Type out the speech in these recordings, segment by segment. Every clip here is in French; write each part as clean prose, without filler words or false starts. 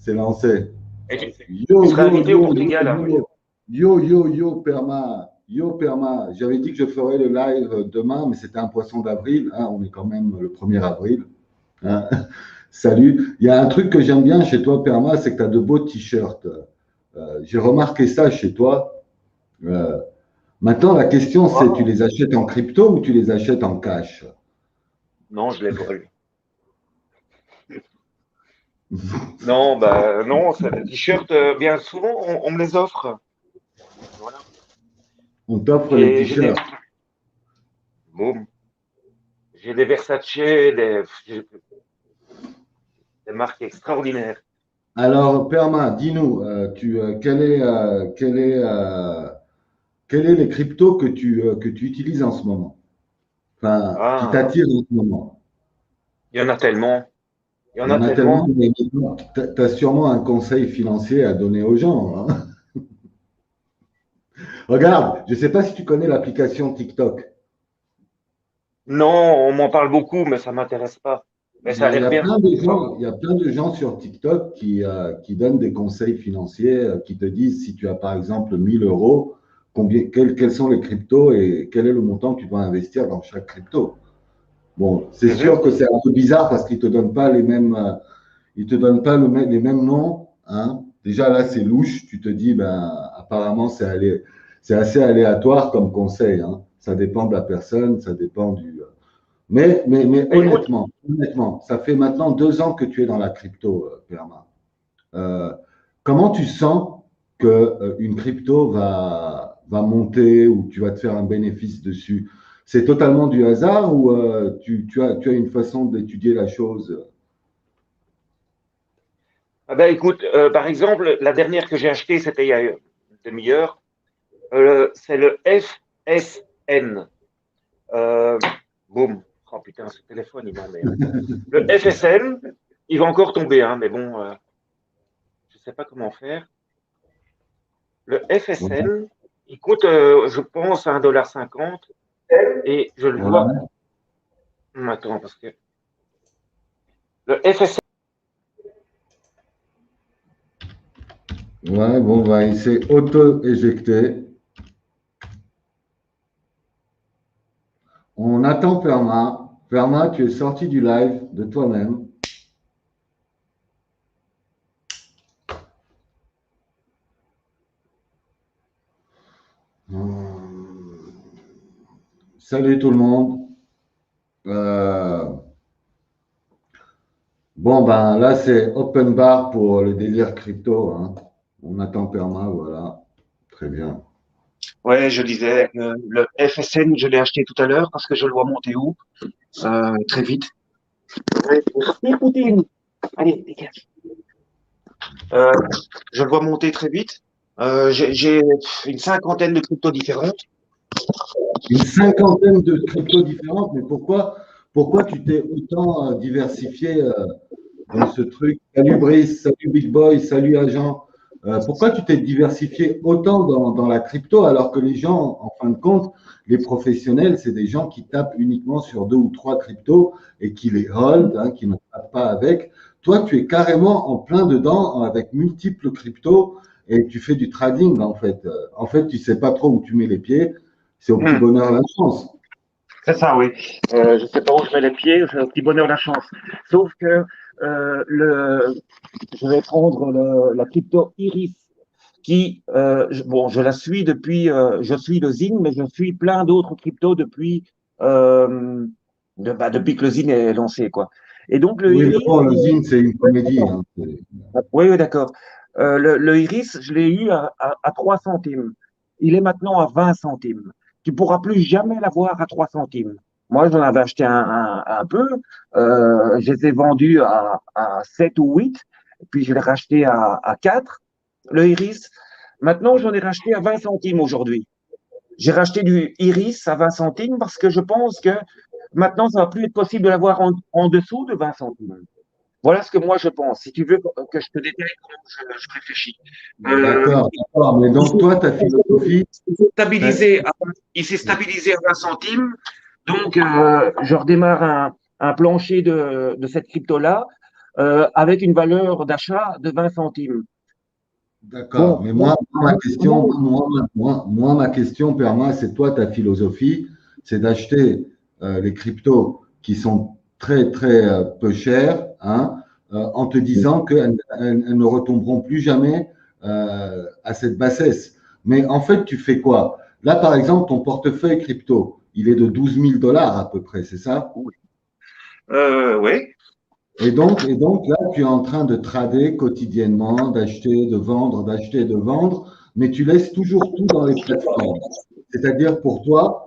c'est lancé. Et tu Yo, seras yo, invité au yo, yo, Portugal, hein. yo. Yo, yo, yo, Perma. Yo, Perma. J'avais dit que je ferais le live demain, mais c'était un poisson d'avril, hein. On est quand même le 1er avril, hein. Salut. Il y a un truc que j'aime bien chez toi, Perma, c'est que tu as de beaux t-shirts. J'ai remarqué ça chez toi. Euh, Maintenant, la question, c'est tu Wow. les achètes en crypto ou tu les achètes en cash? Non, je les vole. Non, bah non, c'est des t-shirts, bien souvent, on me les offre. Voilà. On t'offre les J'ai des, t-shirts. bon, j'ai des Versace, des marques extraordinaires. Alors, Perma, dis-nous, quel est les cryptos que tu utilises en ce moment? Enfin, qui Ah, t'attirent en ce moment? il y en a tellement. Il y Il en y a en a tellement, tellement. mais tu as sûrement un conseil financier à donner aux gens, hein. Regarde, je ne sais pas si tu connais l'application TikTok. Non, on m'en parle beaucoup, mais ça m'intéresse pas. Mais ça a Il y l'air a bien. plein de gens, il y a plein de gens sur TikTok qui donnent des conseils financiers, qui te disent si tu as par exemple 1000 euros, quels sont les cryptos et quel est le montant que tu dois investir dans chaque crypto. Bon, c'est sûr Mhm. que c'est un peu bizarre parce qu'ils ne te donnent pas les mêmes, ils te donnent pas les mêmes noms, hein. Déjà là, c'est louche. Tu te dis, ben, apparemment, c'est assez aléatoire comme conseil, hein. Ça dépend de la personne, ça dépend du. Mais Écoute, honnêtement, ça fait maintenant 2 ans que tu es dans la crypto, Perma. Euh, Comment tu sens que une crypto va monter ou tu vas te faire un bénéfice dessus? C'est totalement du hasard ou tu as une façon d'étudier la chose? ah ben écoute, par exemple, la dernière que j'ai achetée, c'était il y a une demi-heure. C'est le FSN. Euh, boum. Oh putain, ce téléphone, il m'emmerde. Le FSN, il va encore tomber, hein, mais bon, je sais pas comment faire. Le Ouais, FSN, il coûte, je pense, 1,50 $ et je le vois. ouais, Attends, parce que le FSN, ouais, bon, bah, il s'est auto-éjecté. On attend Perma. Perma, tu es sorti du live de toi-même. Salut tout le monde. Euh, Bon, ben là, c'est open bar pour le délire crypto, hein. On attend Perma, voilà. Très bien. Ouais, je disais, le FSN, je l'ai acheté tout à l'heure parce que je le vois monter haut, très vite. Ouais, Poutine. Allez, dégage. Euh, je le vois monter très vite. J'ai une cinquantaine de cryptos différentes. Une cinquantaine de cryptos différentes, mais pourquoi tu t'es autant diversifié dans ce truc? Salut Brice, salut Big Boy, salut Agent. Pourquoi tu t'es diversifié autant dans la crypto alors que les gens, en fin de compte, les professionnels, c'est des gens qui tapent uniquement sur 2 ou 3 cryptos et qui les hold, hein, qui ne tapent pas avec. Toi, tu es carrément en plein dedans avec multiples cryptos et tu fais du trading en fait. En fait, tu sais pas trop où tu mets les pieds. C'est au petit Hmm, bonheur la chance. c'est ça, oui. Je sais pas où je mets les pieds, c'est un petit bonheur la chance. Sauf que je vais prendre la crypto Iris, qui, bon, je la suis depuis, je suis le Zine, mais je suis plein d'autres cryptos depuis, depuis que le Zine est lancé, quoi. Et donc le Oui, mais Iris, bon, le Zine, c'est une comédie, hein. oui, oui, d'accord. Le Iris, je l'ai eu à 3 centimes. Il est maintenant à 20 centimes. Tu pourras plus jamais l'avoir à 3 centimes. Moi, j'en avais acheté un peu. Je les ai vendus à 7 ou 8. Puis je l'ai racheté à 4, le Iris. Maintenant, j'en ai racheté à 20 centimes aujourd'hui. J'ai racheté du Iris à 20 centimes parce que je pense que maintenant, ça va plus être possible de l'avoir en dessous de 20 centimes. Voilà ce que moi je pense. Si tu veux que je te détaille comment je réfléchis. Euh, D'accord, d'accord. Mais il donc, toi, ta philosophie, il s'est ta- stabilisé, il s'est stabilisé à 20 centimes. Donc, je redémarre un plancher de cette crypto-là. avec une valeur d'achat de 20 centimes. D'accord, Bon, mais moi, ma question, Perma, c'est toi, ta philosophie, c'est d'acheter les cryptos qui sont très, très peu chers, hein, en te disant qu'elles ne retomberont plus jamais à cette bassesse. Mais en fait, tu fais quoi? Là, par exemple, ton portefeuille crypto, il est de 12 000 dollars à peu près, c'est ça? oui. Et donc là, tu es en train de trader quotidiennement, d'acheter, de vendre, mais tu laisses toujours tout dans les plateformes. C'est-à-dire pour toi,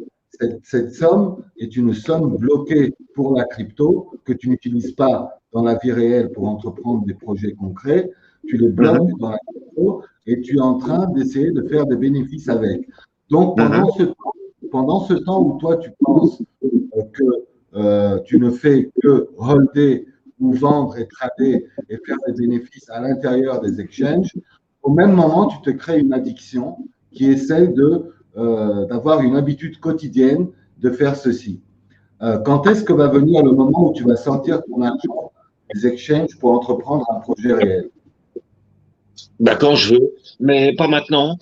cette somme est une somme bloquée pour la crypto que tu n'utilises pas dans la vie réelle pour entreprendre des projets concrets. Tu les bloques Mhm, dans la crypto et tu es en train d'essayer de faire des bénéfices avec. Donc mhm. pendant ce temps où toi, tu penses que tu ne fais que holder ou vendre et trader et faire des bénéfices à l'intérieur des exchanges, au même moment, tu te crées une addiction qui est celle d'avoir une habitude quotidienne de faire ceci. Quand est-ce que va venir le moment où tu vas sortir ton argent des exchanges pour entreprendre un projet réel? Ben, quand je veux, mais pas maintenant.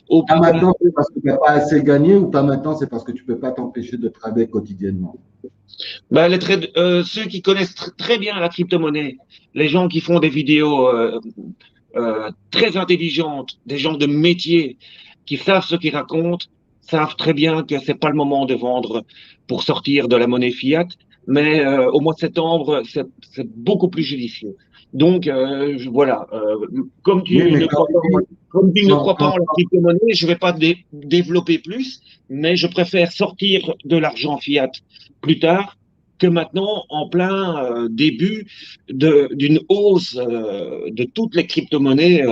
Au Pas plus tard. maintenant, c'est parce que tu n'as pas assez gagné ou pas maintenant, c'est parce que tu ne peux pas t'empêcher de trader quotidiennement? Ben, ceux qui connaissent très bien la crypto-monnaie, les gens qui font des vidéos très intelligentes, des gens de métier qui savent ce qu'ils racontent, savent très bien que c'est pas le moment de vendre pour sortir de la monnaie fiat, mais au mois de septembre, c'est beaucoup plus judicieux. Donc voilà, comme Oui, tu mais ne quand crois tu pas, dis, comme tu ne quand, crois pas quand, en la crypto-monnaie, je vais pas développer plus, mais je préfère sortir de l'argent fiat plus tard que maintenant en plein début d'une hausse de toutes les crypto-monnaies.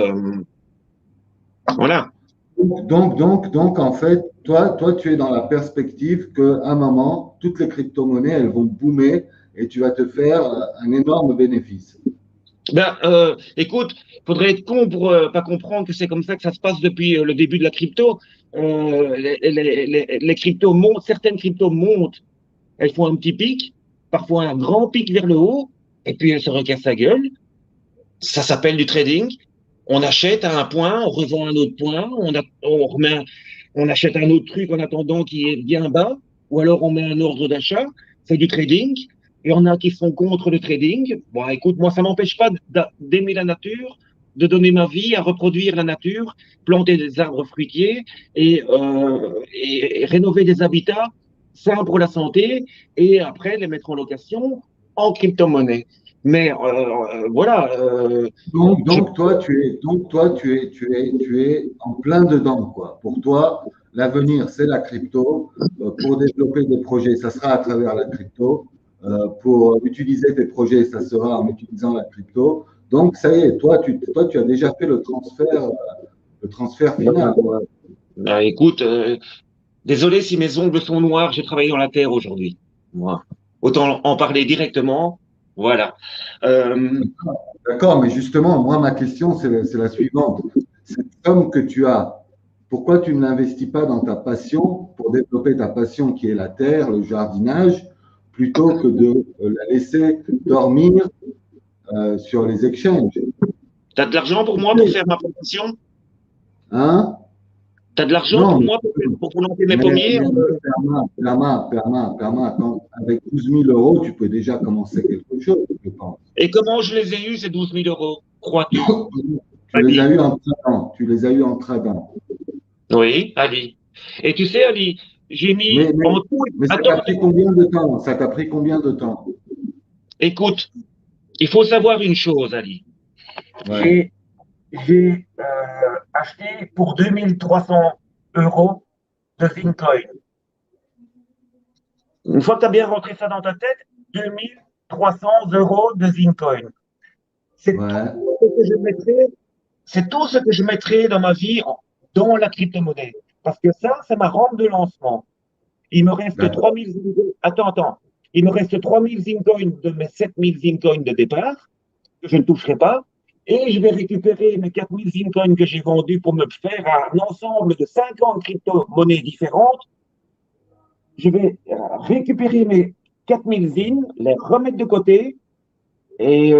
Voilà. donc, en fait, toi, tu es dans la perspective qu'à un moment, toutes les crypto-monnaies, elles vont boomer et tu vas te faire un énorme bénéfice. Ben, écoute, faudrait être con pour pas comprendre que c'est comme ça que ça se passe depuis le début de la crypto. Les cryptos montent, certaines cryptos montent, elles font un petit pic, parfois un grand pic vers le haut, et puis elles se recassent la gueule. Ça s'appelle du trading. On achète à un point, on revend à un autre point, on achète un autre truc en attendant qu'il est bien bas, ou alors on met un ordre d'achat. C'est du trading. Il y en a qui sont contre le trading. Bon, écoute, moi, ça m'empêche pas d'aimer la nature, de donner ma vie à reproduire la nature, planter des arbres fruitiers et rénover des habitats sains pour la santé et après les mettre en location en crypto-monnaie. Mais voilà. Donc toi, tu es en plein dedans, quoi. Pour toi, l'avenir, c'est la crypto. Pour développer des projets, ça sera à travers la crypto. Pour utiliser tes projets, ça sera en utilisant la crypto. Donc, ça y est, toi, tu as déjà fait le transfert final, quoi. Bah, écoute, désolé si mes ongles sont noirs, j'ai travaillé dans la terre aujourd'hui. Moi. Autant en parler directement. Voilà. Euh, D'accord, mais justement, moi, ma question, c'est la suivante. Cette somme que tu as, pourquoi tu ne l'investis pas dans ta passion pour développer ta passion qui est la terre, le jardinage, plutôt que de la laisser dormir sur les exchanges? T'as de l'argent pour moi pour faire ma profession? Hein? T'as de l'argent Non, pour moi pour planter mes pommiers? avec 12 000 euros, tu peux déjà commencer quelque chose, je pense. Et comment je les ai eus, ces 12 000 euros? Crois-tu? Tu les as Ali. eu en tradant. Tu les as eu en tradant. Oui, Ali. Et tu sais, Ali, j'ai Mais, mis mais, en tout. mais ça Attends, t'a pris combien de temps? Ça t'a pris combien de temps? écoute, il faut savoir une chose, Ali. Ouais. J'ai acheté pour 2300 euros de Bitcoin. Une fois que tu as bien rentré ça dans ta tête, 2300 euros de Bitcoin. C'est tout Ouais. ce que je mettrai, c'est tout ce que je mettrai dans ma vie dans la crypto-monnaie. Parce que ça, c'est ma rampe de lancement. Il me reste D'accord. 3000 Bitcoin. Attends. Il me reste 3000 Bitcoin de mes 7000 Bitcoin de départ, que je ne toucherai pas. Et je vais récupérer mes 4000 Bitcoin que j'ai vendus pour me faire un ensemble de 50 crypto-monnaies différentes. Je vais récupérer mes 4000 zines, les remettre de côté Et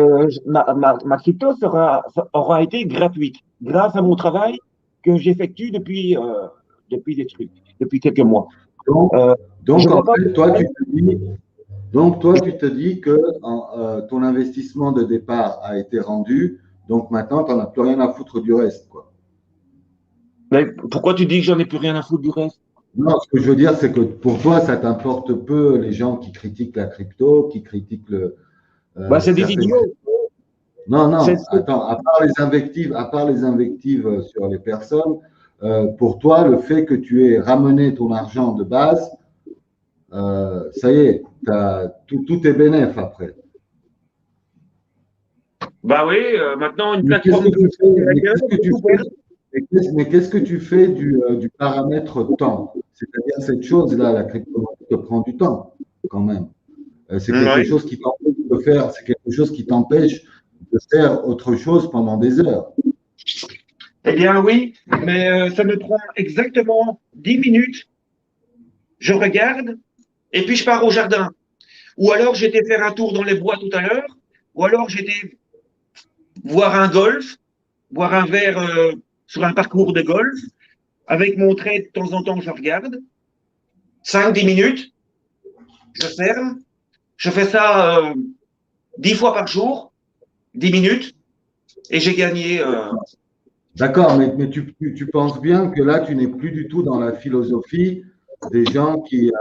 ma crypto aura été gratuite grâce à mon travail que j'effectue depuis quelques mois. Donc, Euh, je donc, en vois pas. fait, toi, tu te dis que ton investissement de départ a été rendu, donc maintenant, tu n'en as plus rien à foutre du reste, quoi. Mais pourquoi tu dis que j'en ai plus rien à foutre du reste? Non, ce que je veux dire, c'est que pour toi, ça t'importe peu les gens qui critiquent la crypto, qui critiquent C'est des certaines. idiots. Non, C'est- non, attends, à part les invectives sur les personnes, pour toi, le fait que tu aies ramené ton argent de base, ça y est, tout est bénéf après. Bah oui, maintenant une Mais qu'est-ce plateforme que tu fais, mais ailleurs, qu'est-ce que tu tout fais, perd. mais qu'est-ce que tu fais du paramètre temps? C'est-à-dire cette chose-là, la crypto-monnaie te prend du temps quand même. C'est quelque Ouais. chose qui t'empêche de faire, c'est quelque chose qui t'empêche de faire autre chose pendant des heures. Eh bien oui, mais ça me prend exactement 10 minutes. Je regarde et puis je pars au jardin. Ou alors j'étais faire un tour dans les bois tout à l'heure, ou alors j'étais voir un golf, boire un verre sur un parcours de golf. Avec mon trait, de temps en temps, je regarde. 5-10 minutes, je ferme. Je fais ça 10 fois par jour, 10 minutes, et j'ai gagné. D'accord, mais tu penses bien que là, tu n'es plus du tout dans la philosophie des gens qui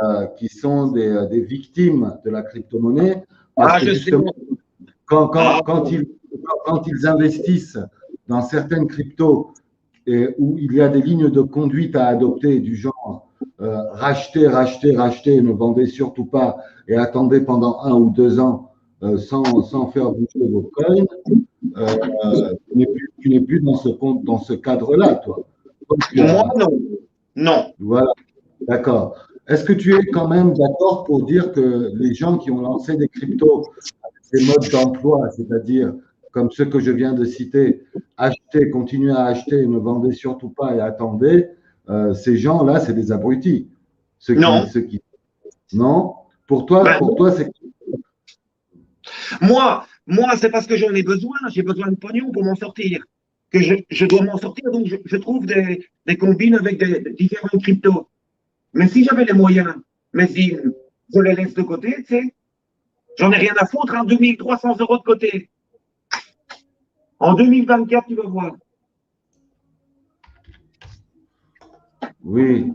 sont des victimes de la crypto-monnaie, parce que Je sais. justement, quand, Ah, quand, quand ils, quand ils investissent dans certaines cryptos où il y a des lignes de conduite à adopter du genre racheter, racheter, racheter, ne vendez surtout pas et attendez pendant 1 ou 2 ans sans faire bouger vos coins, tu n'es plus dans ce cadre-là, toi. moi, non. Non. Voilà, d'accord. Est-ce que tu es quand même d'accord pour dire que les gens qui ont lancé des cryptos avec des modes d'emploi, c'est-à-dire comme ceux que je viens de citer, acheter, continuez à acheter, ne vendez surtout pas et attendez, ces gens-là, c'est des abrutis. Non. Non? Ben, Pour toi, c'est. moi, c'est parce que j'en ai besoin. J'ai besoin de pognon pour m'en sortir. Que je dois m'en sortir, donc je trouve des combines avec des différents cryptos. Mais si j'avais les moyens, mais si je les laisse de côté, tu sais, j'en ai rien à foutre, hein, 2 300 € de côté. En 2024, tu vas voir. Oui,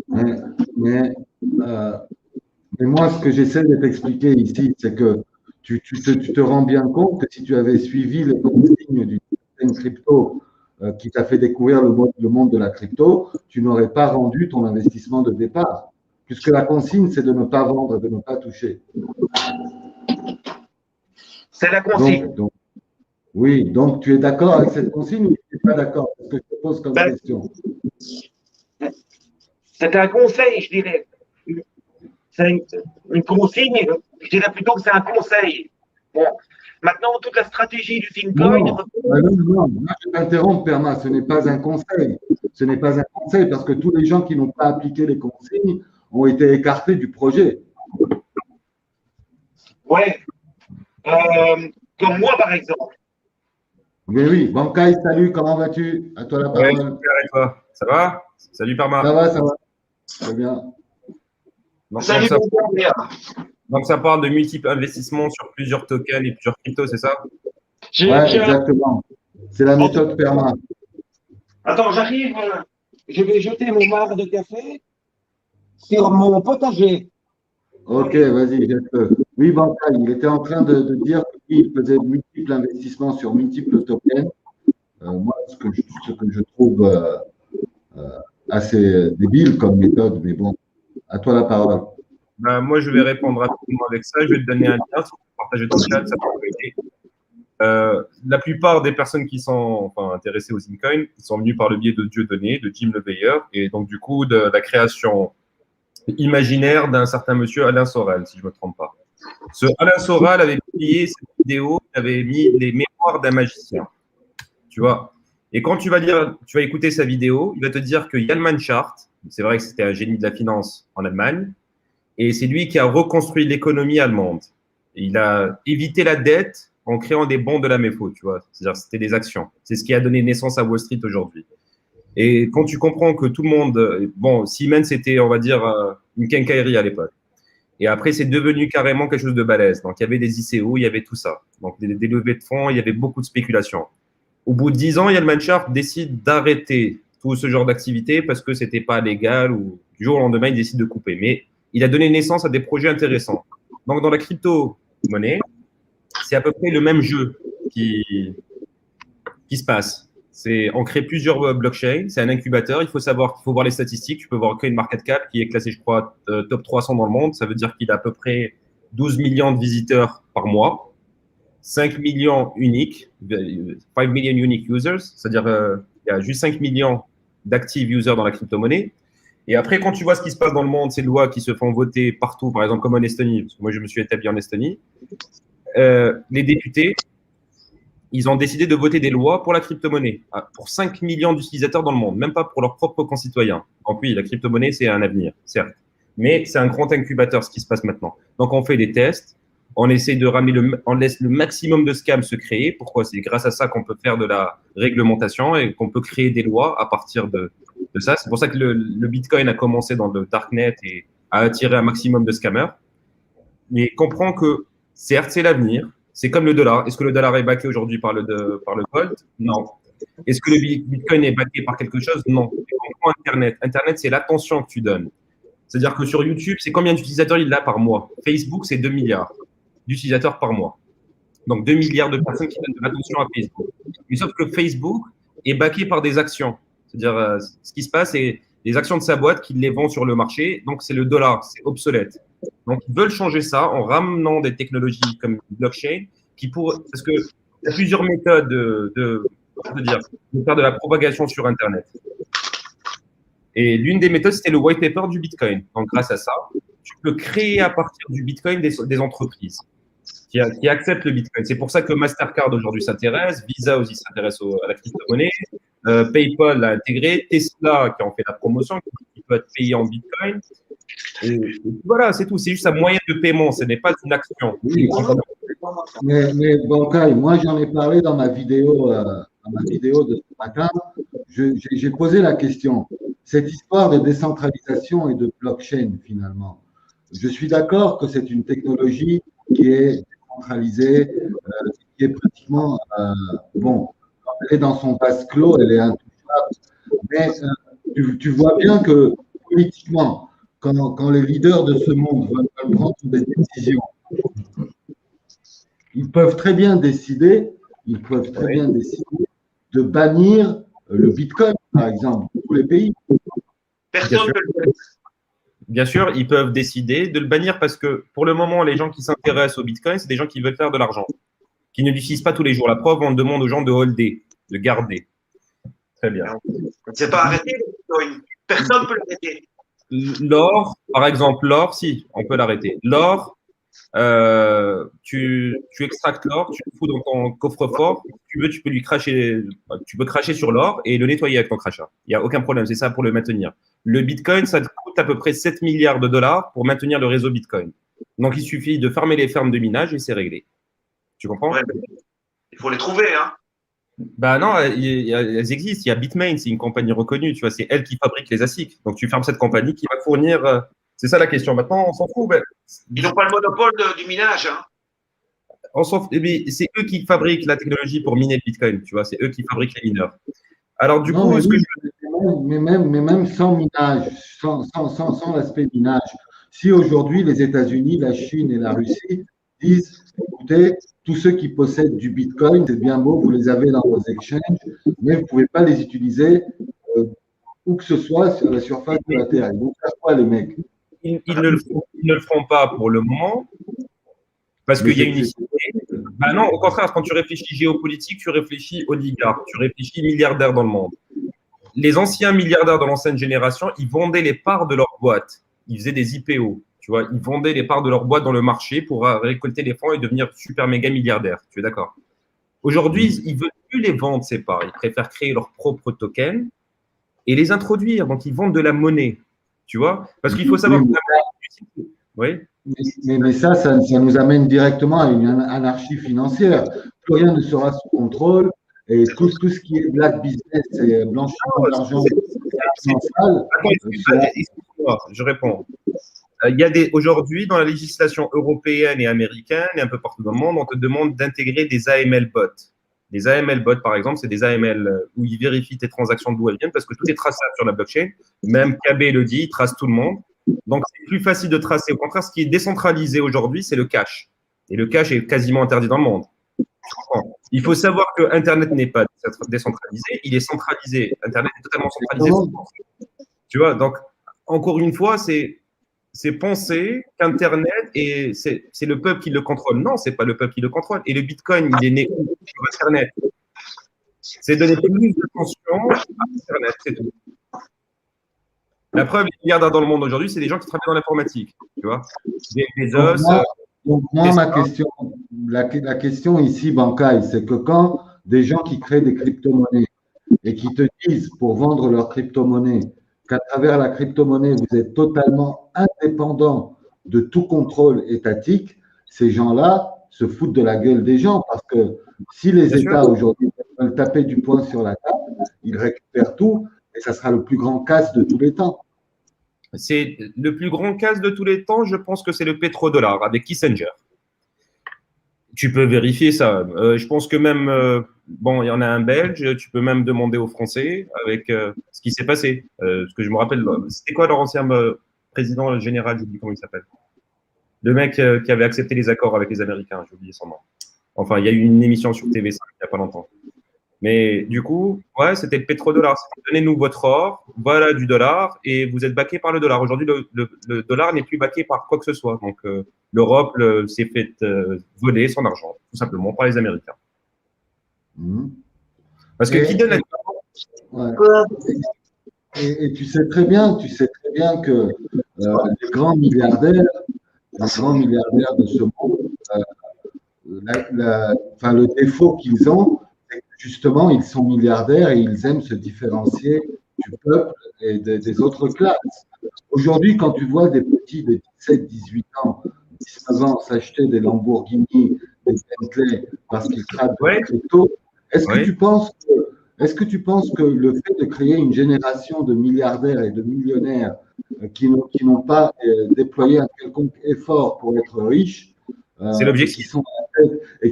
mais, mais, euh, mais moi, ce que j'essaie de t'expliquer ici, c'est que tu te rends bien compte que si tu avais suivi les consignes d'une crypto qui t'a fait découvrir le monde de la crypto, tu n'aurais pas rendu ton investissement de départ, puisque la consigne, c'est de ne pas vendre, de ne pas toucher. C'est la consigne. Oui, donc tu es d'accord avec cette consigne ou tu n'es pas d'accord? C'est ce que je te pose comme Ben, question. c'est un conseil, je dirais. C'est une consigne, je dirais plutôt que c'est un conseil. Bon. Maintenant, toute la stratégie du Fincoin. Non, non, je t'interromps, Perma, ce n'est pas un conseil. Ce n'est pas un conseil parce que tous les gens qui n'ont pas appliqué les consignes ont été écartés du projet. Ouais. Comme moi, par exemple. Mais oui, Bankai, salut, comment vas-tu? À toi la Ouais, parole. super, et toi? Ça va? Salut Parma. Ça va. Très bien. Salut, Donc ça parle de multiples investissements sur plusieurs tokens et plusieurs cryptos, c'est ça? Ouais, exactement. C'est la méthode Perma. Attends, j'arrive. Je vais jeter mon marc de café sur mon potager. Ok, vas-y, jette-le. Oui, Bankai, il était en train de dire qu'il faisait multiples investissements sur multiples tokens. Moi, ce que je trouve assez débile comme méthode, mais bon, à toi la parole. Ben, moi, je vais répondre rapidement avec ça. Je vais te donner un lien, pour partager ton chat, ça peut aider. La plupart des personnes qui sont intéressées aux Bitcoin sont venues par le biais de Dieudonné, de Jim LeVeilleur, et donc du coup de la création imaginaire d'un certain monsieur Alain Soral, si je ne me trompe pas. Ce Alain Soral avait publié cette vidéo, il avait mis les mémoires d'un magicien. Tu vois. Et quand tu vas écouter sa vidéo, il va te dire que Jan Manchart, c'est vrai que c'était un génie de la finance en Allemagne, et c'est lui qui a reconstruit l'économie allemande. Et il a évité la dette en créant des bons de la MEFO, tu vois. C'est-à-dire, c'était des actions. C'est ce qui a donné naissance à Wall Street aujourd'hui. Et quand tu comprends que tout le monde, bon, Siemens, c'était, on va dire, une quincaillerie à l'époque. Et après, c'est devenu carrément quelque chose de balèze. Donc, il y avait des ICO, il y avait tout ça. Donc, des levées de fonds, il y avait beaucoup de spéculation. Au bout de 10 ans, Yann Sharp décide d'arrêter tout ce genre d'activité parce que c'était pas légal ou du jour au lendemain, il décide de couper. Mais il a donné naissance à des projets intéressants. Donc, dans la crypto-monnaie, c'est à peu près le même jeu qui se passe. On crée plusieurs blockchains, c'est un incubateur, il faut voir les statistiques. Tu peux voir CoinMarketCap qui est classé, je crois, top 300 dans le monde. Ça veut dire qu'il a à peu près 12 millions de visiteurs par mois, 5 millions uniques, 5 million unique users, c'est-à-dire il y a juste 5 millions d'active users dans la crypto-monnaie. Et après, quand tu vois ce qui se passe dans le monde, ces lois qui se font voter partout, par exemple comme en Estonie, parce que moi je me suis établi en Estonie, les députés, ils ont décidé de voter des lois pour la crypto-monnaie, pour 5 millions d'utilisateurs dans le monde, même pas pour leurs propres concitoyens. Donc oui, la crypto-monnaie, c'est un avenir, certes. Mais c'est un grand incubateur, ce qui se passe maintenant. Donc on fait des tests, on essaie de ramener on laisse le maximum de scams se créer. Pourquoi? C'est grâce à ça qu'on peut faire de la réglementation et qu'on peut créer des lois à partir de ça. C'est pour ça que le Bitcoin a commencé dans le darknet et a attiré un maximum de scammers. Mais comprends que, certes, c'est l'avenir. C'est comme le dollar. Est-ce que le dollar est backé aujourd'hui par le gold? Non. Est-ce que le Bitcoin est backé par quelque chose? Non. Et comprends Internet. Internet, c'est l'attention que tu donnes. C'est-à-dire que sur YouTube, c'est combien d'utilisateurs il a par mois? Facebook, c'est 2 milliards d'utilisateurs par mois. Donc 2 milliards de personnes qui donnent de l'attention à Facebook. Mais sauf que Facebook est backé par des actions. C'est-à-dire, ce qui se passe, c'est les actions de sa boîte qui les vend sur le marché. Donc, c'est le dollar, c'est obsolète. Donc, ils veulent changer ça en ramenant des technologies comme blockchain parce qu'il y a plusieurs méthodes de faire de la propagation sur Internet. Et l'une des méthodes, c'était le white paper du Bitcoin. Donc, grâce à ça, tu peux créer à partir du Bitcoin des entreprises qui acceptent le Bitcoin. C'est pour ça que Mastercard aujourd'hui s'intéresse, Visa aussi s'intéresse à la crypto-monnaie, PayPal l'a intégré, Tesla qui en fait la promotion, qui peut être payé en Bitcoin. Et voilà, c'est tout. C'est juste un moyen de paiement, ce n'est pas une action. Oui. Mais bon, Kai, moi j'en ai parlé dans ma vidéo de ce matin. J'ai posé la question. Cette histoire de décentralisation et de blockchain, finalement, je suis d'accord que c'est une technologie qui est décentralisée, qui est pratiquement, bon, quand elle est dans son vase clos, elle est intouchable. Mais tu vois bien que politiquement, quand les leaders de ce monde veulent prendre des décisions, ils peuvent très bien décider de bannir le Bitcoin, par exemple, dans tous les pays. Personne ne peut le faire. Bien sûr, ils peuvent décider de le bannir parce que pour le moment, les gens qui s'intéressent au Bitcoin, c'est des gens qui veulent faire de l'argent, qui ne l'utilisent pas tous les jours. La preuve, on demande aux gens de holder, de garder. Très bien. C'est pas arrêté le Bitcoin. Personne ne peut l'arrêter. L'or, par exemple, l'or, si, on peut l'arrêter. L'or, tu extractes l'or, tu le fous dans ton coffre-fort. Si tu veux, tu peux cracher sur l'or et le nettoyer avec ton crachat. Il n'y a aucun problème, c'est ça pour le maintenir. Le Bitcoin, ça coûte à peu près 7 milliards de dollars pour maintenir le réseau Bitcoin. Donc, il suffit de fermer les fermes de minage et c'est réglé. Tu comprends? Ouais, il faut les trouver, hein. Bah non, elles existent. Il y a Bitmain, c'est une compagnie reconnue. Tu vois, c'est elle qui fabrique les ASIC. Donc, tu fermes cette compagnie qui va fournir. C'est ça la question. Maintenant, on s'en fout. Ben, ils n'ont pas le monopole du minage, hein. On s'en fout. C'est eux qui fabriquent la technologie pour miner le Bitcoin. Tu vois, c'est eux qui fabriquent les mineurs. Alors, du coup, mais même sans minage, sans l'aspect minage, si aujourd'hui les États-Unis, la Chine et la Russie disent, écoutez, tous ceux qui possèdent du Bitcoin, c'est bien beau, vous les avez dans vos exchanges, mais vous ne pouvez pas les utiliser où que ce soit sur la surface de la Terre. Ils vont faire quoi, les mecs? Ils ne le feront pas pour le moment, parce qu'il y a une idée. Ben non, au contraire, quand tu réfléchis géopolitique, tu réfléchis oligarque, tu réfléchis milliardaire dans le monde. Les anciens milliardaires de l'ancienne génération, ils vendaient les parts de leur boîte. Ils faisaient des IPO. Tu vois, ils vendaient les parts de leur boîte dans le marché pour récolter les fonds et devenir super méga milliardaires. Tu es d'accord? Aujourd'hui, ils ne veulent plus les vendre, ces parts. Ils préfèrent créer leurs propres tokens et les introduire. Donc, ils vendent de la monnaie. Tu vois? Parce qu'il faut savoir que Oui. Mais ça nous amène directement à une anarchie financière. Plus rien ne sera sous contrôle et tout ce qui est black business et blanchiment d'argent sale Attends, sera. excuse-moi, je réponds. Il y a aujourd'hui, dans la législation européenne et américaine et un peu partout dans le monde, on te demande d'intégrer des AML bots. Les AML bots, par exemple, c'est des AML où ils vérifient tes transactions d'où elles viennent parce que tout est traçable sur la blockchain. Même KB le dit, il trace tout le monde. Donc, c'est plus facile de tracer. Au contraire, ce qui est décentralisé aujourd'hui, c'est le cash. Et le cash est quasiment interdit dans le monde. Il faut savoir que Internet n'est pas décentralisé, il est centralisé. Internet est totalement centralisé. Tu vois, donc, encore une fois, c'est penser qu'Internet, c'est le peuple qui le contrôle. Non, c'est pas le peuple qui le contrôle. Et le Bitcoin, il est né sur Internet. C'est donner plus d'attention à Internet, c'est tout. La preuve, les milliardaires dans le monde aujourd'hui, c'est des gens qui travaillent dans l'informatique. Tu vois, des os. Donc moi, la question ici, Bancaille, c'est que quand des gens qui créent des crypto-monnaies et qui te disent pour vendre leur crypto-monnaie qu'à travers la crypto-monnaie, vous êtes totalement indépendant de tout contrôle étatique, ces gens-là se foutent de la gueule des gens parce que si les États aujourd'hui veulent taper du poing sur la table, ils récupèrent tout et ça sera le plus grand casse de tous les temps. C'est le plus grand casse de tous les temps, je pense que c'est le pétrodollar avec Kissinger. Tu peux vérifier ça. Je pense que même, bon, il y en a un Belge, tu peux même demander aux Français avec ce qui s'est passé. Ce que je me rappelle, c'était quoi leur ancien président général, j'oublie comment il s'appelle. Le mec qui avait accepté les accords avec les Américains, j'ai oublié son nom. Enfin, il y a eu une émission sur TV5 il n'y a pas longtemps. Mais du coup, ouais, c'était le pétrodollar. Donnez-nous votre or, voilà du dollar, et vous êtes baqué par le dollar. Aujourd'hui, le dollar n'est plus baqué par quoi que ce soit. Donc, l'Europe s'est fait voler son argent, tout simplement, par les Américains. Parce que qui donne la... Et tu sais très bien que les grands milliardaires de ce monde, le défaut qu'ils ont, c'est que justement, ils sont milliardaires et ils aiment se différencier du peuple et des autres classes. Aujourd'hui, quand tu vois des petits de 17, 18 ans, 19 ans s'acheter des Lamborghini, des Bentley parce qu'ils craquent de la crypto, est-ce que tu penses que le fait de créer une génération de milliardaires et de millionnaires qui n'ont pas déployé un quelconque effort pour être riches, c'est l'objectif,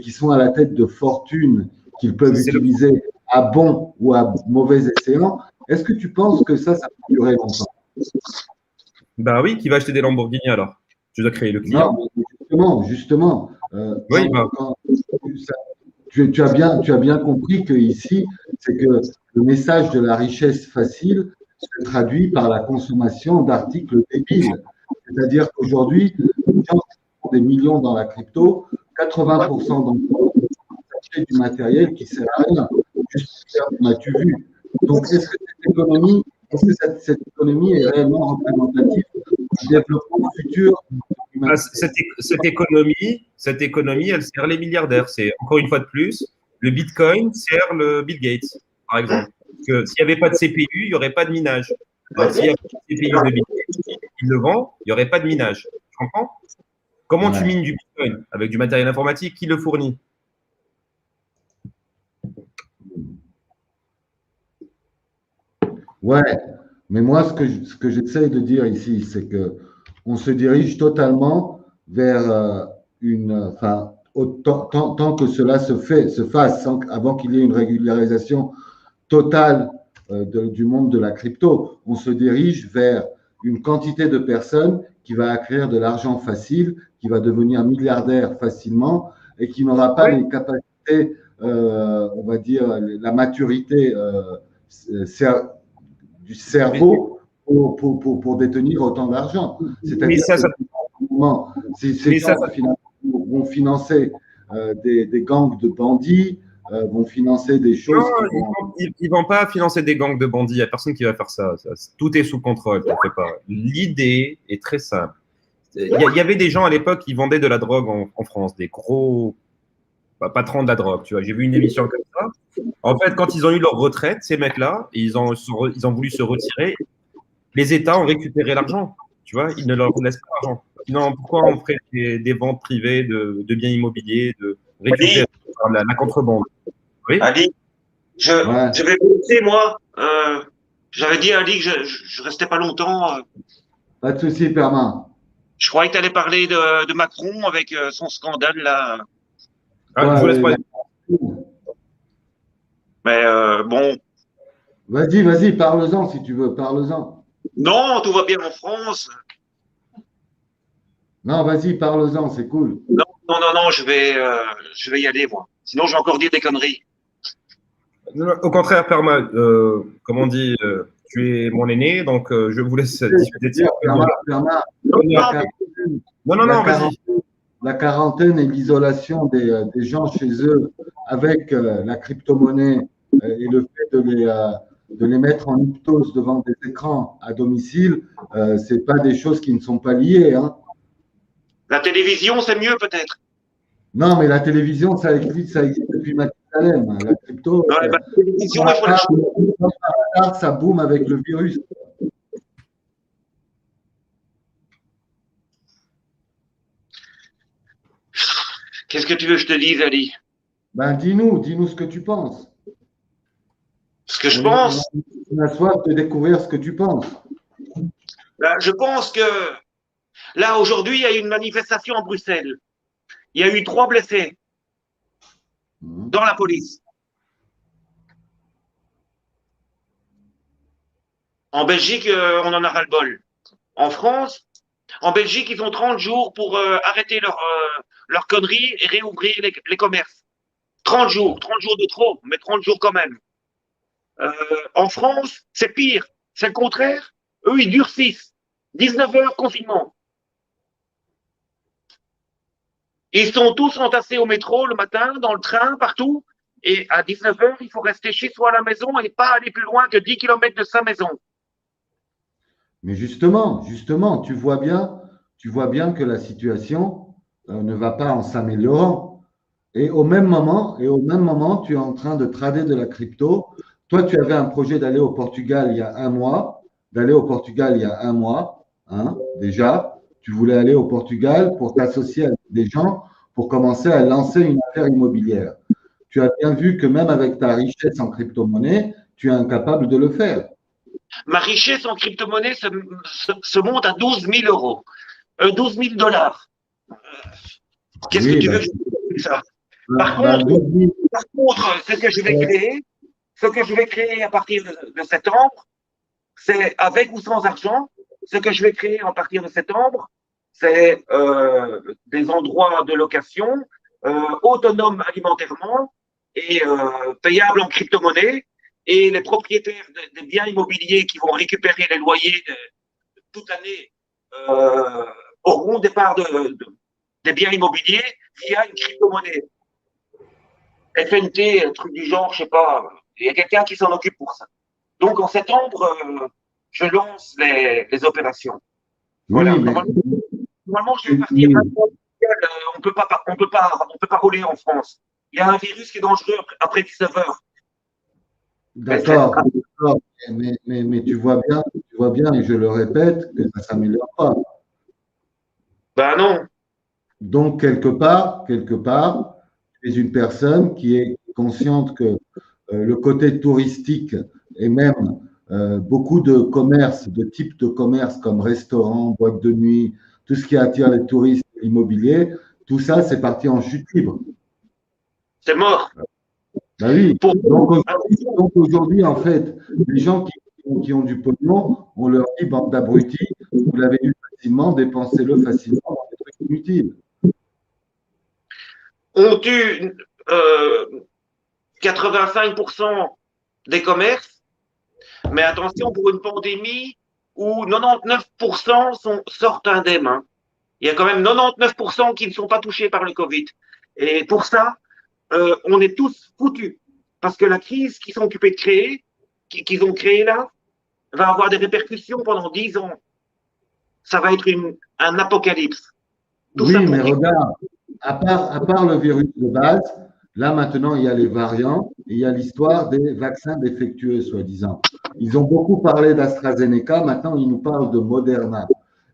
qui sont à la tête de fortunes qu'ils peuvent utiliser à bon ou à mauvais escient, est-ce que tu penses que ça peut durer longtemps? Ben oui, qui va acheter des Lamborghini alors? Tu dois créer le client. Non, justement. Oui, tu as bien compris que ici, c'est que le message de la richesse facile se traduit par la consommation d'articles débiles. C'est-à-dire qu'aujourd'hui, les gens qui font des millions dans la crypto, 80% d'entre eux achètent du matériel qui ne sert à rien, juste pour faire du m'as-tu vu. Donc, est-ce que cette économie est réellement représentative du développement futur? Cette économie, elle sert les milliardaires. C'est encore une fois de plus, le Bitcoin sert le Bill Gates, par exemple. Parce que s'il n'y avait pas de CPU, il n'y aurait pas de minage. Donc, s'il y a pas de CPU de Bill Gates, il le vend, il n'y aurait pas de minage. Tu comprends? Comment tu mines du Bitcoin? Avec du matériel informatique, qui le fournit? Ouais, mais moi, ce que j'essaie de dire ici, c'est que on se dirige totalement vers tant que cela se fasse, avant qu'il y ait une régularisation totale du monde de la crypto, on se dirige vers une quantité de personnes qui va acquérir de l'argent facile, qui va devenir milliardaire facilement et qui n'aura pas les capacités, on va dire, la maturité du cerveau pour détenir autant d'argent. C'est-à-dire que ces gens vont financer des gangs de bandits, vont financer des choses. Non, ils ne vont pas financer des gangs de bandits. Il n'y a personne qui va faire ça. Tout est sous contrôle. L'idée est très simple. Il y avait des gens à l'époque qui vendaient de la drogue en France, des gros patrons de la drogue. Tu vois, j'ai vu une émission comme ça. En fait, quand ils ont eu leur retraite, ces mecs-là, ils ont voulu se retirer. Les États ont récupéré l'argent. Tu vois, ils ne leur laissent pas l'argent. Sinon, pourquoi on ferait des ventes privées de biens immobiliers, de récupérer la contrebande? Oui. Ali, Ouais. je vais vous laisser, moi. J'avais dit à Ali que je restais pas longtemps. Pas de souci, Permin. Je croyais que tu allais parler de Macron avec son scandale là. Ah, Ouais, je vous laisse ouais, pas. Mais bon, Vas-y, parle-en si tu veux, parle-en. non, tout va bien en France. Non, vas-y, parle-en, c'est cool. Non, je vais y aller, moi. Sinon, je vais encore dire des conneries. Non, au contraire, Perma, comme on dit, tu es mon aîné, donc je vous laisse discuter de ça. Permin, Non, vas-y. la quarantaine et l'isolation des gens chez eux avec la crypto-monnaie et le fait de les mettre en hypnose devant des écrans à domicile, c'est pas des choses qui ne sont pas liées, hein. La télévision, c'est mieux peut-être. Non, mais la télévision, ça existe depuis Mathusalem, hein. La crypto, Non, la télévision, il faut la changer. ça boom avec le virus. Qu'est-ce que tu veux que je te dise, Ali? Ben, dis-nous ce que tu penses. Ce que je pense, On a soif de découvrir ce que tu penses. là, je pense que là, aujourd'hui, il y a eu une manifestation à Bruxelles. Il y a eu 3 blessés dans la police. En Belgique, on en a ras-le-bol. En France, en Belgique, ils ont 30 jours pour arrêter leur conneries et réouvrir les commerces. 30 jours de trop, mais 30 jours quand même. En France, c'est pire, c'est le contraire. Eux, ils durcissent. 19 heures confinement. Ils sont tous entassés au métro le matin, dans le train, partout. Et à 19 heures, il faut rester chez soi à la maison et pas aller plus loin que 10 km de sa maison. Mais justement, tu vois bien que la situation ne va pas en s'améliorant. Et au même moment, tu es en train de trader de la crypto. Toi, tu avais un projet d'aller au Portugal il y a un mois, hein, déjà. Tu voulais aller au Portugal pour t'associer avec des gens pour commencer à lancer une affaire immobilière. Tu as bien vu que même avec ta richesse en crypto-monnaie, tu es incapable de le faire. Ma richesse en crypto-monnaie se monte à 12 000 euros. 12 000 $. Qu'est-ce que tu veux que je dise ça? Par contre, ce que je vais créer à partir de septembre, c'est avec ou sans argent. Ce que je vais créer à partir de septembre, c'est des endroits de location autonomes alimentairement et payables en crypto-monnaie. Et les propriétaires des biens immobiliers qui vont récupérer les loyers toute l'année auront des parts des biens immobiliers via une crypto-monnaie. FNT, un truc du genre, je sais pas. Il y a quelqu'un qui s'en occupe pour ça. Donc en septembre, je lance les opérations. Voilà. Oui, mais... Normalement, je vais partir. On peut pas rouler en France. Il y a un virus qui est dangereux après 19 heures. D'accord, mais tu vois bien, et je le répète, que ça ne s'améliore pas. Ben non. Donc, quelque part, tu es une personne qui est consciente que le côté touristique et même beaucoup de commerces, de types de commerces comme restaurants, boîtes de nuit, tout ce qui attire les touristes immobiliers, tout ça, c'est parti en chute libre. C'est mort. Ben oui. Donc aujourd'hui, en fait, les gens qui ont du pognon, on leur dit, bande d'abrutis, vous l'avez eu facilement, dépensez-le facilement dans des trucs inutiles. On tue 85% des commerces, mais attention pour une pandémie où 99% sortent indemnes. Hein. Il y a quand même 99% qui ne sont pas touchés par le Covid. Et pour ça, on est tous foutus. Parce que la crise qu'ils sont occupés de créer, qu'ils ont créée là, va avoir des répercussions pendant 10 ans. Ça va être un apocalypse. Tout oui, mais regarde, à part le virus de base, là maintenant, il y a les variants, et il y a l'histoire des vaccins défectueux, soi-disant. Ils ont beaucoup parlé d'AstraZeneca, maintenant ils nous parlent de Moderna.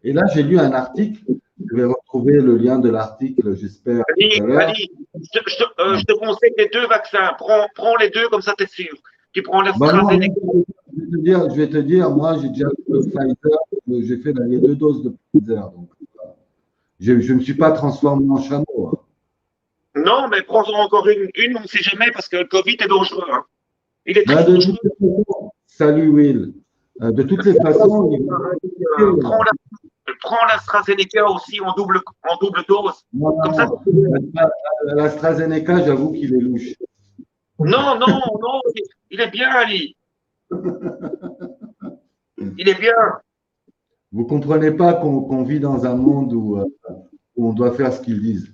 Et là, j'ai lu un article Je vais retrouver le lien de l'article, j'espère. Ali, je te conseille les 2 vaccins. Prends les 2, comme ça, tu es sûr. Tu prends l'AstraZeneca. Je vais te dire, moi, j'ai déjà fait le Pfizer, j'ai fait les 2 doses de Pfizer. Donc, je ne me suis pas transformé en chameau. Hein. Non, mais prends-en encore une, on ne sait jamais, parce que le Covid est dangereux. Hein. Il est très De dangereux. toutes les façons, salut Will. De toutes les façons, prends l'AstraZeneca aussi en double dose. Non, Comme ça, l'AstraZeneca, j'avoue qu'il est louche. non, il est bien, Ali. Il est bien. Vous ne comprenez pas qu'on vit dans un monde où on doit faire ce qu'ils disent.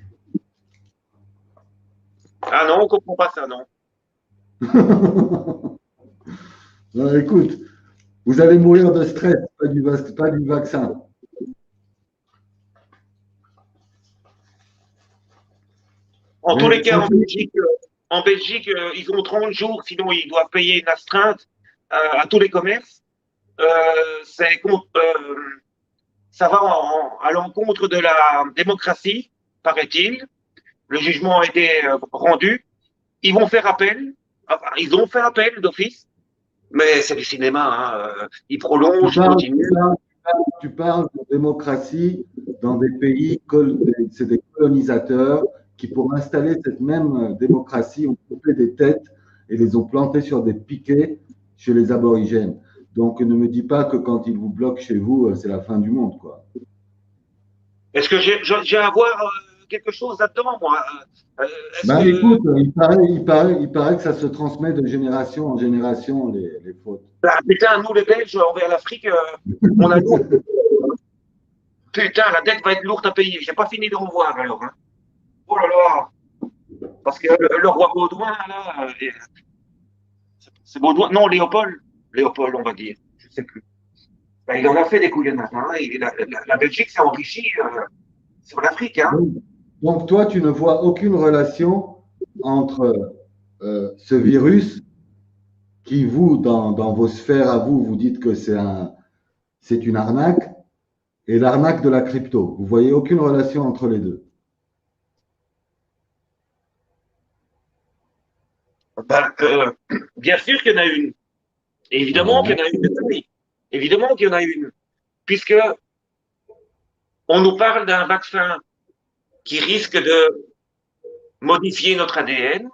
Ah non, on ne comprend pas ça, non. Non, écoute, vous allez mourir de stress, pas du vaccin. En tous les cas, en Belgique, ils ont 30 jours, sinon ils doivent payer une astreinte à tous les commerces. Ça va à l'encontre de la démocratie, paraît-il. Le jugement a été rendu. Ils vont faire appel. Enfin, ils ont fait appel d'office. Mais c'est du cinéma. Hein. Ils prolongent, ils continuent. Tu parles de démocratie dans des pays, c'est des colonisateurs qui, pour installer cette même démocratie, ont coupé des têtes et les ont plantées sur des piquets chez les aborigènes. Donc, ne me dis pas que quand ils vous bloquent chez vous, c'est la fin du monde, quoi. Est-ce que j'ai à voir quelque chose là-dedans, moi? Écoute, il paraît que ça se transmet de génération en génération, les fautes. Putain, nous les Belges, envers l'Afrique, on a lourd. Putain, la dette va être lourde à payer. J'ai pas fini de revoir alors. Hein. Oh là là. Parce que le roi Baudouin, là, c'est Baudouin. Non, Léopold. Léopold, on va dire. Je sais plus. Ben, il en a fait des couillonnades. Hein. La Belgique s'est enrichie sur l'Afrique. Hein. Donc, toi, tu ne vois aucune relation entre ce virus qui, vous, dans vos sphères à vous, vous dites que c'est une arnaque, et l'arnaque de la crypto. Vous voyez aucune relation entre les deux? Ben, bien sûr qu'il y en a une. Évidemment qu'il y en a une. Oui. Évidemment qu'il y en a une. Puisque on nous parle d'un vaccin qui risque de modifier notre ADN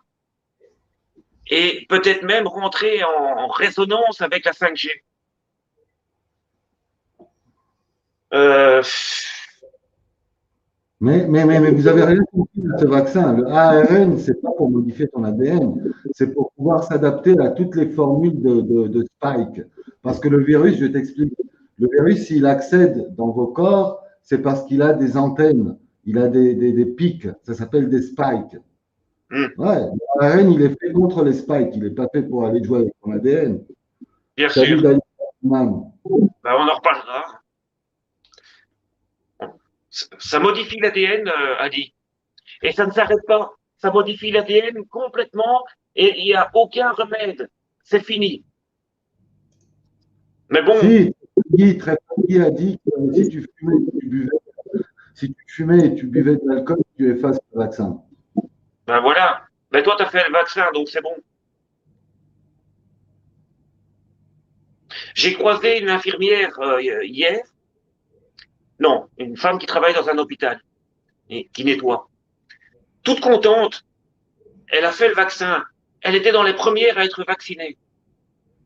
et peut-être même rentrer en résonance avec la 5G. Mais vous avez rien compris de ce vaccin. Le ARN, c'est pas pour modifier ton ADN, c'est pour pouvoir s'adapter à toutes les formules de spike. Parce que le virus, je t'explique, le virus, s'il accède dans vos corps, c'est parce qu'il a des antennes, il a des pics, ça s'appelle des spikes. Ouais, l'ARN, il est fait contre les spikes, il n'est pas fait pour aller jouer avec ton ADN. Bien Salut, sûr. Daniel. Ben, on en reparlera. Ça modifie l'ADN, Adi. Et ça ne s'arrête pas. Ça modifie l'ADN complètement et il n'y a aucun remède. C'est fini. Mais bon. Si, Guy a dit que si tu fumais et tu buvais de l'alcool, tu effaces le vaccin. Ben voilà. Ben toi, tu as fait le vaccin, donc c'est bon. J'ai croisé une infirmière hier. Non, une femme qui travaille dans un hôpital et qui nettoie. Toute contente, elle a fait le vaccin. Elle était dans les premières à être vaccinée.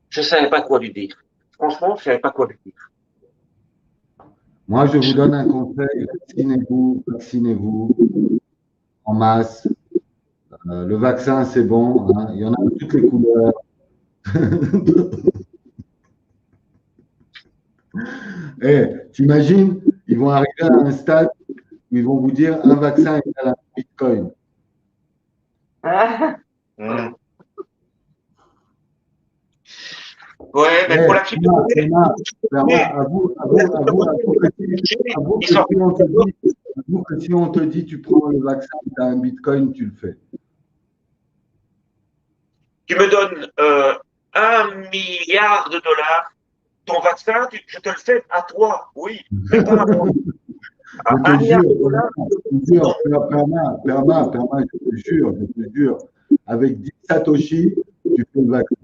Je ne savais pas quoi lui dire. Franchement, je ne savais pas quoi lui dire. Moi, je vous donne un conseil, vaccinez-vous en masse. Le vaccin, c'est bon, hein. Il y en a de toutes les couleurs. T'imagines, ils vont arriver à un stade où ils vont vous dire un vaccin égale un bitcoin. Ouais, mais pour la crypto-monnaie. Si on te dit tu prends le vaccin, tu as un bitcoin, tu le fais. Tu me donnes 1 milliard de dollars, ton vaccin, je te le fais à toi, oui, mais pas à moi. Je te jure, Perma, je te jure, avec 10 Satoshi, tu fais le vaccin.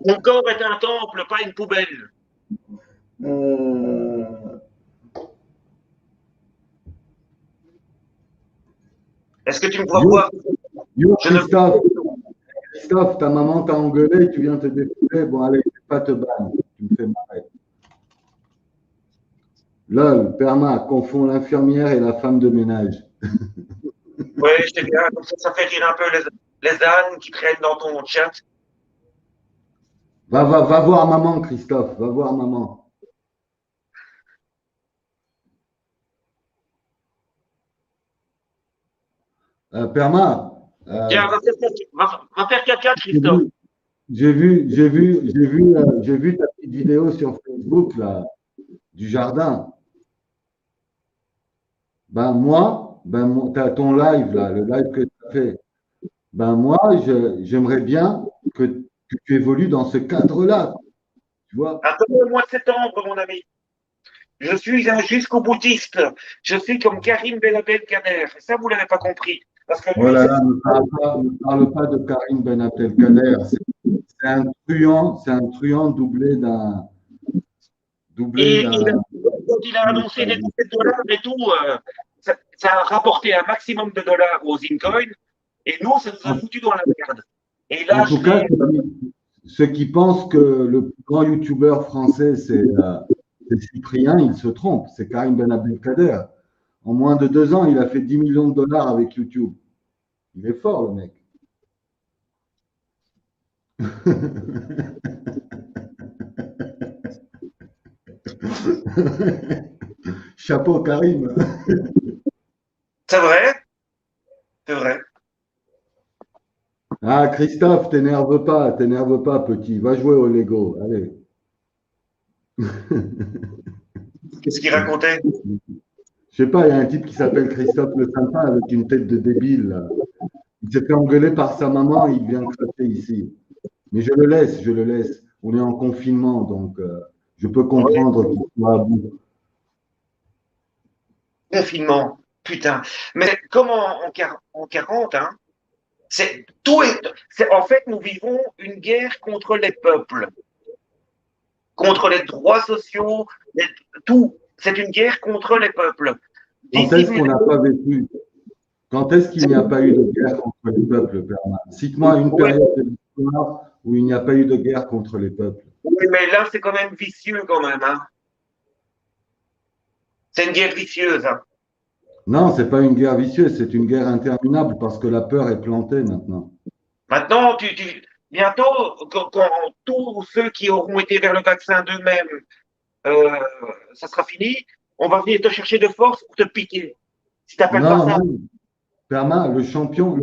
Mon corps est un temple, pas une poubelle. Est-ce que tu me vois voir? Christophe, ta maman t'a engueulé, tu viens te défouler. Bon, allez, je vais pas te banne. Tu me fais marrer. Lol, Perma confond l'infirmière et la femme de ménage. Oui, je sais bien. Comme ça fait rire un peu les ânes qui traînent dans ton chat. Va voir maman, Christophe. Va voir maman. Perma. Tiens, va faire caca, Christophe. J'ai vu ta petite vidéo sur Facebook là, du jardin. T'as ton live là, le live que tu as fait. Moi, j'aimerais bien que tu évolues dans ce cadre-là. Tu vois? Attends le mois de septembre, mon ami. Je suis un jusqu'au boutiste. Je suis comme Karim Benabdelkader. Ça, vous ne l'avez pas compris. Parce que lui, oh là là, ne parle pas de Karim Benabdelkader. C'est un truand doublé d'un. Quand il a annoncé les $17 et tout, ça a rapporté un maximum de dollars aux Incoin. Et nous, ça nous a foutu dans la merde. Et là, en tout cas, ceux qui pensent que le plus grand YouTuber français, c'est Cyprien, ils se trompent. C'est Karim Benabdelkader. En moins de 2 ans, il a fait 10 millions de dollars avec YouTube. Il est fort, le mec. Chapeau, Karim. c'est vrai. C'est vrai. Ah, Christophe, t'énerve pas, petit. Va jouer au Lego. Allez. Qu'est-ce qu'il racontait? Je sais pas, il y a un type qui s'appelle Christophe le Sympa avec une tête de débile. Là. Il s'est fait engueuler par sa maman, il vient cracher ici. Mais je le laisse. On est en confinement, donc je peux comprendre qu'il soit à bout. Confinement, putain. Mais comme en 40, hein, en fait, nous vivons une guerre contre les peuples, contre les droits sociaux, tout. C'est une guerre contre les peuples. Quand est-ce qu'on n'a pas vécu? Quand est-ce qu'il n'y a pas eu de guerre contre les peuples, Bernard? Cite-moi une période de l'histoire où il n'y a pas eu de guerre contre les peuples. Oui, mais là, c'est quand même vicieux, quand même. Hein. C'est une guerre vicieuse. Hein. Non, c'est pas une guerre vicieuse, c'est une guerre interminable parce que la peur est plantée maintenant. Maintenant, bientôt, quand tous ceux qui auront été vers le vaccin d'eux-mêmes, ça sera fini, on va venir te chercher de force pour te piquer. Si tu n'appelles pas ça. Non. Perma, le champion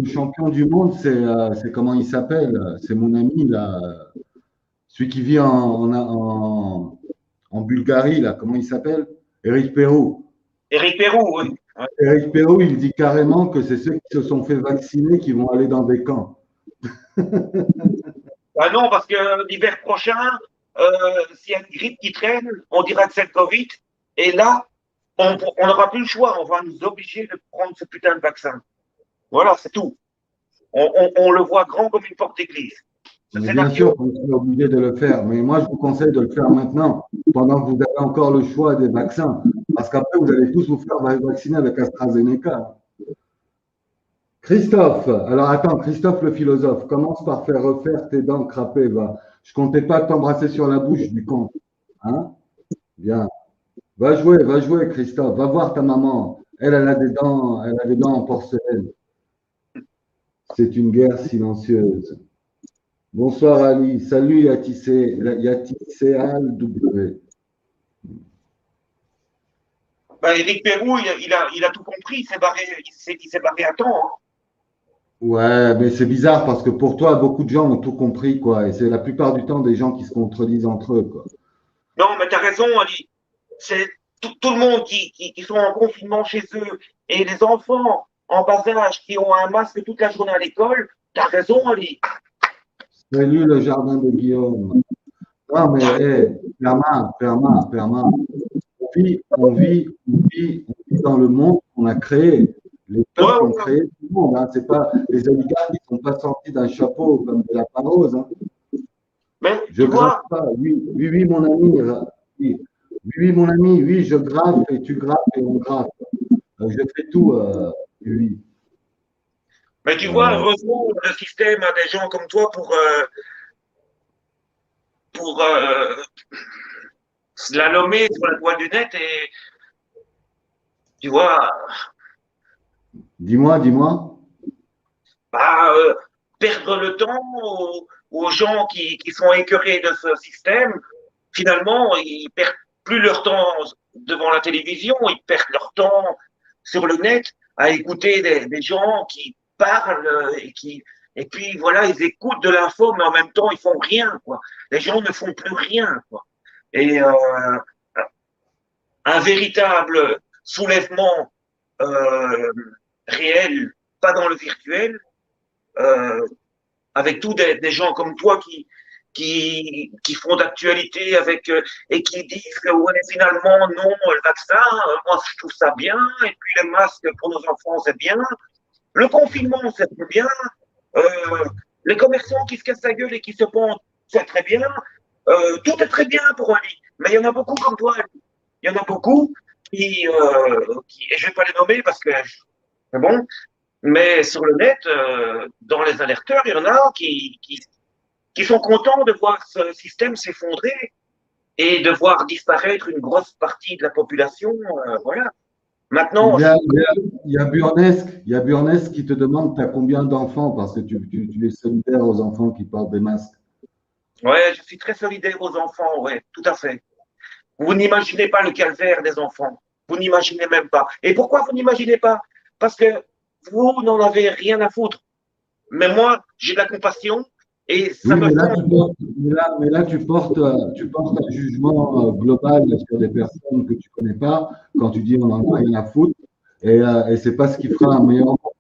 du monde, c'est comment il s'appelle? C'est mon ami là, celui qui vit en Bulgarie là, comment il s'appelle? Éric Perrault. Éric Perrault, oui. Éric Perrault, il dit carrément que c'est ceux qui se sont fait vacciner qui vont aller dans des camps. Ah non, parce que l'hiver prochain, s'il y a une grippe qui traîne, on dira que c'est le Covid. Et là, on n'aura plus le choix. On va nous obliger de prendre ce putain de vaccin. Voilà, c'est tout. On le voit grand comme une porte d'église. Bien sûr, vous serez obligé de le faire. Mais moi, je vous conseille de le faire maintenant, pendant que vous avez encore le choix des vaccins. Parce qu'après, vous allez tous vous faire vacciner avec AstraZeneca. Christophe, alors attends, Christophe le philosophe, commence par faire refaire tes dents crapées, va. Je comptais pas t'embrasser sur la bouche, du con. Hein? Bien. Va jouer, Christophe. Va voir ta maman. Elle a des dents en porcelaine. C'est une guerre silencieuse. Bonsoir Ali. Salut Yatisséal W. Éric Perrault, il a tout compris. Il s'est barré à temps. Hein. Ouais, mais c'est bizarre parce que pour toi, beaucoup de gens ont tout compris, quoi. Et c'est la plupart du temps des gens qui se contredisent entre eux, quoi. Non, mais tu as raison, Ali. C'est tout le monde qui sont en confinement chez eux et les enfants en bas âge qui ont un masque toute la journée à l'école. Tu as raison, Ali. Salut le jardin de Guillaume. Non, mais Perma. On vit dans le monde qu'on a créé. Les peuples ont créé tout le monde. Hein. C'est pas, les oligarques ne sont pas sortis d'un chapeau comme de la parose. Hein. Mais, je graffe pas. Oui, mon ami. Oui, mon ami. Oui, je graffe et tu graffes et on graffe. Je fais tout. Oui. Mais tu vois, heureusement, le système a des gens comme toi pour la nommer sur la toile du net et tu vois. Dis-moi. Bah, perdre le temps aux gens qui sont écœurés de ce système. Finalement, ils perdent plus leur temps devant la télévision, ils perdent leur temps sur le net à écouter des gens qui parlent et puis voilà, ils écoutent de l'info, mais en même temps, ils font rien, quoi. Les gens ne font plus rien, quoi. Et un véritable soulèvement réel, pas dans le virtuel, avec tous des gens comme toi qui font d'actualité avec et qui disent que ouais, finalement non, le vaccin, moi je trouve ça bien, et puis les masques pour nos enfants c'est bien, le confinement c'est très bien, les commerçants qui se cassent la gueule et qui se pendent c'est très bien, tout est très bien pour Ali, mais il y en a beaucoup comme toi, il y en a beaucoup qui et je vais pas les nommer parce que c'est bon. Mais sur le net, dans les alerteurs, il y en a qui sont contents de voir ce système s'effondrer et de voir disparaître une grosse partie de la population. Voilà. Maintenant, il y a Burnesque qui te demande t'as combien d'enfants parce que tu es solidaire aux enfants qui portent des masques. Ouais, je suis très solidaire aux enfants, ouais, tout à fait. Vous n'imaginez pas le calvaire des enfants. Vous n'imaginez même pas. Et pourquoi vous n'imaginez pas? Parce que vous n'en avez rien à foutre. Mais moi, j'ai de la compassion et ça me mais là, tu portes un jugement global sur des personnes que tu ne connais pas quand tu dis on n'en a rien à foutre et ce n'est pas ce qui fera un meilleur enfant.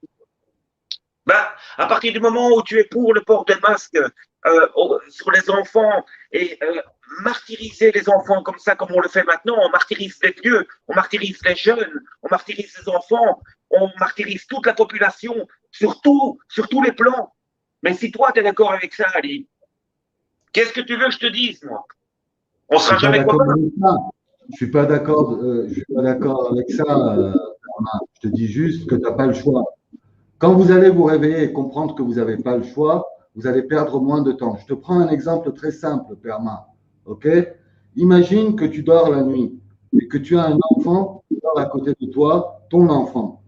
Ben, à partir du moment où tu es pour le port des masques sur les enfants et martyriser les enfants comme ça, comme on le fait maintenant, on martyrise les vieux, on martyrise les jeunes, on martyrise les enfants, on martyrise toute la population, sur tous les plans. Mais si toi, tu es d'accord avec ça, Ali, qu'est-ce que tu veux que je te dise, moi? On ne sera jamais copains. Je suis pas d'accord avec ça. Je te dis juste que tu n'as pas le choix. Quand vous allez vous réveiller et comprendre que vous n'avez pas le choix, vous allez perdre moins de temps. Je te prends un exemple très simple, Perma. OK? Imagine que tu dors la nuit et que tu as un enfant qui dort à côté de toi, ton enfant.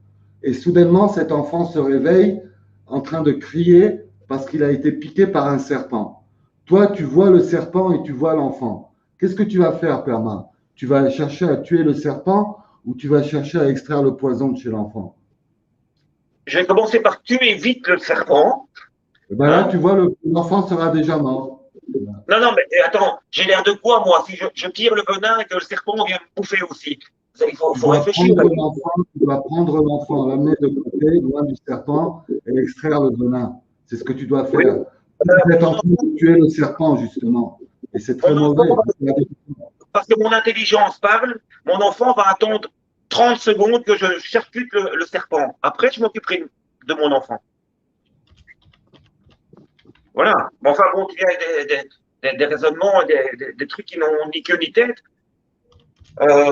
Et soudainement, cet enfant se réveille en train de crier parce qu'il a été piqué par un serpent. Toi, tu vois le serpent et tu vois l'enfant. Qu'est-ce que tu vas faire, Perma? Tu vas chercher à tuer le serpent ou tu vas chercher à extraire le poison de chez l'enfant? Je vais commencer par tuer vite le serpent. Et ben là, tu vois, l'enfant sera déjà mort. Non, mais attends, j'ai l'air de quoi, moi, si je tire le venin et que le serpent vient me bouffer aussi? Il faut réfléchir. Tu vas prendre l'enfant, l'amener de côté, loin du serpent, et extraire le venin. C'est ce que tu dois faire. Tu es en train de tuer le serpent, justement. Et c'est très mauvais. Parce que mon intelligence parle, mon enfant va attendre 30 secondes que je charcute le serpent. Après, je m'occuperai de mon enfant. Voilà. Mais enfin, bon, il y a des raisonnements, des trucs qui n'ont ni queue ni tête.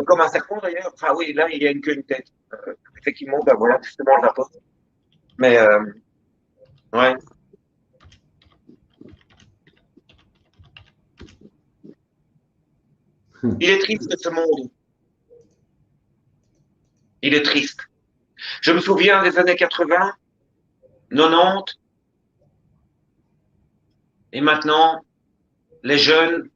Comme un serpent d'ailleurs. Enfin oui, là, il y a une queue, une tête. Effectivement, ben voilà, justement, je la pose. Mais, ouais. Il est triste, ce monde. Il est triste. Je me souviens des années 80, 90, et maintenant, les jeunes.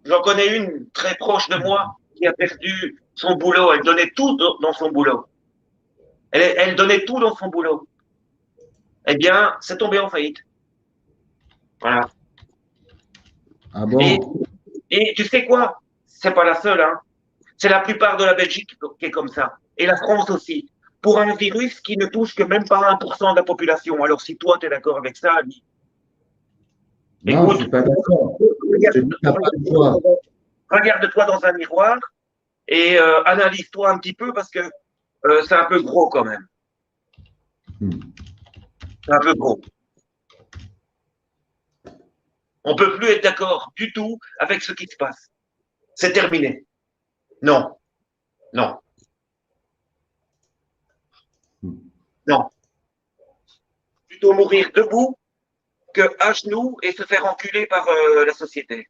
J'en connais une très proche de moi qui a perdu son boulot. Elle donnait tout dans son boulot. Elle donnait tout dans son boulot. Eh bien, c'est tombé en faillite. Voilà. Ah bon? Et tu sais quoi? C'est pas la seule, hein. C'est la plupart de la Belgique qui est comme ça. Et la France aussi. Pour un virus qui ne touche que même pas 1% de la population. Alors si toi, tu es d'accord avec ça, Ali. Non, je Écoute, ne suis pas d'accord. Je dis que tu n'as pas le choix. regarde-toi dans un miroir et analyse-toi un petit peu parce que c'est un peu gros quand même. Hmm. C'est un peu gros. On ne peut plus être d'accord du tout avec ce qui se passe. C'est terminé. Non. Non. Non. Plutôt mourir debout que à genoux et se faire enculer par la société.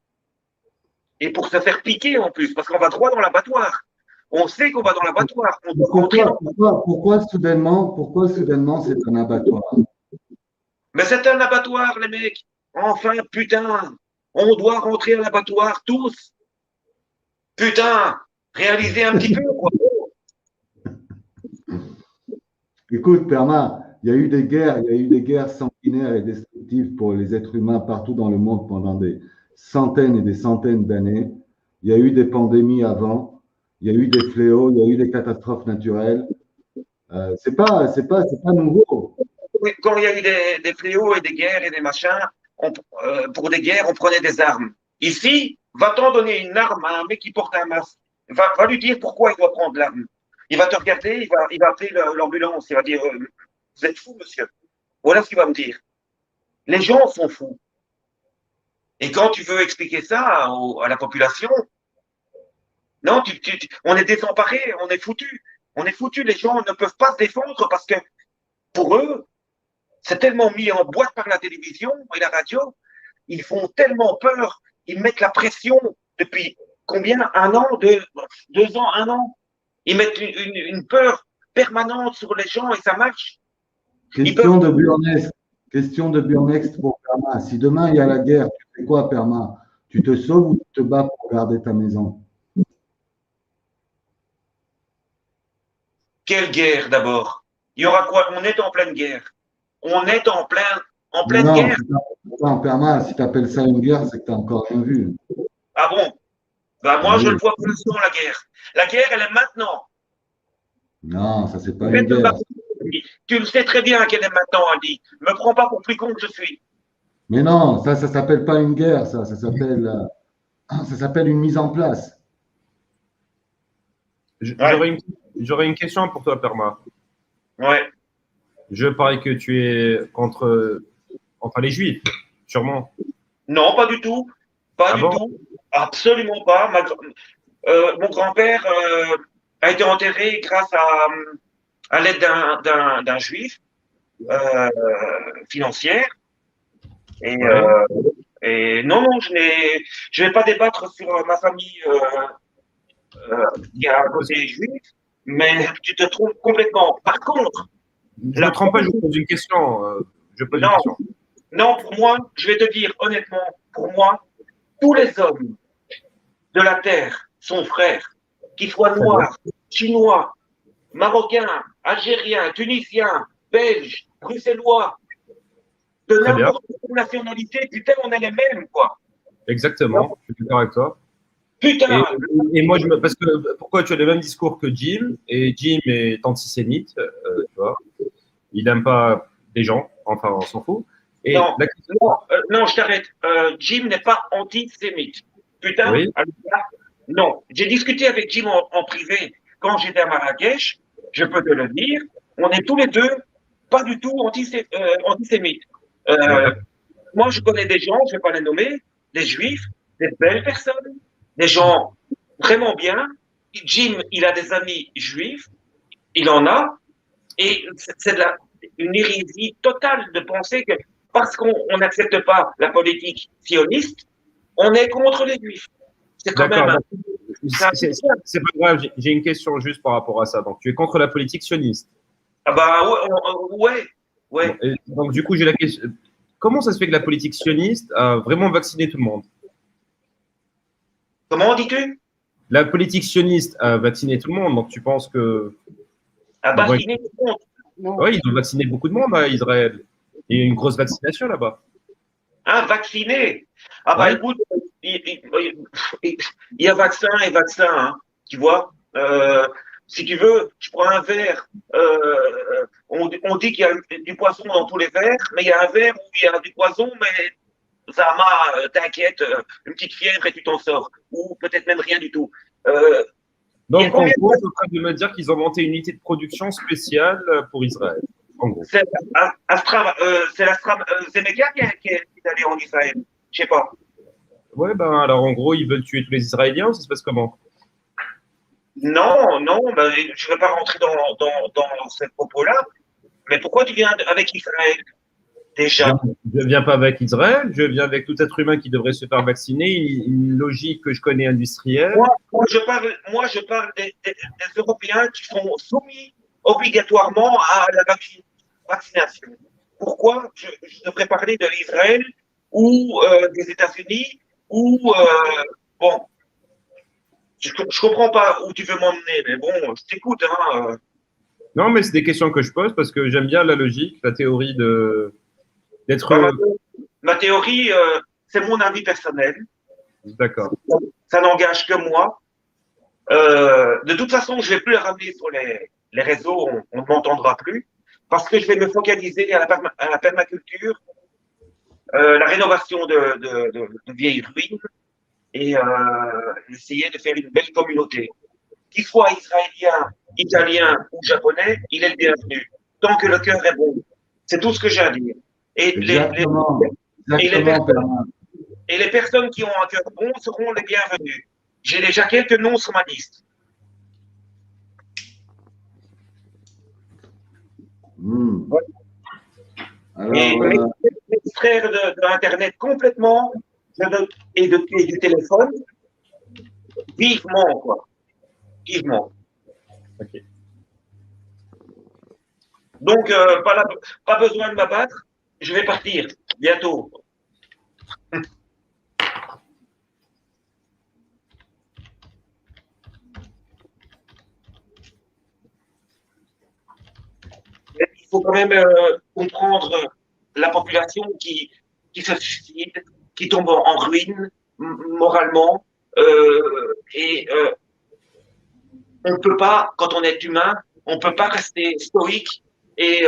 Et pour se faire piquer en plus, parce qu'on va droit dans l'abattoir. On sait qu'on va dans l'abattoir. On doit rentrer dans... Pourquoi soudainement c'est un abattoir? Mais c'est un abattoir, les mecs. Enfin, putain, on doit rentrer à l'abattoir tous. Putain, réalisez un petit peu, quoi. Écoute, Perma, il y a eu des guerres sanguinaires et destructives pour les êtres humains partout dans le monde pendant des centaines et des centaines d'années. Il y a eu des pandémies avant, il y a eu des fléaux, il y a eu des catastrophes naturelles. C'est pas nouveau. Quand il y a eu des fléaux et des guerres et des machins, pour des guerres, on prenait des armes. Ici, va-t-on donner une arme à un mec qui porte un masque? Va lui dire pourquoi il doit prendre l'arme. Il va te regarder, il va appeler l'ambulance, il va dire vous êtes fou, monsieur. Voilà ce qu'il va me dire. Les gens sont fous. Et quand tu veux expliquer ça à la population, non, on est désemparés, on est foutus. On est foutus, les gens ne peuvent pas se défendre parce que pour eux, c'est tellement mis en boîte par la télévision et la radio, ils font tellement peur, ils mettent la pression depuis combien? Un an, 2 ans, un an. Ils mettent une peur permanente sur les gens et ça marche. Question de Burnext pour Perma. Si demain il y a la guerre, tu fais quoi, Perma? Tu te sauves ou tu te bats pour garder ta maison? Quelle guerre d'abord? Il y aura quoi? On est en pleine guerre. On est en pleine Non, guerre. non, Perma, si tu appelles ça une guerre, c'est que tu n'as encore rien vu. Ah bon? Ben moi, Oui. je le vois pour l'instant, la guerre. La guerre, elle est maintenant. Non, ça, c'est pas une guerre. Tu le sais très bien qu'elle est maintenant, Andy. Me prends pas pour plus con que je suis. Mais non, ça s'appelle pas une guerre, ça s'appelle une mise en place. J'aurais une question pour toi, Perma. Ouais. Je parie que tu es contre les Juifs, sûrement. Non, pas du tout. Pas du tout. Absolument pas. Mon grand-père a été enterré grâce à l'aide d'un juif financière. Et non, je vais pas débattre sur ma famille qui a un côté juif, mais tu te trompes complètement. Par contre, je ne me trompe pas, je pose une question. Non, pour moi, je vais te dire honnêtement, pour moi, tous les hommes de la terre sont frères, qu'ils soient noirs, chinois, marocains, algériens, tunisiens, belges, bruxellois, de n'importe quelle nationalité, putain, on est les mêmes, quoi. Exactement, je suis d'accord avec toi. Putain! Et moi, parce que pourquoi tu as le même discours que Jim, et Jim est antisémite, tu vois. Il n'aime pas des gens, enfin, on s'en fout. Et non, je t'arrête. Jim n'est pas antisémite. Putain, oui. Non. J'ai discuté avec Jim en privé quand j'étais à Marrakech. Je peux te le dire. On est tous les deux pas du tout antisémites. Moi, je connais des gens, je ne vais pas les nommer, des juifs, des belles personnes, des gens vraiment bien. Jim, il a des amis juifs, il en a, et c'est une hérésie totale de penser que parce qu'on n'accepte pas la politique sioniste, on est contre les juifs. C'est quand même. C'est pas grave, j'ai une question juste par rapport à ça. Donc, tu es contre la politique sioniste? Ah bah ouais. Bon, donc, du coup, j'ai la question. Comment ça se fait que la politique sioniste a vraiment vacciné tout le monde? Comment dis-tu? La politique sioniste a vacciné tout le monde, donc tu penses que. A vacciné tout le monde? Oui, ils ont vacciné beaucoup de monde à Israël. Il y a une grosse vaccination là-bas. Ah, vacciné? Ah bah écoute, il y a vaccin et vaccin, hein, tu vois. Si tu veux, je prends un verre. On dit qu'il y a du poisson dans tous les verres, mais il y a un verre où il y a du poison, mais Zama, t'inquiète, une petite fièvre et tu t'en sors. Ou peut-être même rien du tout. Il y a Donc, en combien gros, tu es en train de me dire qu'ils ont monté une unité de production spéciale pour Israël. En gros. C'est l'Astra Zemeckis qui est allé en Israël. Je sais pas. Ouais, ben alors en gros, ils veulent tuer tous les Israéliens, ça se passe comment? Non, non, ben, je ne vais pas rentrer dans ces propos-là. Mais pourquoi tu viens avec Israël Je déjà? ne viens pas avec Israël, je viens avec tout être humain qui devrait se faire vacciner, une logique que je connais industrielle. Moi, je parle des Européens qui sont soumis obligatoirement à la vaccination. Pourquoi je devrais parler de l'Israël ou des États-Unis ou bon, je comprends pas où tu veux m'emmener, mais bon, je t'écoute. Hein. Non, mais c'est des questions que je pose parce que j'aime bien la logique, la théorie d'être. Bah, ma théorie, c'est mon avis personnel. D'accord. Ça n'engage que moi. De toute façon, je ne vais plus le ramener sur les réseaux, on ne m'entendra plus, parce que je vais me focaliser à la permaculture, la rénovation de vieilles ruines et essayer de faire une belle communauté. Qu'il soit israélien, italien ou japonais, il est le bienvenu, tant que le cœur est bon. C'est tout ce que j'ai à dire. Et Exactement. et les personnes qui ont un cœur bon seront les bienvenus. J'ai déjà quelques noms sur ma liste. Alors, Et m'extraire de l'Internet complètement et du téléphone, vivement, quoi. Vivement. Ok. Donc, pas besoin de m'abattre. Je vais partir bientôt. Il faut quand même comprendre la population qui se suicide, qui tombe en ruine moralement. On ne peut pas, quand on est humain, on ne peut pas rester stoïque. Et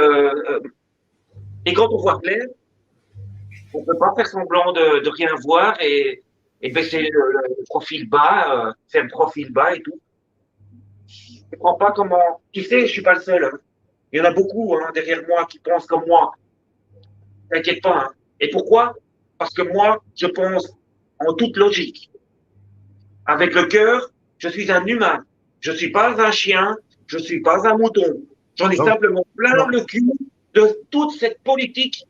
quand on voit clair, on ne peut pas faire semblant de rien voir et baisser le profil bas, faire le profil bas et tout. Je ne comprends pas comment. Tu sais, je ne suis pas le seul. Hein. Il y en a beaucoup hein, derrière moi qui pensent comme moi. T'inquiète pas. Hein. Et pourquoi? Parce que moi, je pense en toute logique. Avec le cœur, je suis un humain. Je ne suis pas un chien, je ne suis pas un mouton. J'en ai simplement plein le cul de toute cette politique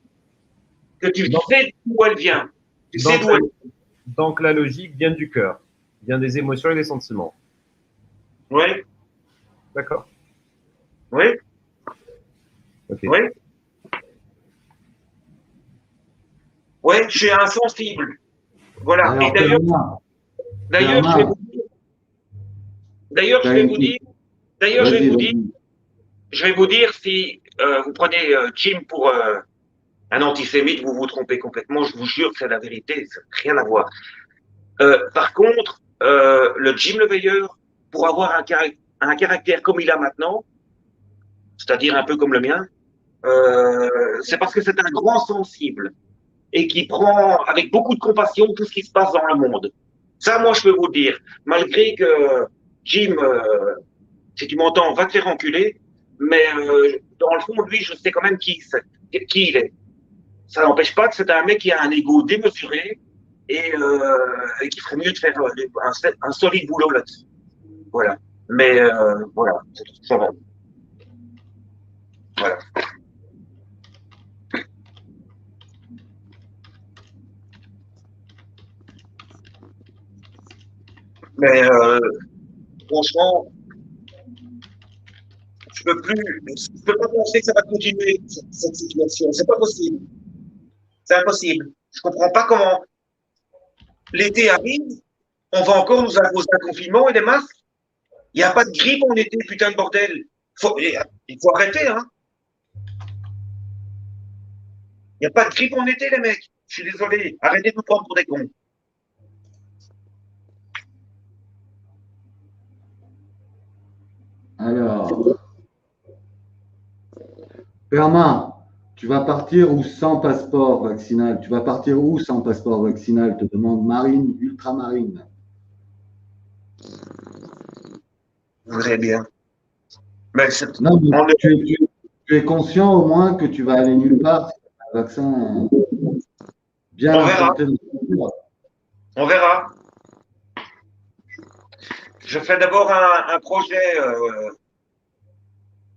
que tu sais d'où elle vient. Tu sais d'où elle vient. Donc la logique vient du cœur, vient des émotions et des sentiments. Oui. D'accord. Oui. Okay. Oui. Oui, je suis insensible. Voilà. Alors, et d'ailleurs, je vais vous dire, si vous prenez Jim pour un antisémite, vous vous trompez complètement. Je vous jure que c'est la vérité, ça n'a rien à voir. Par contre, le Jim le Veilleur, pour avoir un caractère comme il a maintenant, c'est-à-dire un peu comme le mien, c'est parce que c'est un grand sensible et qui prend avec beaucoup de compassion tout ce qui se passe dans le monde. Ça, moi, je peux vous le dire. Malgré que Jim, si tu m'entends, va te faire enculer, mais dans le fond, lui, je sais quand même qui il est. Ça n'empêche pas que c'est un mec qui a un ego démesuré et qui ferait mieux de faire un solide boulot là-dessus. Voilà. Mais voilà, ça va. Voilà. Mais franchement, je peux pas penser que ça va continuer cette situation. C'est pas possible. C'est impossible. Je comprends pas comment l'été arrive, on va encore nous imposer un confinement et des masques. Il n'y a pas de grippe en été, putain de bordel. Il faut arrêter, hein. Il n'y a pas de grippe en été, les mecs. Je suis désolé. Arrêtez de nous prendre pour des cons. Alors, Permin, Tu vas partir ou sans passeport vaccinal? Tu vas partir où sans passeport vaccinal? Te demande Marine, ultramarine. Je voudrais bien. Mais Non, mais tu es conscient au moins que tu vas aller nulle part si tu as un vaccin bien on verra. implanté dans ton corps. On verra. Je fais d'abord un projet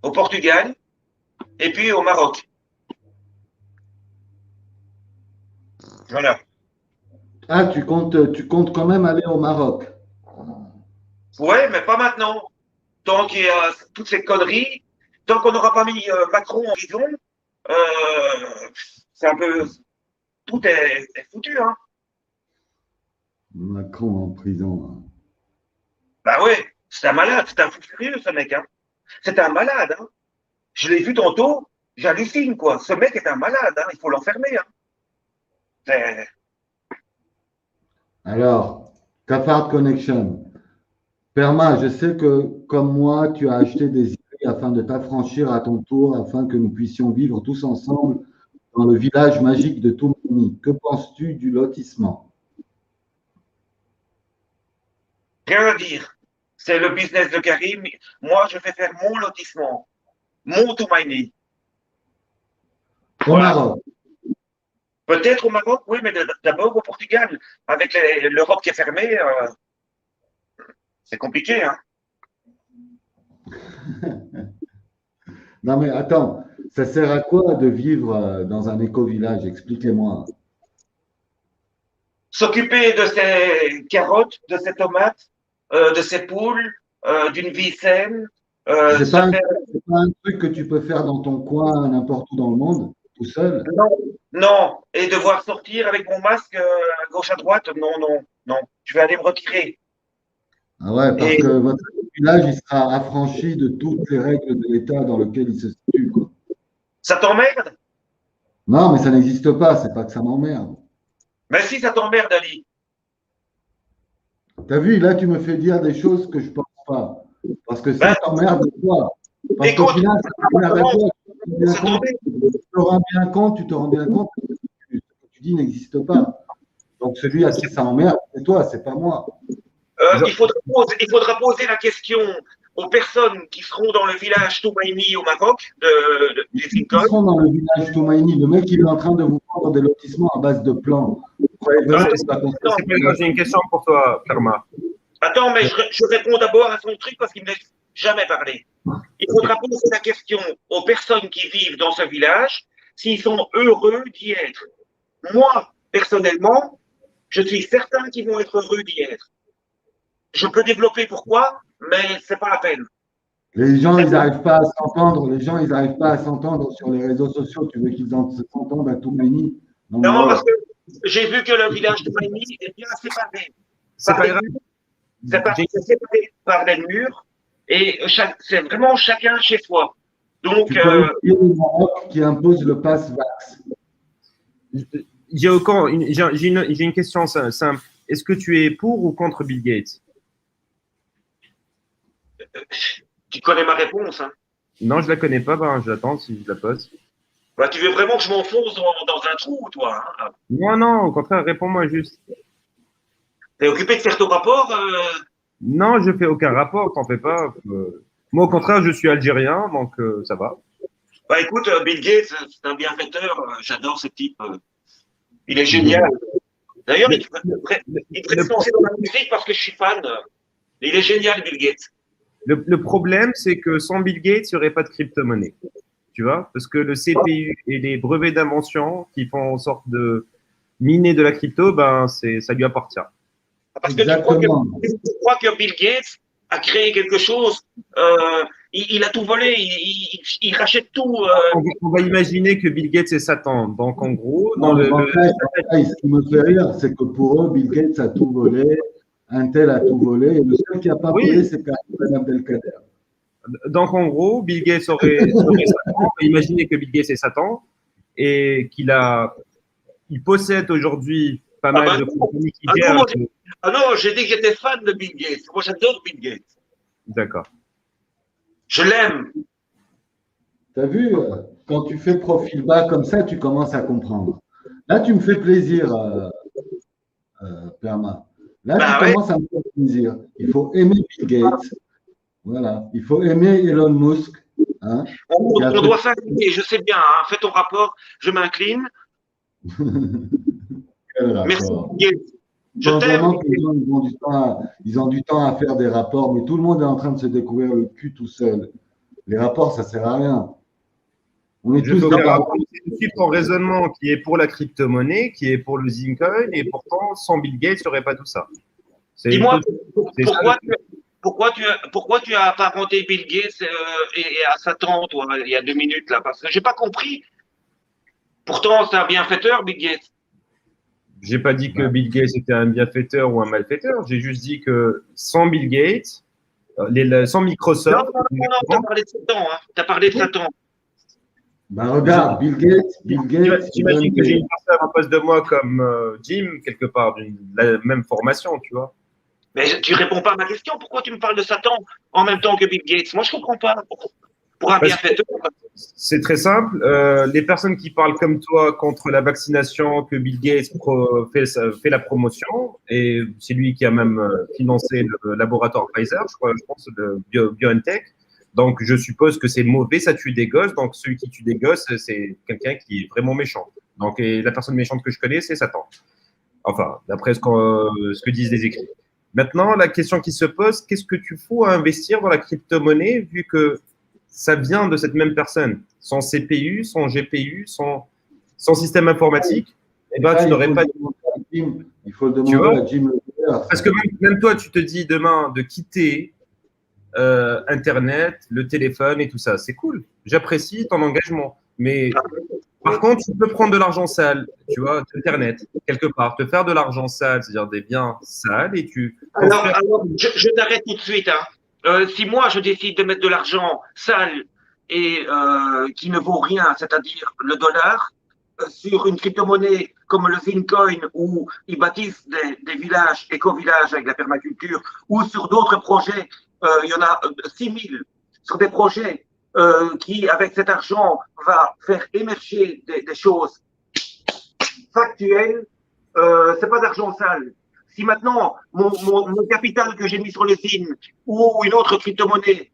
au Portugal et puis au Maroc. Voilà. Ah, tu comptes quand même aller au Maroc. Ouais, mais pas maintenant. Tant qu'il y a toutes ces conneries, tant qu'on n'aura pas mis Macron en prison, c'est un peu. Tout est foutu, hein. Macron en prison. Bah ouais, c'est un malade, c'est un fou furieux, ce mec, hein. C'est un malade, hein. Je l'ai vu tantôt, j'hallucine, quoi. Ce mec est un malade, hein. Il faut l'enfermer, hein. C'est- Alors, Cafard Connection. Perma, je sais que comme moi, tu as acheté des idées afin de t'affranchir à ton tour, afin que nous puissions vivre tous ensemble dans le village magique de Toumani. Que penses-tu du lotissement? Rien à dire. C'est le business de Karim. Moi, je vais faire mon lotissement, mon Toumani. Au Voilà. Maroc. Peut-être au Maroc, oui, mais d'abord au Portugal. Avec l'Europe qui est fermée, c'est compliqué, hein. Non mais attends, ça sert à quoi de vivre dans un éco-village? Expliquez-moi. S'occuper de ses carottes, de ses tomates, de ses poules, d'une vie saine. C'est se pas, faire- c'est pas un truc que tu peux faire dans ton coin, n'importe où dans le monde, tout seul? Non, non. Et devoir sortir avec mon masque à gauche, à droite, non, non, non. Je vais aller me retirer. Ah ouais, parce Et que votre village, il sera affranchi de toutes les règles de l'État dans lequel il se situe, quoi. ça t'emmerde? Non, mais ça n'existe pas, c'est pas que ça m'emmerde. Mais si ça t'emmerde, Ali. T'as vu, là, tu me fais dire des choses que je pense pas. Parce que Ben, ça t'emmerde toi. Parce qu'au écoute, final, ça t'emmerde à toi. c'est tombé. Tu te rends bien compte que ce que tu dis n'existe pas. Donc celui à qui ça emmerde, c'est toi, c'est pas moi. Il faudra poser la question aux personnes qui seront dans le village Toumaïni au Maroc, du Ils Lincoln. sont dans le village Tomaini. Le mec, il est en train de vous prendre des lotissements à base de plans. Vous croyez vraiment que c'est pas C'est pas grave, j'ai une question pour toi, Karma. Attends, mais je réponds d'abord à son truc parce qu'il ne laisse jamais parler. Il faudra poser la question aux personnes qui vivent dans ce village s'ils sont heureux d'y être. Moi, personnellement, je suis certain qu'ils vont être heureux d'y être. Je peux développer pourquoi, mais c'est pas la peine. Les gens, ils n'arrivent pas à s'entendre. Les gens, ils n'arrivent pas à s'entendre sur les réseaux sociaux. Tu veux qu'ils s'entendent à Toumani? Non, parce que j'ai vu que le village de Maïni est bien séparé. C'est pas grave. C'est séparé par des murs et c'est vraiment chacun chez soi. Donc, tu peux dire au Maroc qui impose le pass vax. J'ai une question simple. Est-ce que tu es pour ou contre Bill Gates? tu connais ma réponse. Hein. Non, je la connais pas. Ben, je l'attends si je la pose. Bah, tu veux vraiment que je m'enfonce dans un trou, toi hein. Non, au contraire, réponds-moi juste. T'es occupé de faire ton rapport Non, je fais aucun rapport, t'en fais pas. Moi, au contraire, je suis algérien, donc ça va. Bah écoute, Bill Gates, c'est un bienfaiteur. J'adore ce type. Il est génial. D'ailleurs, il devrait se lancer dans la musique parce que je suis fan. Il est génial, Bill Gates. Le problème, c'est que sans Bill Gates, il n'y aurait pas de crypto-monnaie. Tu vois? Parce que le CPU et les brevets d'invention qui font en sorte de miner de la crypto, ben, ça lui appartient. Parce que tu crois que Bill Gates a créé quelque chose, il a tout volé, il rachète tout. On va imaginer que Bill Gates est Satan. Donc, en gros, ce qui me fait rire, c'est que pour eux, Bill Gates a tout volé, Intel a tout volé, et le seul qui n'a pas volé, c'est Karim Abdelkader. Donc, en gros, Bill Gates serait Satan. Imaginez que Bill Gates est Satan et il possède aujourd'hui pas mal de compagnies qui gèrent. Non, j'ai dit que j'étais fan de Bill Gates. Moi, j'adore Bill Gates. D'accord. Je l'aime. T'as vu, quand tu fais profil bas comme ça, tu commences à comprendre. Là, tu me fais plaisir, Perma. Là, tu Bah ouais. commences à me faire plaisir. Il faut aimer Bill Gates. Voilà. Il faut aimer Elon Musk. Hein, On doit s'incliner, je sais bien, hein. Fais ton rapport, je m'incline. Quel Merci, rapport? Bill Gates. Je Je pense t'aime. vraiment que les gens, ils ont du temps à faire des rapports, mais tout le monde est en train de se découvrir le cul tout seul. Les rapports, ça sert à rien. On est Je tous fais des aucun rapports. rapport. C'est suivre ton raisonnement qui est pour la crypto-monnaie, qui est pour le Zincoin, et pourtant, sans Bill Gates, il n'y aurait pas tout ça. Dis-moi, c'est ça, pourquoi tu as apparenté Bill Gates et à Satan, toi, il y a 2 minutes, là, parce que j'ai pas compris. Pourtant, c'est un bienfaiteur, Bill Gates. J'ai pas dit que Bill Gates était un bienfaiteur ou un malfaiteur. J'ai juste dit que sans Bill Gates, sans Microsoft. Non, tu as parlé de Satan, hein. Tu as parlé de Satan. Ben regarde, Bill Gates. J'imagine que j'ai une personne en face de moi comme Jim, quelque part, de la même formation, tu vois. Mais tu réponds pas à ma question. Pourquoi tu me parles de Satan en même temps que Bill Gates? Moi, je comprends pas. Pour un bienfaiteur. C'est très simple. Les personnes qui parlent comme toi contre la vaccination, que Bill Gates fait la promotion, et c'est lui qui a même financé le laboratoire Pfizer, je pense, de BioNTech. Donc, je suppose que c'est mauvais, ça tue des gosses. Donc, celui qui tue des gosses, c'est quelqu'un qui est vraiment méchant. Donc, et la personne méchante que je connais, c'est Satan. Enfin, d'après ce que disent les écrits. Maintenant, la question qui se pose, qu'est-ce que tu fous à investir dans la crypto-monnaie vu que ça vient de cette même personne? Sans CPU, sans GPU, sans système informatique, eh ben, tu n'aurais pas... Il faut le demander à Jim. Parce que même toi, tu te dis demain de quitter Internet, le téléphone et tout ça. C'est cool. J'apprécie ton engagement. Mais par contre, tu peux prendre de l'argent sale, tu vois, Internet, quelque part, te faire de l'argent sale, c'est-à-dire des biens sales et tu... Alors je t'arrête tout de suite. Hein. Si moi, je décide de mettre de l'argent sale et qui ne vaut rien, c'est-à-dire le dollar, sur une crypto-monnaie comme le Zincoin où ils bâtissent des villages, éco-villages avec la permaculture, ou sur d'autres projets, il y en a 6000 sur des projets qui, avec cet argent, va faire émerger des choses factuelles, c'est pas d'argent sale. Si maintenant, mon capital que j'ai mis sur le ZIN ou une autre crypto-monnaie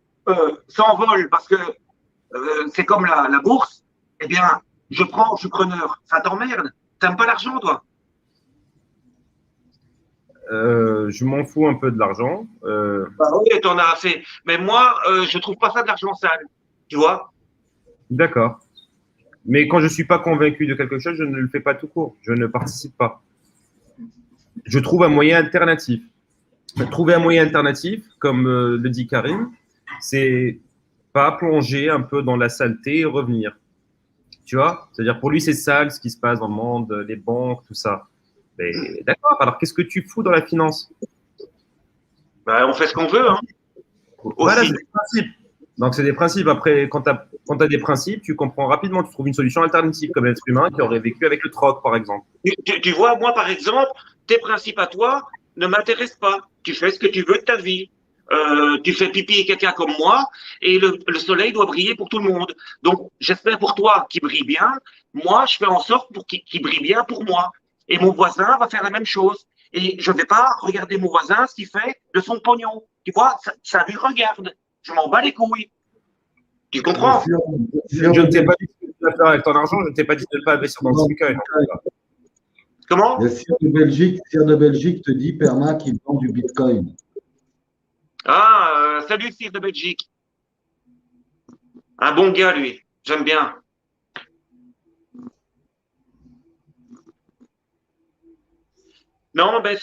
s'envole parce que c'est comme la bourse, eh bien, je suis preneur. Ça t'emmerde. T'aimes pas l'argent, toi? Je m'en fous un peu de l'argent. Bah oui, t'en as assez. Mais moi, je trouve pas ça de l'argent sale. Tu vois? D'accord. Mais quand je ne suis pas convaincu de quelque chose, je ne le fais pas tout court. Je ne participe pas. Je trouve un moyen alternatif. Trouver un moyen alternatif, comme le dit Karim, c'est pas plonger un peu dans la saleté et revenir. Tu vois? C'est-à-dire, pour lui, c'est sale ce qui se passe dans le monde, les banques, tout ça. Mais d'accord, alors qu'est-ce que tu fous dans la finance? Bah, on fait ce qu'on veut. Hein. Voilà, c'est des principes. Donc, c'est des principes. Après, quand tu as des principes, tu comprends rapidement, tu trouves une solution alternative comme l'être humain qui aurait vécu avec le troc, par exemple. Tu vois, moi, par exemple, tes principes à toi ne m'intéressent pas. Tu fais ce que tu veux de ta vie. Tu fais pipi et caca comme moi, et le soleil doit briller pour tout le monde. Donc, j'espère pour toi qu'il brille bien. Moi, je fais en sorte pour qu'il brille bien pour moi. Et mon voisin va faire la même chose. Et je ne vais pas regarder mon voisin ce qu'il fait de son pognon. Tu vois, ça lui regarde. Je m'en bats les couilles. Tu comprends? Je ne t'ai pas dit ce que tu vas faire avec ton argent, je ne t'ai pas dit de ne pas investir dans le Bitcoin. Comment? Le Sire de Belgique te dit, Perma, qu'il vend du Bitcoin. Ah, salut Sire de Belgique. Un bon gars, lui. J'aime bien. Non, ben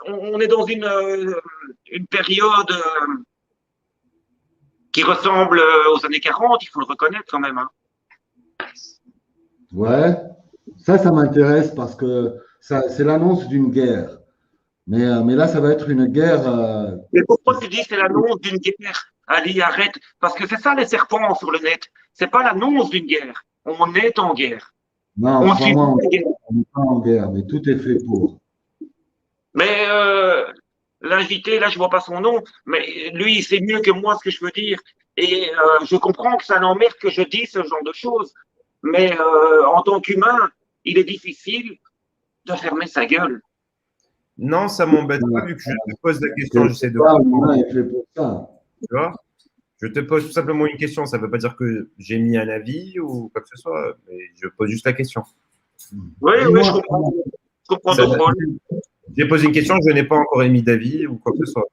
on est dans une période qui ressemble aux années 40, il faut le reconnaître quand même. Hein. Ouais, ça m'intéresse parce que c'est l'annonce d'une guerre. Mais là, ça va être une guerre. Mais pourquoi tu dis que c'est l'annonce d'une guerre? Ali, arrête. Parce que c'est ça les serpents sur le net. C'est pas l'annonce d'une guerre. On est en guerre. Non, crois-moi, on n'est pas en guerre, mais tout est fait pour. Mais l'invité, là, je vois pas son nom, mais lui, il sait mieux que moi ce que je veux dire. Et je comprends que ça l'emmerde que je dise ce genre de choses. Mais en tant qu'humain, il est difficile de fermer sa gueule. Non, ça m'embête pas, vu que je te pose la question, j'essaie de Pas comprendre. humain est fait pour ça. Tu vois. Je te pose tout simplement une question. Ça ne veut pas dire que j'ai mis un avis ou quoi que ce soit, mais je pose juste la question. Oui, Dis-moi, je comprends. Je comprends Ça- ton rôle. J'ai posé une question, je n'ai pas encore émis d'avis ou quoi que ce soit.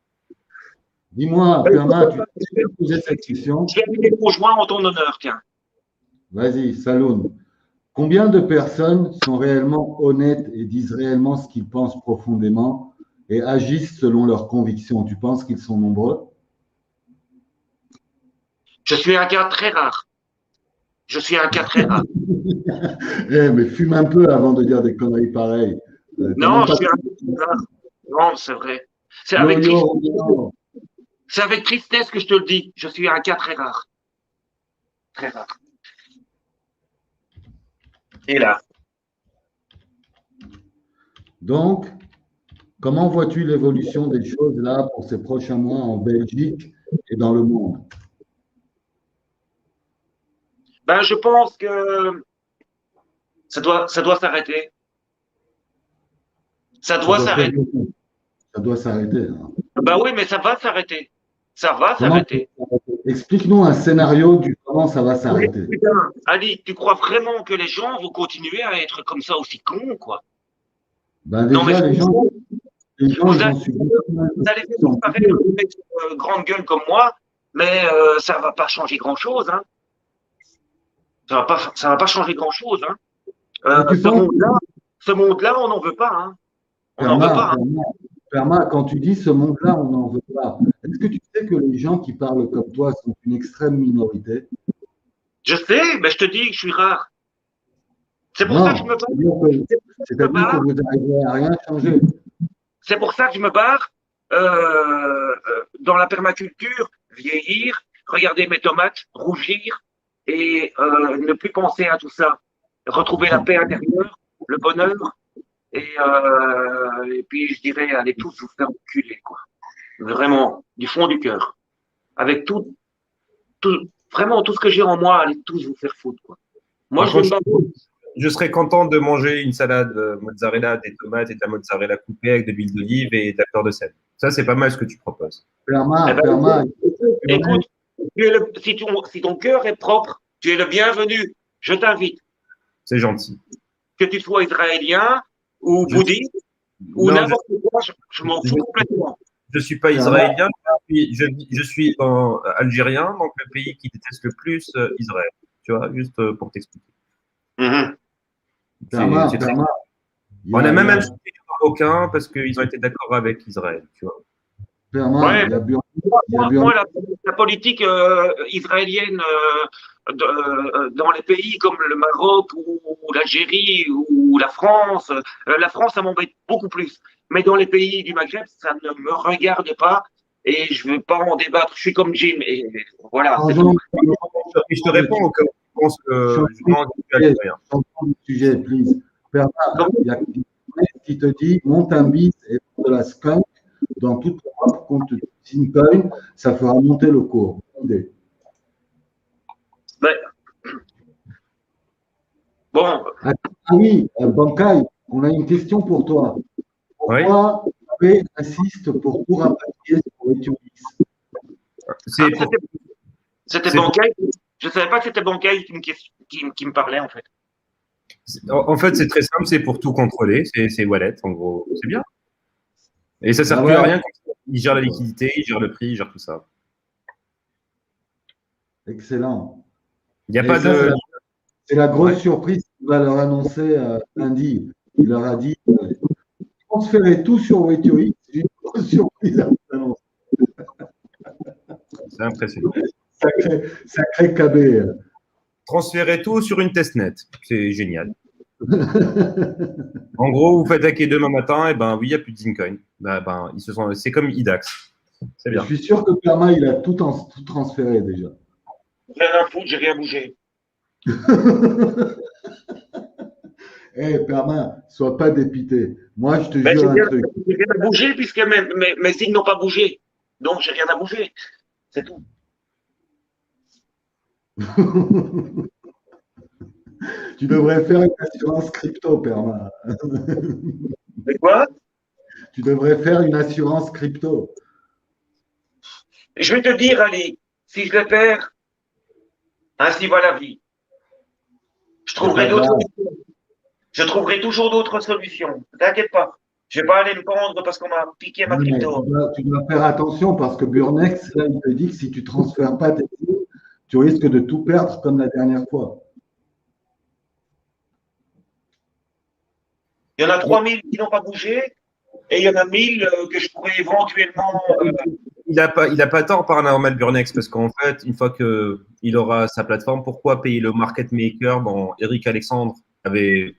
Dis-moi, Perma, tu peux poser cette question? Je vais appeler mon joint en ton honneur, tiens. Vas-y, Saloun. Combien de personnes sont réellement honnêtes et disent réellement ce qu'ils pensent profondément et agissent selon leurs convictions? Tu penses qu'ils sont nombreux? Je suis un cas très rare. Je suis un cas très rare. Mais fume un peu avant de dire des conneries pareilles. Non, je suis un cas très rare. Non, c'est vrai. C'est avec, c'est avec tristesse que je te le dis. Je suis un cas très rare. Très rare. Et là. Donc, comment vois-tu l'évolution des choses là pour ces prochains mois en Belgique et dans le monde? Ben, je pense que ça doit s'arrêter. Ça doit s'arrêter. Ça doit s'arrêter. Hein. Ben oui, mais ça va s'arrêter. Ça va s'arrêter. Explique-nous un scénario du comment ça va s'arrêter. Putain, Ali, tu crois vraiment que les gens vont continuer à être comme ça aussi cons, quoi? Ben déjà, Non, mais les gens, ils ont subi. Vous allez faire pareil, un mec grande gueule comme moi, mais ça va pas changer grand-chose. Hein. Ça va pas changer grand-chose. Hein. Ce monde-là, on n'en veut pas. Hein. On n'en veut pas. Hein. Perma, quand tu dis ce monde-là, on n'en veut pas, est-ce que tu sais que les gens qui parlent comme toi sont une extrême minorité? Je sais, mais je te dis que je suis rare. C'est pour ça que je me barre. C'est-à-dire que vous n'arrivez à rien changer. C'est pour ça que je me barre dans la permaculture, vieillir, regarder mes tomates, rougir et ne plus penser à tout ça. Retrouver la paix intérieure, le bonheur. Et puis, je dirais, allez tous vous faire enculer, quoi. Vraiment, du fond du cœur. Avec vraiment tout ce que j'ai en moi, allez tous vous faire foutre, quoi. Moi, je serais content de manger une salade mozzarella, des tomates et de la mozzarella coupée avec de l'huile d'olive et de la fleur de sel. Ça, c'est pas mal ce que tu proposes. Perma, écoute, si ton cœur est propre, tu es le bienvenu. Je t'invite. C'est gentil. Que tu sois israélien ou bouddhiste ou n'importe quoi, je m'en fous complètement. Je ne suis pas israélien, je suis algérien, donc le pays qui déteste le plus Israël. Tu vois, juste pour t'expliquer. Perma, on a même insulté les Marocains parce qu'ils ont été d'accord avec Israël. Tu vois. Perma, moi, la politique israélienne dans les pays comme le Maroc ou l'Algérie ou la France, ça m'embête beaucoup plus. Mais dans les pays du Maghreb, ça ne me regarde pas et je ne veux pas en débattre. Je suis comme Jim et voilà. Je te réponds au cas où tu penses que je suis algérien. Sujet, please. Perma, il y a quelqu'un qui te dit monte un bis et de la skunk dans toute l'Europe contre Bitcoin, ça fera monter le cours. Bon. Ah oui, Bankai, on a une question pour toi. Pourquoi P insiste pour tout rapatrier sur Eturis? C'était Bankai. Je ne savais pas que c'était Bankai qui me parlait, en fait. En fait, c'est très simple, c'est pour tout contrôler. C'est wallet, en gros. C'est bien. Et ça ne sert plus à rien. Il gère la liquidité, il gère le prix, il gère tout ça. Excellent. Il n'y a pas de. C'est la grosse surprise qu'il va leur annoncer lundi. Il leur a dit transférez tout sur Eturis. C'est une grosse surprise à vous annoncer. C'est impressionnant. Sacré KB. Transférez tout sur une testnet. C'est génial. En gros, vous faites hacker demain matin, et ben oui, il n'y a plus de Zincoin. C'est comme IDAX. C'est bien. Je suis sûr que Perma, il a tout transféré déjà. Rien à foutre, j'ai rien bougé. Permin, sois pas dépité. Moi, je te Ben, jure un truc. j'ai rien à bouger puisque mes signes n'ont pas bougé. Donc, j'ai rien à bouger. C'est tout. Tu devrais faire une assurance crypto, Permin. C'est quoi? Tu devrais faire une assurance crypto. Je vais te dire, Ali, si je le perds, ainsi va la vie. Je trouverai toujours d'autres solutions. Ne t'inquiète pas. Je ne vais pas aller me pendre parce qu'on m'a piqué ma crypto. Tu dois faire attention parce que Burnex, là, il te dit que si tu ne transfères pas tes sous, tu risques de tout perdre comme la dernière fois. Il y en a 3000 qui n'ont pas bougé et il y en a 1000 que je pourrais éventuellement. Il n'a pas tort, Paranormal Burnex, parce qu'en fait, une fois qu'il aura sa plateforme, pourquoi payer le market maker? Bon, Eric Alexandre il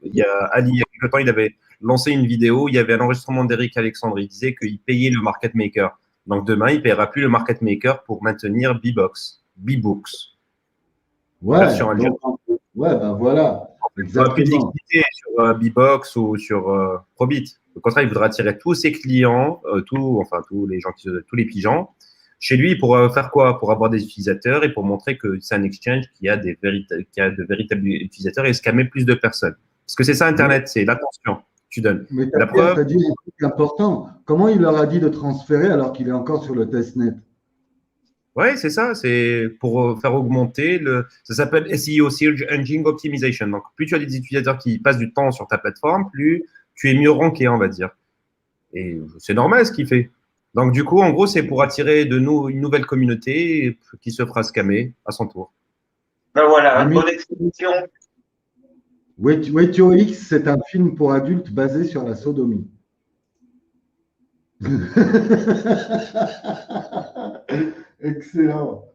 y a Ali, il y a quelque temps, il avait lancé une vidéo, il y avait un enregistrement d'Eric Alexandre, il disait qu'il payait le market maker. Donc demain, il ne paiera plus le market maker pour maintenir B-Books. Ouais, ben voilà. Il n'y aura plus de liquidité sur B-Box ou sur Probit. Au contraire, il voudra attirer tous ses clients, tous les pigeons, chez lui pour faire quoi? Pour avoir des utilisateurs et pour montrer que c'est un exchange qui a de véritables utilisateurs et scammer plus de personnes. Parce que c'est ça Internet, c'est l'attention que tu donnes. Mais tu as dit un truc important. Comment il leur a dit de transférer alors qu'il est encore sur le testnet? Oui, c'est ça. C'est pour faire augmenter ça s'appelle SEO, Search Engine Optimization. Donc, plus tu as des utilisateurs qui passent du temps sur ta plateforme, plus tu es mieux ranké, on va dire. Et c'est normal ce qu'il fait. Donc, du coup, en gros, c'est pour attirer une nouvelle communauté qui se fera scammer à son tour. Ben voilà, une bonne exposition. WTOX, c'est un film pour adultes basé sur la sodomie. Excellent.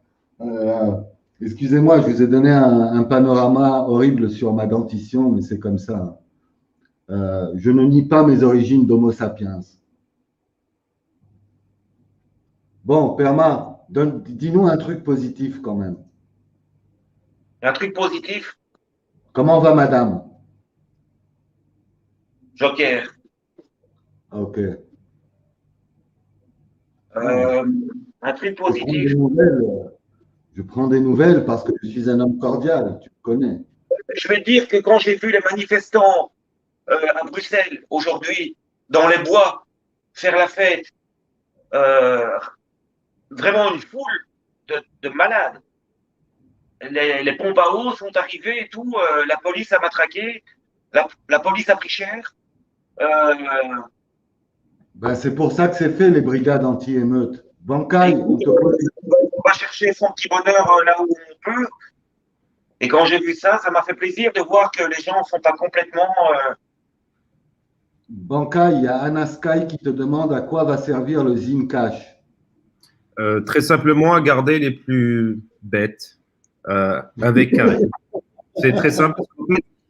Excusez-moi, je vous ai donné un panorama horrible sur ma dentition, mais c'est comme ça. Je ne nie pas mes origines d'Homo sapiens. Bon, Perma, dis-nous un truc positif quand même. Un truc positif? Comment va madame? Joker. Ok. Un truc positif. Je prends des nouvelles parce que je suis un homme cordial, tu me connais. Je vais te dire que quand j'ai vu les manifestants à Bruxelles aujourd'hui, dans les bois, faire la fête, vraiment une foule de malades. Les pompes à eau sont arrivées et tout, la police a matraqué, la police a pris cher. Ben, c'est pour ça que c'est fait les brigades anti-émeutes. Bancaille, on va chercher son petit bonheur là où on peut. Et quand j'ai vu ça, ça m'a fait plaisir de voir que les gens ne sont pas complètement. Bancaille, il y a Anna Sky qui te demande à quoi va servir le Zcash. Très simplement, à garder les plus bêtes avec carré. C'est très simple.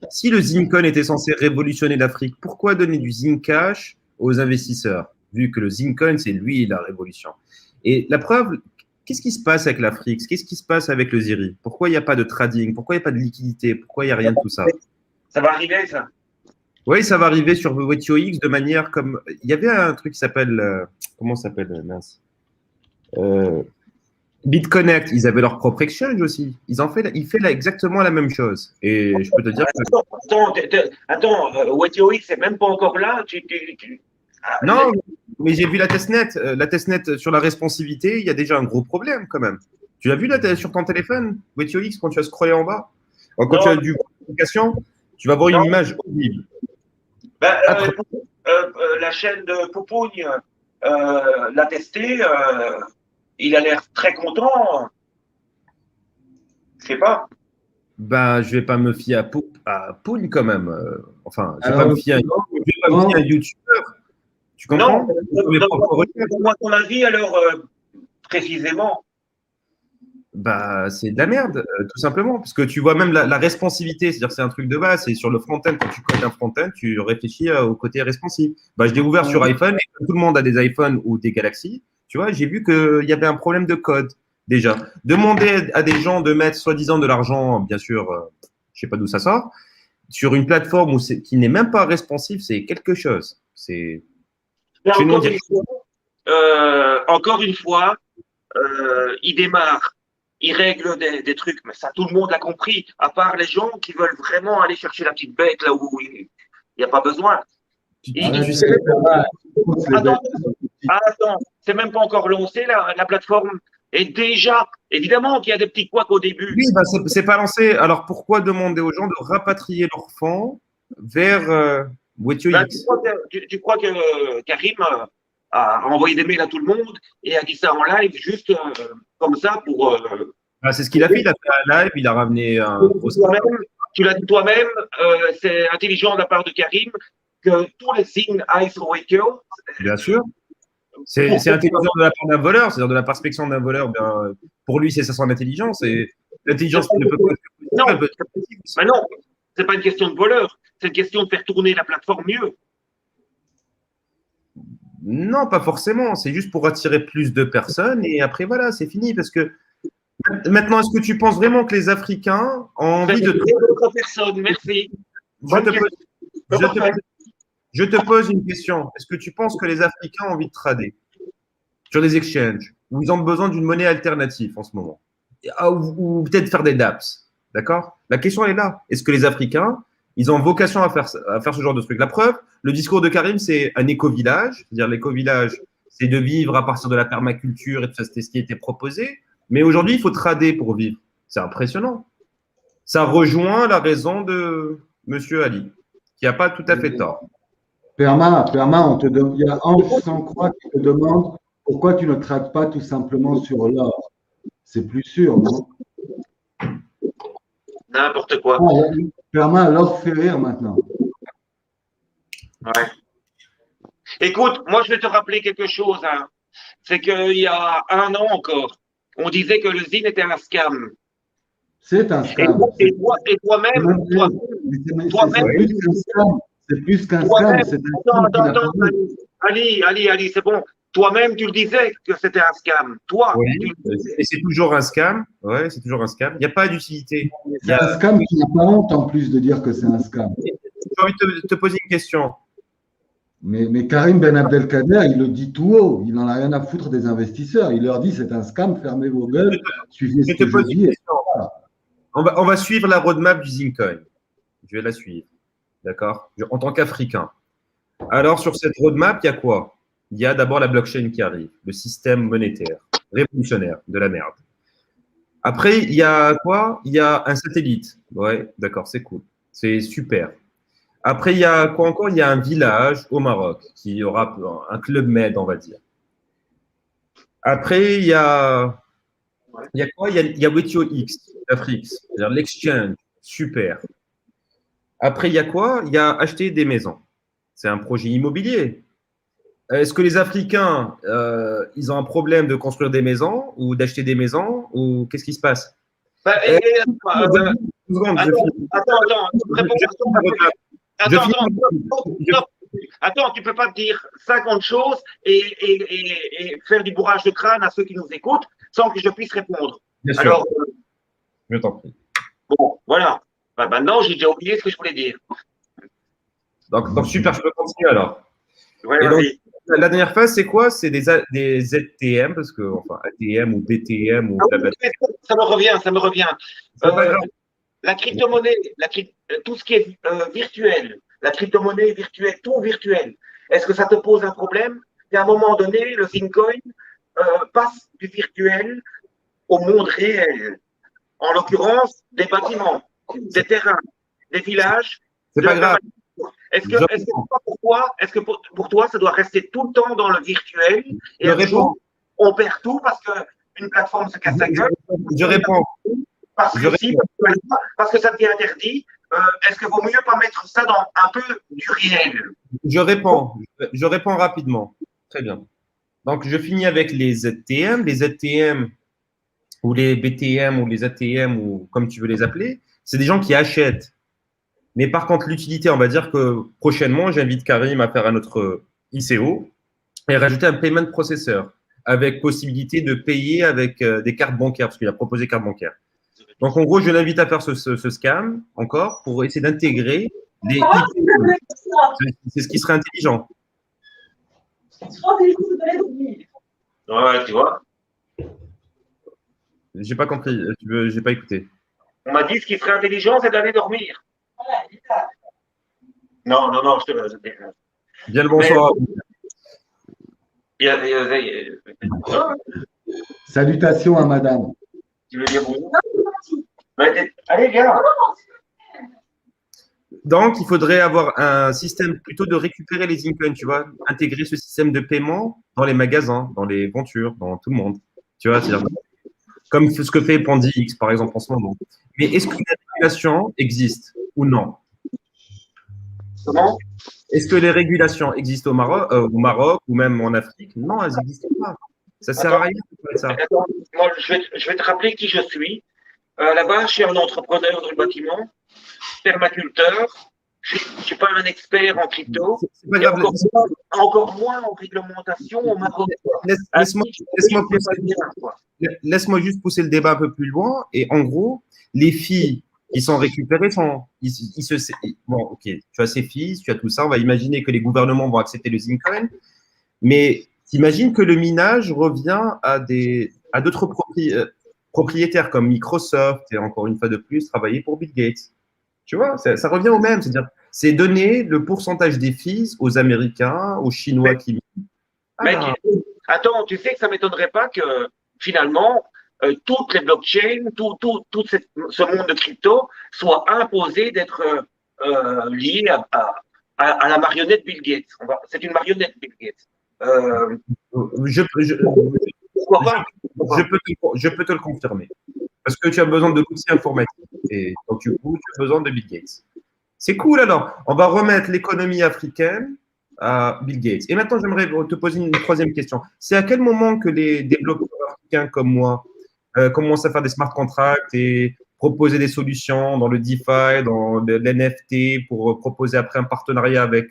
Si le Zincoin était censé révolutionner l'Afrique, pourquoi donner du Zcash aux investisseurs, vu que le Zincoin, c'est lui la révolution? Et la preuve, qu'est-ce qui se passe avec l'Afrique? Qu'est-ce qui se passe avec le Ziri? Pourquoi il n'y a pas de trading? Pourquoi il n'y a pas de liquidité? Pourquoi il n'y a rien de tout ça? Ça va arriver, ça? Oui, ça va arriver sur WTOX de manière comme… Il y avait un truc qui s'appelle… comment ça s'appelle, mince, BitConnect, ils avaient leur propre exchange aussi. Il fait exactement la même chose. Et je peux te dire que… Attends, WTOX, c'est même pas encore là. Non, mais j'ai vu la testnet. La testnet sur la responsivité, il y a déjà un gros problème quand même. Tu l'as vu là, sur ton téléphone, WTOX, quand tu as scrollé en bas? Quand tu as du communication, tu vas voir une image horrible. La chaîne de Poupougne l'a testé. Il a l'air très content. Je sais pas. Ben, je vais pas me fier à Poune quand même. Enfin, je vais pas me fier à un YouTuber. Tu comprends? Donne-moi ton avis alors précisément. Bah, c'est de la merde, tout simplement. Parce que tu vois même la responsivité, c'est-à-dire c'est un truc de base. C'est sur le front-end, quand tu codes un front-end, tu réfléchis au côté responsive. Bah, je l'ai ouvert sur iPhone et comme tout le monde a des iPhones ou des Galaxy, tu vois, j'ai vu qu'il y avait un problème de code déjà. Demander à des gens de mettre soi-disant de l'argent, bien sûr, je sais pas d'où ça sort, sur une plateforme qui n'est même pas responsive, c'est quelque chose. C'est. Là, Je vais encore, demander- une fois, encore une fois, il démarre, il règle des trucs, mais ça, tout le monde l'a compris, à part les gens qui veulent vraiment aller chercher la petite bête là où il n'y a pas besoin. Arrête, tu sais, Attends, c'est même pas encore lancé, la plateforme. Et déjà, évidemment qu'il y a des petits couacs au début. oui, bah, c'est pas lancé. Alors pourquoi demander aux gens de rapatrier leurs fonds vers Wetio Ben, X? tu crois que Karim a envoyé des mails à tout le monde et a dit ça en live juste comme ça pour. Ah, c'est ce qu'il a fait. Il a fait un live, il a ramené un gros Tu l'as dit toi-même, c'est intelligent de la part de Karim que tous les signes aillent sur Wakeo. Bien sûr. C'est intelligent de la part d'un voleur, c'est-à-dire de la perspective d'un voleur. Bien, pour lui, c'est ça son intelligence. Et l'intelligence ne peut pas être Non, elle peut être positive. mais non, c'est pas une question de voleur, c'est une question de faire tourner la plateforme mieux. Non, pas forcément. C'est juste pour attirer plus de personnes. Et après, voilà, c'est fini. Parce que maintenant, est-ce que tu penses vraiment que les Africains ont envie de. D'autres personnes, merci. Je te pose une question. Est-ce que tu penses que les Africains ont envie de trader sur des exchanges où ils ont besoin d'une monnaie alternative en ce moment? Ou peut-être faire des dApps. D'accord? La question elle est là. Est-ce que les Africains, ils ont vocation à faire ce genre de truc? La preuve, le discours de Karim, c'est un éco-village. C'est-à-dire l'éco-village, c'est de vivre à partir de la permaculture et tout ça, c'était ce qui était proposé. Mais aujourd'hui, il faut trader pour vivre. C'est impressionnant. Ça rejoint la raison de M. Ali, qui n'a pas tout à fait tort. Perma, il y a Ange sans croix qui te demande pourquoi tu ne trades pas tout simplement sur l'or. C'est plus sûr, non? N'importe quoi. Perma, l'or fait rire maintenant. Ouais. Écoute, moi je vais te rappeler quelque chose. Hein. C'est qu'il y a un an encore, on disait que le ZIN était un scam. C'est un scam. Et toi-même, c'est plus qu'un scam. C'est un scam. Attends, Ali, c'est bon. Toi-même, tu le disais que c'était un scam. Toi, oui, tu le disais. et c'est toujours un scam. Ouais, c'est toujours un scam. Il n'y a pas d'utilité. C'est un scam qui n'a pas honte en plus de dire que c'est un scam. J'ai envie de te poser une question. Mais Karim Ben Abdelkader, il le dit tout haut. Il n'en a rien à foutre des investisseurs. Il leur dit c'est un scam, fermez vos gueules, suivez ce que je dis. Voilà. On va suivre la roadmap du Zincoin. Je vais la suivre. D'accord? En tant qu'Africain. Alors, sur cette roadmap, il y a quoi? Il y a d'abord la blockchain qui arrive, le système monétaire, révolutionnaire, de la merde. Après, il y a quoi? Il y a un satellite. Ouais, d'accord, c'est cool. C'est super. Après, il y a quoi encore? Il y a un village au Maroc qui aura un club med, on va dire. Après, il y a quoi? Il y a Wetio X, l'Afrique, c'est-à-dire l'exchange. Super. Après, il y a quoi? Il y a acheter des maisons. C'est un projet immobilier. Est-ce que les Africains, ils ont un problème de construire des maisons ou d'acheter des maisons ou qu'est-ce qui se passe? Attends, tu peux pas dire 50 choses et faire du bourrage de crâne à ceux qui nous écoutent sans que je puisse répondre. Bien sûr. Alors, je t'en prie. Bon, voilà. Bah, maintenant, j'ai déjà oublié ce que je voulais dire. Donc super, je peux continuer alors. Ouais, et donc, vas-y. la dernière phase, c'est quoi? C'est des ZTM, parce que, enfin, ATM ou BTM ou blablabla. Ça me revient. La crypto-monnaie, tout ce qui est virtuel, la crypto-monnaie virtuelle, tout virtuel, est-ce que ça te pose un problème? Et à un moment donné, le Zincoin passe du virtuel au monde réel. En l'occurrence, des bâtiments, des terrains, des villages. C'est pas grave. Est-ce que pour toi, ça doit rester tout le temps dans le virtuel et un jour, on perd tout parce qu'une plateforme se casse la gueule? Je réponds. Parce que ça devient interdit. Est-ce que vaut mieux pas mettre ça dans un peu du réel? Je réponds rapidement. Très bien. Donc, je finis avec les ZTM. Les ZTM ou les BTM ou les ATM ou comme tu veux les appeler, c'est des gens qui achètent. Mais par contre, l'utilité, on va dire que prochainement, j'invite Karim à faire un autre ICO et rajouter un payment processor avec possibilité de payer avec des cartes bancaires, parce qu'il a proposé carte bancaire. Donc, en gros, je l'invite à faire ce scam encore pour essayer d'intégrer des IP. C'est ce qui serait intelligent. Ouais, tu vois. J'ai pas compris. J'ai pas écouté. On m'a dit ce qui serait intelligent, c'est d'aller dormir. Non, je te Bien le bonsoir. Salutations à madame. Tu veux dire bonjour? Allez, viens. Donc, il faudrait avoir un système plutôt de récupérer les in-coins, tu vois, intégrer ce système de paiement dans les magasins, dans les ventures, dans tout le monde. Tu vois, c'est-à-dire comme ce que fait PandyX, par exemple, en ce moment. Mais est-ce que la régulation existe ou non? Comment? Est-ce que les régulations existent au Maroc ou même en Afrique? Non, elles n'existent pas. Ça sert à rien de faire ça. Attends, moi, je vais te rappeler qui je suis. Là-bas, je suis un entrepreneur dans le bâtiment, permaculteur. Je ne suis pas un expert en crypto. C'est pas grave. Encore moins en réglementation au Maroc. Laisse-moi juste pousser le débat un peu plus loin. Et en gros, les filles qui sont récupérées sont. Bon, ok, tu as ces filles, tu as tout ça. On va imaginer que les gouvernements vont accepter le Zincoin. Mais t'imagines que le minage revient à d'autres propriétaires comme Microsoft et encore une fois de plus, travailler pour Bill Gates. Tu vois, ça revient au même. C'est-à-dire, c'est donner le pourcentage des fees aux Américains, aux Chinois qui. Mec, attends, tu sais que ça ne m'étonnerait pas que finalement, toutes les blockchains, tout ce monde de crypto soit imposé d'être lié à la marionnette Bill Gates. C'est une marionnette Bill Gates. Pourquoi pas? Je peux te le confirmer. Parce que tu as besoin de l'outil informatique. Et donc, du coup, tu as besoin de Bill Gates. C'est cool alors. On va remettre l'économie africaine à Bill Gates. Et maintenant, j'aimerais te poser une troisième question. C'est à quel moment que les développeurs africains comme moi commencent à faire des smart contracts et proposer des solutions dans le DeFi, dans l'NFT pour proposer après un partenariat avec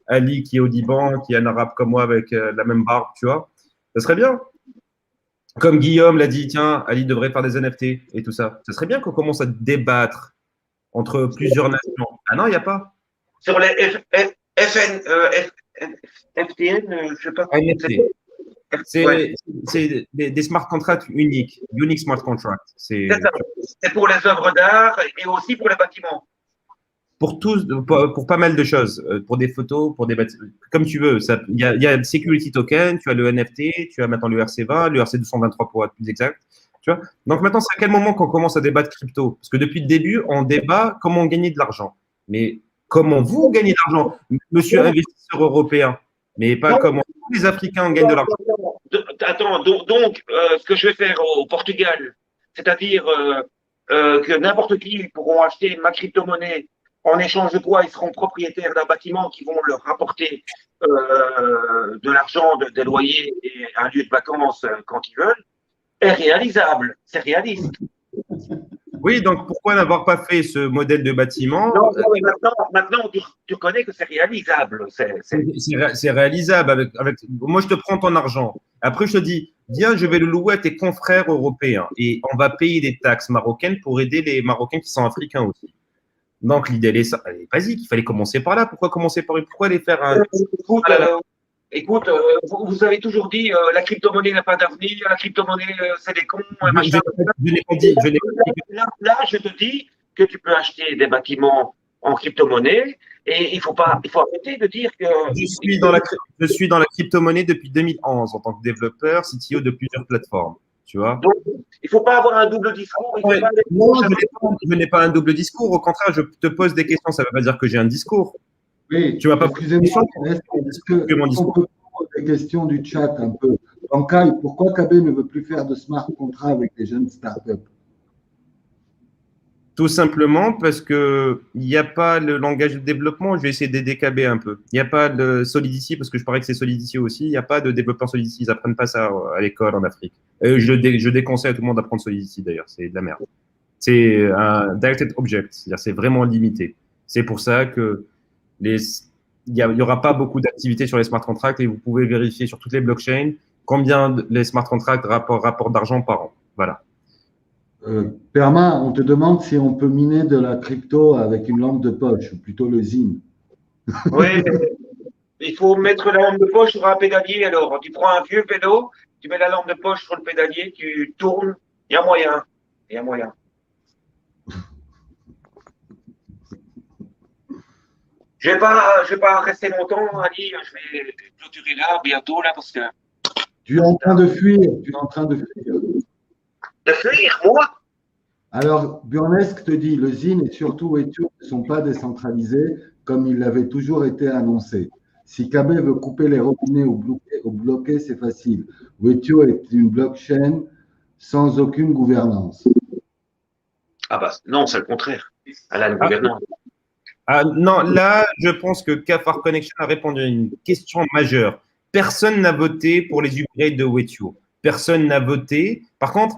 Ali qui est au Liban, qui est un arabe comme moi avec la même barbe, tu vois? Ça serait bien. Comme Guillaume l'a dit, tiens, Ali devrait faire des NFT et tout ça. Ça serait bien qu'on commence à débattre entre plusieurs nations. Ah non, il n'y a pas. Sur les FTN, je sais pas. NFT. C'est des smart contracts uniques. Unique smart contracts. C'est pour les œuvres d'art et aussi pour les bâtiments. Pour pas mal de choses. Pour des photos, pour des bâtiments. Comme tu veux. Il y a le security token, tu as le NFT, tu as maintenant le RC20, le RC223 pour être plus exact. Tu vois. Donc maintenant, c'est à quel moment qu'on commence à débattre crypto? Parce que depuis le début, on débat comment gagner de l'argent. Mais comment vous gagnez de l'argent, monsieur investisseur européen? Mais pas comment les Africains gagnent de l'argent. Attends, donc ce que je vais faire au Portugal, c'est-à-dire que n'importe qui pourront acheter ma crypto-monnaie en échange de quoi ils seront propriétaires d'un bâtiment qui vont leur rapporter de l'argent, des loyers et un lieu de vacances quand ils veulent, est réalisable. C'est réaliste. Oui, donc pourquoi n'avoir pas fait ce modèle de bâtiment? Non, mais maintenant tu connais que c'est réalisable. C'est réalisable. Moi, je te prends ton argent. Après, je te dis, viens, je vais le louer à tes confrères européens et on va payer des taxes marocaines pour aider les Marocains qui sont africains aussi. Donc, l'idée, elle est basique. Il fallait commencer par là. Pourquoi commencer par pourquoi aller faire un… Écoute, vous avez toujours dit la crypto-monnaie n'a pas d'avenir, la crypto-monnaie, c'est des cons. Machin. Je n'ai pas dit. Là, je te dis que tu peux acheter des bâtiments en crypto-monnaie et il faut arrêter de dire que… Je suis dans la crypto-monnaie depuis 2011 en tant que développeur, CTO de plusieurs plateformes. Tu vois. Donc, il ne faut pas avoir un double discours. Non, je n'ai pas un double discours. Au contraire, je te pose des questions. Ça ne veut pas dire que j'ai un discours. Oui, tu vas pas excusez-moi, est-ce qu'on peut poser des questions du chat un peu? Bankai, pourquoi KB ne veut plus faire de smart contract avec les jeunes startups? Tout simplement parce qu'il n'y a pas le langage de développement. Je vais essayer d'aider KB un peu. Il n'y a pas de Solidity, parce que je parie que c'est Solidity aussi. Il n'y a pas de développeurs Solidity. Ils n'apprennent pas ça à l'école en Afrique. Je déconseille à tout le monde d'apprendre Solidity d'ailleurs. C'est de la merde. C'est un directed object. C'est-à-dire c'est vraiment limité. C'est pour ça que il n'y aura pas beaucoup d'activités sur les smart contracts et vous pouvez vérifier sur toutes les blockchains combien les smart contracts rapportent d'argent par an. Voilà. Perma, on te demande si on peut miner de la crypto avec une lampe de poche, ou plutôt le zine. Oui, il faut mettre la lampe de poche sur un pédalier. Alors, tu prends un vieux pédalo, tu mets la lampe de poche sur le pédalier, tu tournes. Il y a moyen. Il y a moyen. Je vais pas rester longtemps, Ali. Je vais clôturer là bientôt là parce que. Tu es en train de fuir. Tu es en train de fuir. De fuir, moi? Alors, Burnesque te dit, le zine et surtout Wetio ne sont pas décentralisés comme il l'avait toujours été annoncé. Si KB veut couper les robinets ou bloquer, c'est facile. Wetio est une blockchain sans aucune gouvernance. Ah bah non, c'est le contraire. Elle a une gouvernance. Non, là, je pense que Cafard Connection a répondu à une question majeure. Personne n'a voté pour les upgrades de Wetio. Personne n'a voté. Par contre,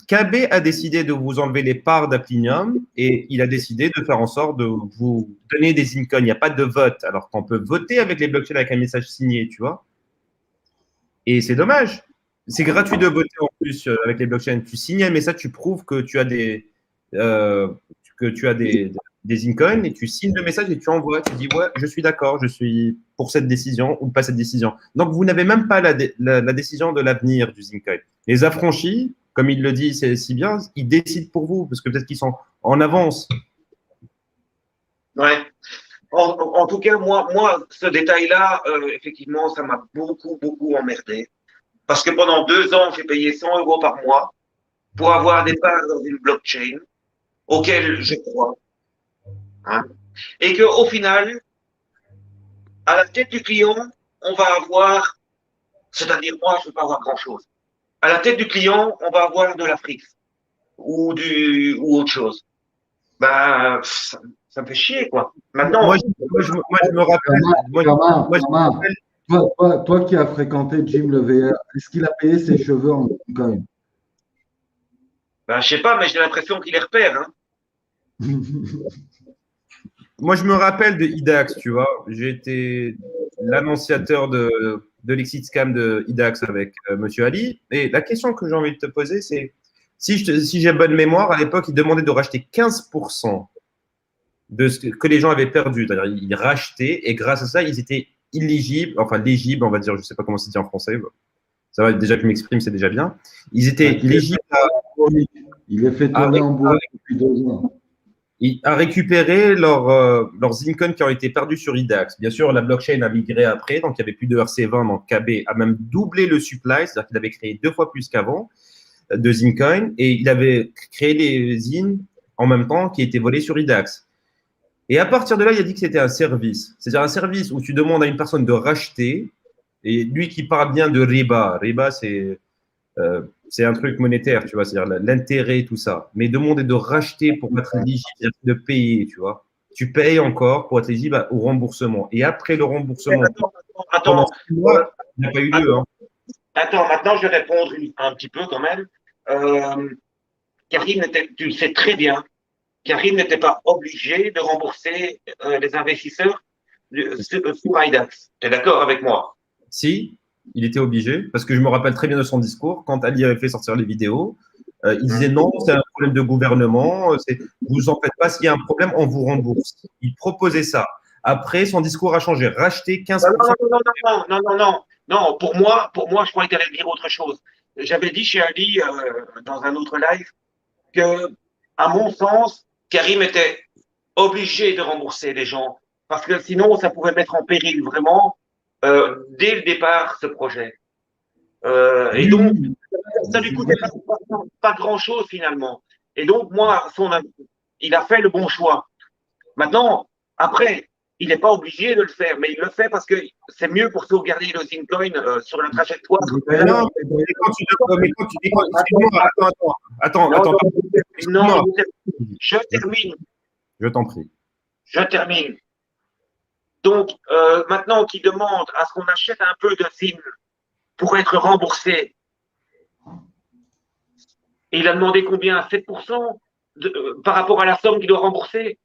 KB a décidé de vous enlever les parts d'Aplinium et il a décidé de faire en sorte de vous donner des incons. Il n'y a pas de vote, alors qu'on peut voter avec les blockchains avec un message signé, tu vois. Et c'est dommage. C'est gratuit de voter en plus avec les blockchains. Tu signes un message, tu prouves que tu as des incons et tu signes le message et tu envoies. Tu dis ouais, je suis d'accord, je suis pour cette décision ou pas cette décision. Donc vous n'avez même pas la décision de l'avenir du Zincoin. Les affranchis, comme il le dit c'est si bien, ils décident pour vous parce que peut-être qu'ils sont en avance. Ouais. En tout cas, moi, ce détail-là, effectivement, ça m'a beaucoup emmerdé. Parce que pendant 2 ans, j'ai payé 100 € par mois pour avoir des parts dans une blockchain auquel je crois. Hein, et qu'au final, à la tête du client, on va avoir, c'est-à-dire moi, je ne vais pas avoir grand-chose. À la tête du client, on va avoir de l'Afrique ou autre chose. Ben, ça me fait chier, quoi. Maintenant, moi, je me rappelle. Toi qui as fréquenté Jim le VR, est-ce qu'il a payé ses cheveux en Bitcoin? Ben, je sais pas, mais j'ai l'impression qu'il les repère. Hein. Moi, je me rappelle de IDAX, tu vois. J'ai été l'annonciateur de l'exit scam de IDAX avec Monsieur Ali. Et la question que j'ai envie de te poser, c'est si j'ai bonne mémoire, à l'époque, ils demandaient de racheter 15% de ce que les gens avaient perdu. C'est-à-dire, ils rachetaient et grâce à ça, ils étaient légibles, on va dire, je ne sais pas comment c'est dit en français. Ça va, déjà que je m'exprime, c'est déjà bien. Ils étaient légibles à. Il est fait tourner en bourse depuis 2 ans. À récupérer leurs incons qui ont été perdus sur IDAX. Bien sûr, la blockchain a migré après, donc il n'y avait plus de RC20, donc KB a même doublé le supply, c'est-à-dire qu'il avait créé 2 fois plus qu'avant de Zincoin, et il avait créé des zines en même temps qui étaient volés sur IDAX. Et à partir de là, il a dit que c'était un service. C'est-à-dire un service où tu demandes à une personne de racheter, et lui qui parle bien de riba. Riba, c'est un truc monétaire, tu vois, c'est-à-dire l'intérêt, tout ça. Mais demander de racheter pour être éligible, de payer, tu vois. Tu payes encore pour être éligible au remboursement. Et après le remboursement, attends, il n'a pas eu lieu. Hein. Attends, maintenant je vais répondre un petit peu quand même. Karim, tu le sais très bien, Karim n'était pas obligé de rembourser les investisseurs sur IDAX. Tu es d'accord avec moi? Si, il était obligé, parce que je me rappelle très bien de son discours, quand Ali avait fait sortir les vidéos, il disait non, c'est un problème de gouvernement, vous en faites pas, s'il y a un problème, on vous rembourse. Il proposait ça. Après, son discours a changé, racheter 15%. Non, pour moi, je croyais que tu allais dire autre chose. J'avais dit chez Ali, dans un autre live, que, à mon sens, Karim était obligé de rembourser les gens, parce que sinon, ça pourrait mettre en péril vraiment, dès le départ, ce projet. Et donc, ça lui coûtait pas grand-chose finalement. Et donc, moi, il a fait le bon choix. Maintenant, après, il n'est pas obligé de le faire, mais il le fait parce que c'est mieux pour sauvegarder le Zincoin sur la trajectoire. Non, mais quand tu dis, excuse-moi, attends. Non, je termine. Je t'en prie. Je termine. Donc, maintenant qu'il demande à ce qu'on achète un peu de Zin pour être remboursé, et il a demandé combien? 7% par rapport à la somme qu'il doit rembourser.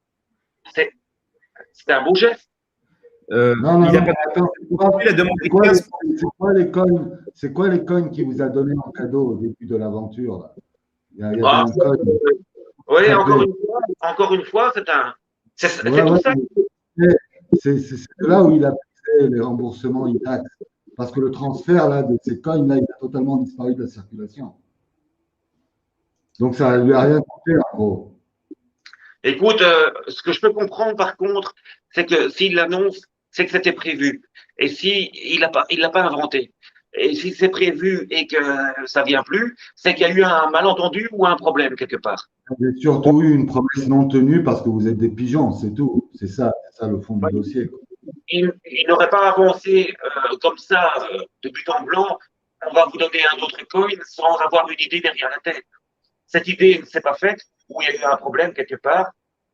C'est un beau geste. Non, il a demandé c'est quoi les coins qu'il vous a donné en cadeau au début de l'aventure? Il y avait Ah, un code. oui, Ça encore une fois, c'est Ouais, pour ouais, ça. c'est là où il a fait les remboursements ITAX. Parce que le transfert là, de ces coins-là, il a totalement disparu de la circulation. Donc, ça ne lui a rien coûté, en gros. Écoute, ce que je peux comprendre par contre, c'est que s'il l'annonce, c'est que c'était prévu. Et si il l'a pas inventé. Et si c'est prévu et que ça vient plus, c'est qu'il y a eu un malentendu ou un problème quelque part. Vous avez surtout eu une promesse non tenue parce que vous êtes des pigeons, c'est tout. C'est ça le fond du dossier, quoi. Il n'aurait pas avancé comme ça, de but en blanc. On va vous donner un autre coin sans avoir une idée derrière la tête. Cette idée ne s'est pas faite, ou il y a eu un problème quelque part.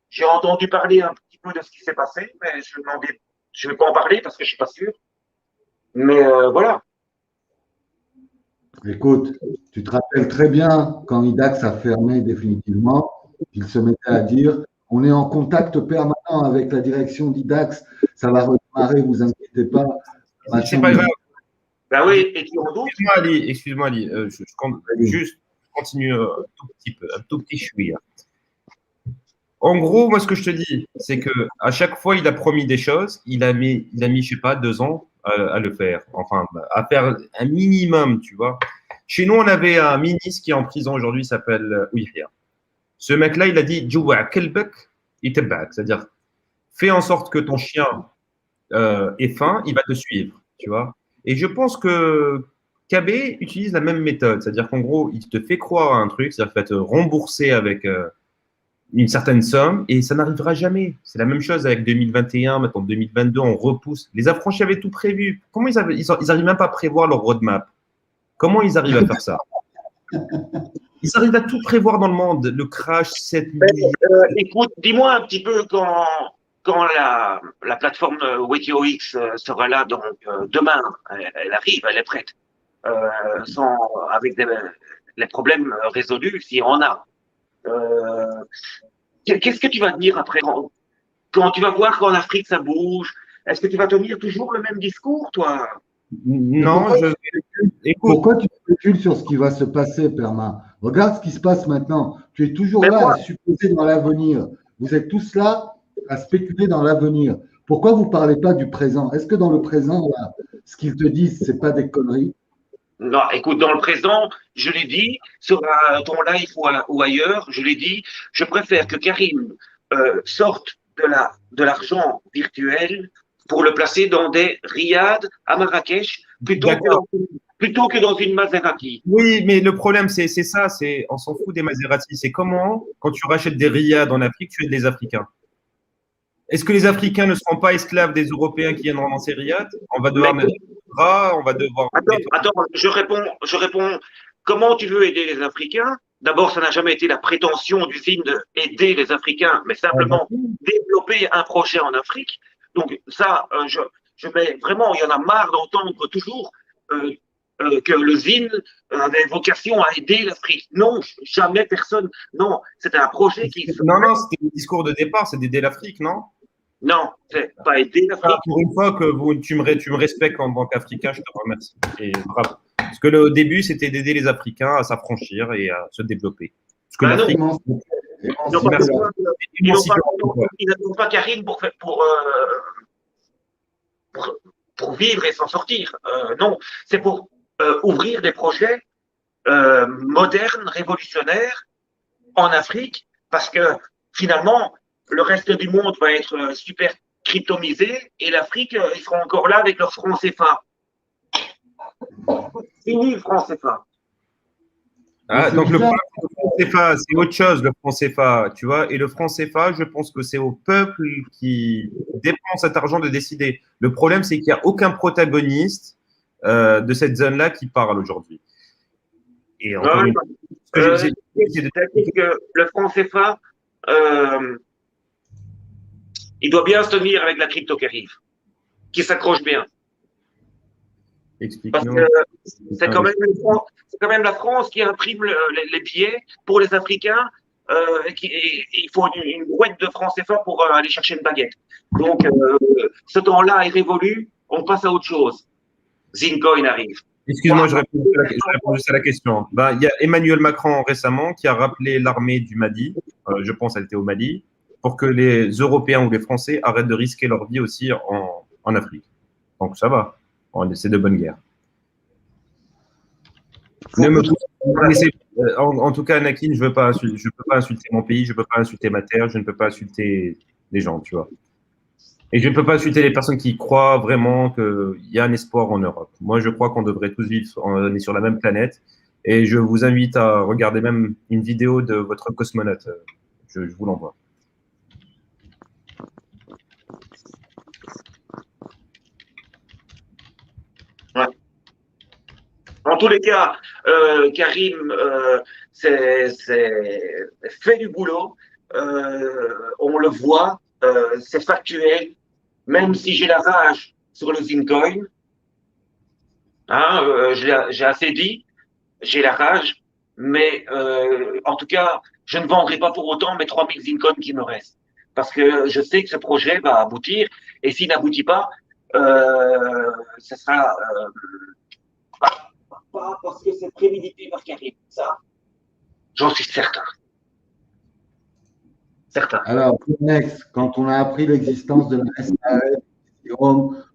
J'ai entendu parler un petit peu de ce qui s'est passé, mais je ne vais pas en parler parce que je suis pas sûr. Mais voilà. Écoute, tu te rappelles très bien quand IDAX a fermé définitivement, il se mettait à dire on est en contact permanent avec la direction d'IDAX, ça va redémarrer, vous inquiétez pas. C'est pas grave. Ben oui, et tu en doutes. Excuse-moi, Ali. Juste, je continue un tout petit chouïa. En gros, moi, ce que je te dis, c'est que à chaque fois, il a promis des choses. Il a mis, je sais pas, 2 ans à le faire. Enfin, à faire un minimum, tu vois. Chez nous, on avait un ministre qui est en prison aujourd'hui, il s'appelle Ouihia. Ce mec-là, il a dit Joua kelbek itebak, c'est-à-dire fais en sorte que ton chien ait faim, il va te suivre, tu vois. Et je pense que KB utilise la même méthode, c'est-à-dire qu'en gros, il te fait croire à un truc, c'est-à-dire qu'il va te rembourser avec une certaine somme et ça n'arrivera jamais. C'est la même chose avec 2021, maintenant 2022, on repousse. Les affranchis avaient tout prévu. Comment ils n'arrivent même pas à prévoir leur roadmap? Comment ils arrivent à faire ça? Ils arrivent à tout prévoir dans le monde. Le crash, 7 millions. Écoute, dis-moi un petit peu quand la plateforme WikioX sera là, donc demain, elle arrive, elle est prête, avec les problèmes résolus, s'il y en a. Qu'est-ce que tu vas dire après quand tu vas voir qu'en Afrique ça bouge? Est-ce que tu vas tenir toujours le même discours, toi? Non, Pourquoi tu spécules sur ce qui va se passer, Perma? Regarde ce qui se passe maintenant. Tu es toujours là à supposer dans l'avenir. Vous êtes tous là à spéculer dans l'avenir. Pourquoi vous ne parlez pas du présent? Est-ce que dans le présent, là, ce qu'ils te disent, ce n'est pas des conneries? Non, écoute, dans le présent, je l'ai dit, sur ton live ou ailleurs, je l'ai dit, je préfère que Karim sorte de l'argent virtuel pour le placer dans des riads à Marrakech plutôt que dans une Maserati. Oui, mais le problème, c'est ça, on s'en fout des Maserati. C'est comment, quand tu rachètes des riads en Afrique, tu es des Africains. Est-ce que les Africains ne seront pas esclaves des Européens qui viendront dans ces riads? On va devoir mettre on va devoir. Attends, je réponds. Comment tu veux aider les Africains? D'abord, ça n'a jamais été la prétention du film d'aider les Africains, mais simplement développer un projet en Afrique. Donc ça, je mets vraiment, il y en a marre d'entendre toujours que le ZIN avait vocation à aider l'Afrique. Non, jamais personne. Non, c'était un projet qui. Non, c'était le discours de départ, c'est d'aider l'Afrique, non? Non, c'est pas aider l'Afrique. Pour une fois que tu me respectes en tant qu'Africain, je te remercie. Et bravo. Parce que le début, c'était d'aider les Africains à s'affranchir et à se développer. Parce que l'Afrique. Ils n'attendent pas Karim pour vivre et s'en sortir. Non, c'est pour ouvrir des projets modernes, révolutionnaires en Afrique, parce que finalement, le reste du monde va être super cryptomisé et l'Afrique, ils seront encore là avec leur franc CFA. Fini le franc CFA. Ah, donc le franc CFA, c'est autre chose, le franc CFA, tu vois. Et le franc CFA, je pense que c'est au peuple qui dépense cet argent de décider. Le problème, c'est qu'il n'y a aucun protagoniste de cette zone-là qui parle aujourd'hui. Et encore une fois, le franc CFA, il doit bien se tenir avec la crypto qui arrive, qui s'accroche bien. Parce que c'est quand même la France qui imprime les billets pour les Africains. Il faut une brouette de francs CFA pour aller chercher une baguette. Donc, ce temps-là est révolu, on passe à autre chose. Zincoin arrive. Excuse-moi, je réponds juste à la question. Ben, il y a Emmanuel Macron récemment qui a rappelé l'armée du Mali, je pense qu'elle était au Mali, pour que les Européens ou les Français arrêtent de risquer leur vie aussi en Afrique. Donc ça va, c'est de bonne guerre. En tout cas, Anakin, je peux pas insulter mon pays, je ne peux pas insulter ma terre, je ne peux pas insulter les gens, tu vois. Et je ne peux pas insulter les personnes qui croient vraiment qu'il y a un espoir en Europe. Moi, je crois qu'on devrait tous vivre, on est sur la même planète. Et je vous invite à regarder même une vidéo de votre cosmonaute. Je vous l'envoie. Ouais. En tous les cas, Karim fait du boulot. On le voit, c'est factuel. Même si j'ai la rage sur le Zincoin, hein, j'ai assez dit, j'ai la rage, mais en tout cas, je ne vendrai pas pour autant mes 3000 Zincoin qui me restent. Parce que je sais que ce projet va aboutir, et s'il n'aboutit pas, ce sera pas parce que c'est prémédité par Karim. Ça, j'en suis certain. Certain. Alors, Next, quand on a appris l'existence de la SARL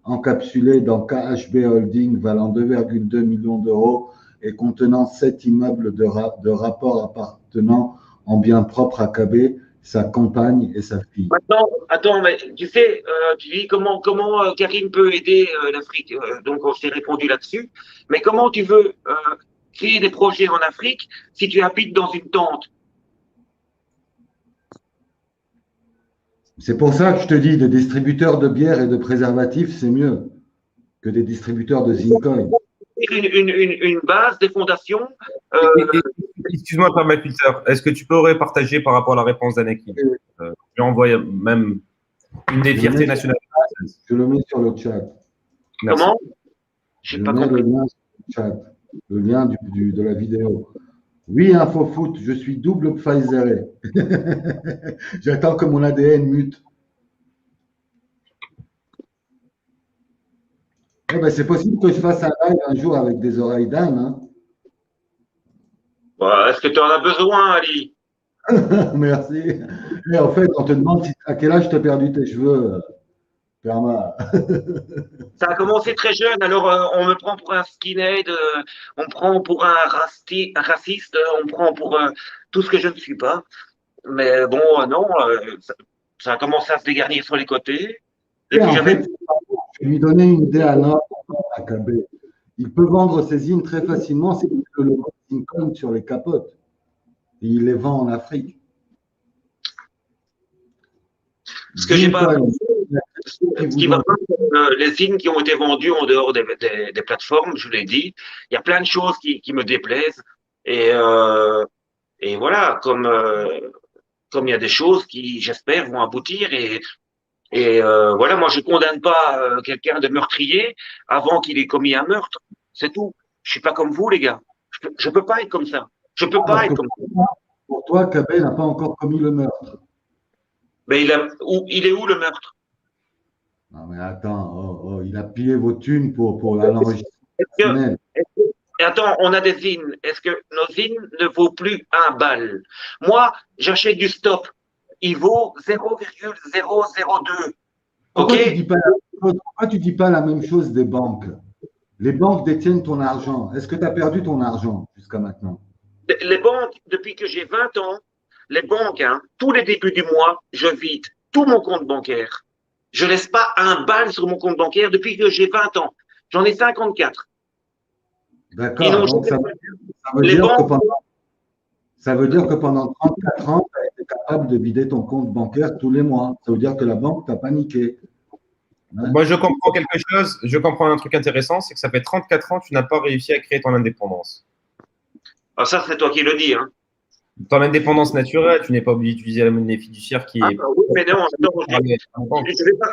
encapsulée dans KHB Holding valant 2,2 millions d'euros et contenant 7 immeubles de rapport appartenant en bien propre à KB, sa compagne et sa fille. Maintenant, attends, mais tu sais, tu dis comment Karim peut aider l'Afrique. Donc, on s'est répondu là-dessus. Mais comment tu veux créer des projets en Afrique si tu habites dans une tente? C'est pour ça que je te dis, des distributeurs de bière et de préservatifs, c'est mieux que des distributeurs de Zincoin. Une base, des fondations. Excuse-moi, Thomas Peter, est-ce que tu pourrais partager par rapport à la réponse d'Anakin? Je envoie même une des fiertés nationales. Je le mets sur le chat. Merci. Comment? Je mets le lien sur le chat, le lien de la vidéo. Oui, InfoFoot, je suis double Pfizeré. J'attends que mon ADN mute. Eh ben, c'est possible que je fasse un live un jour avec des oreilles d'âne. Hein. Bah, est-ce que tu en as besoin, Ali? Merci. Et en fait, on te demande à quel âge tu as perdu tes cheveux, Perma. Ça a commencé très jeune, alors on me prend pour un skinhead, on me prend pour un raciste, on me prend pour tout ce que je ne suis pas. Mais bon, non, ça a commencé à se dégarnir sur les côtés. Et en fait, je vais lui donner une idée à KB. Il peut vendre ses zines très facilement s'il met le logo Zincoin sur les capotes. Et il les vend en Afrique. Ce que j'ai pas. Ce qui va pas, les zines qui ont été vendues en dehors des plateformes, je l'ai dit, il y a plein de choses qui me déplaisent. Et voilà, comme il y a des choses qui, j'espère, vont aboutir. Et voilà, moi, je condamne pas quelqu'un de meurtrier avant qu'il ait commis un meurtre. C'est tout. Je suis pas comme vous, les gars. Je peux pas être comme ça. Je peux pas être comme ça. Pour toi, KB n'a pas encore commis le meurtre. Mais il est où le meurtre? Non, mais attends, il a pillé vos thunes pour l'enregistrement. Attends, on a des zines. Est-ce que nos zines ne vaut plus un bal? Moi, j'achète du stop. Il vaut 0,002. Pourquoi tu dis pas la même chose des banques? Les banques détiennent ton argent. Est-ce que tu as perdu ton argent jusqu'à maintenant? Les banques, depuis que j'ai 20 ans, les banques, tous les débuts du mois, je vide tout mon compte bancaire. Je laisse pas un bal sur mon compte bancaire depuis que j'ai 20 ans. J'en ai 54. D'accord. Donc ça veut dire que pendant 34 ans, tu as été capable de vider ton compte bancaire tous les mois. Ça veut dire que la banque t'a paniqué. Hein? Moi, je comprends quelque chose. Je comprends un truc intéressant, c'est que ça fait 34 ans que tu n'as pas réussi à créer ton indépendance. Ah, ça, c'est toi qui le dis. Hein. Ton indépendance naturelle, tu n'es pas obligé d'utiliser la monnaie fiduciaire qui est… Oui, mais non,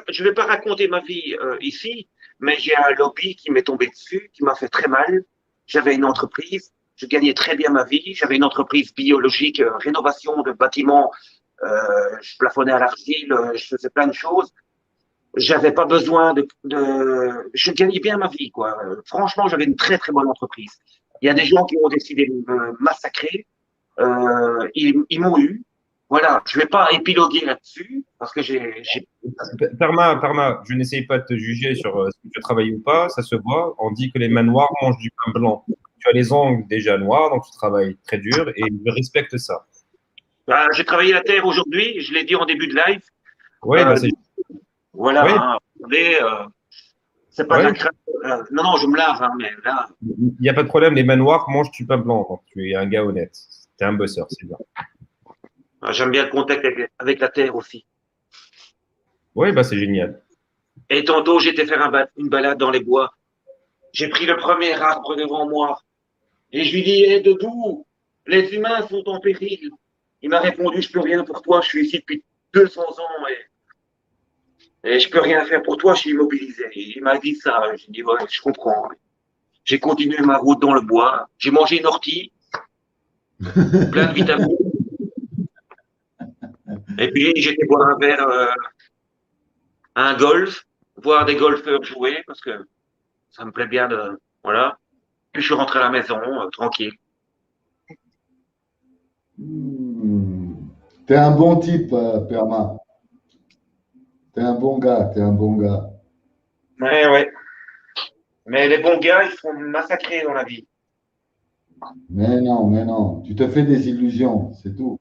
je vais pas raconter ma vie ici, mais j'ai un lobby qui m'est tombé dessus, qui m'a fait très mal. J'avais une entreprise, je gagnais très bien ma vie. J'avais une entreprise biologique, rénovation de bâtiments, je plafonnais à l'argile, je faisais plein de choses. j'avais pas besoin je gagnais bien ma vie, quoi. Franchement, j'avais une très, très bonne entreprise. Il y a des gens qui ont décidé de me massacrer. Ils m'ont eu. Voilà, je vais pas épiloguer là-dessus parce que Perma, je n'essaye pas de te juger sur ce que tu as travaillé ou pas, ça se voit. On dit que les mains noires mangent du pain blanc. Tu as les ongles déjà noirs, donc tu travailles très dur et je respecte ça. j'ai travaillé la terre aujourd'hui, je l'ai dit en début de live. Oui, bah c'est. Voilà, Ouais. hein, vous savez, c'est pas de la crainte. Non, non, je me lave, hein, mais là. Il n'y a pas de problème, les mains noires mangent du pain blanc. Donc tu es un gars honnête. Tu es un bosseur, c'est bien. J'aime bien le contact avec la terre aussi. Oui, bah c'est génial. Et tantôt, j'étais faire une balade dans les bois. J'ai pris le premier arbre devant moi et je lui dis, hé, debout, les humains sont en péril. Il m'a répondu, je peux rien pour toi, je suis ici depuis 200 ans et je peux rien faire pour toi, je suis immobilisé. Il m'a dit ça, j'ai dit, ouais, je comprends. J'ai continué ma route dans le bois, j'ai mangé une ortie, plein de vitamines. Et puis, j'étais boire un verre, un golf, voir des golfeurs jouer, parce que ça me plaît bien de, voilà. Puis je suis rentré à la maison, tranquille. T'es un bon type, Perma. T'es un bon gars, t'es un bon gars. Ouais, ouais. Mais les bons gars, ils sont massacrés dans la vie. Mais non. Tu te fais des illusions, c'est tout.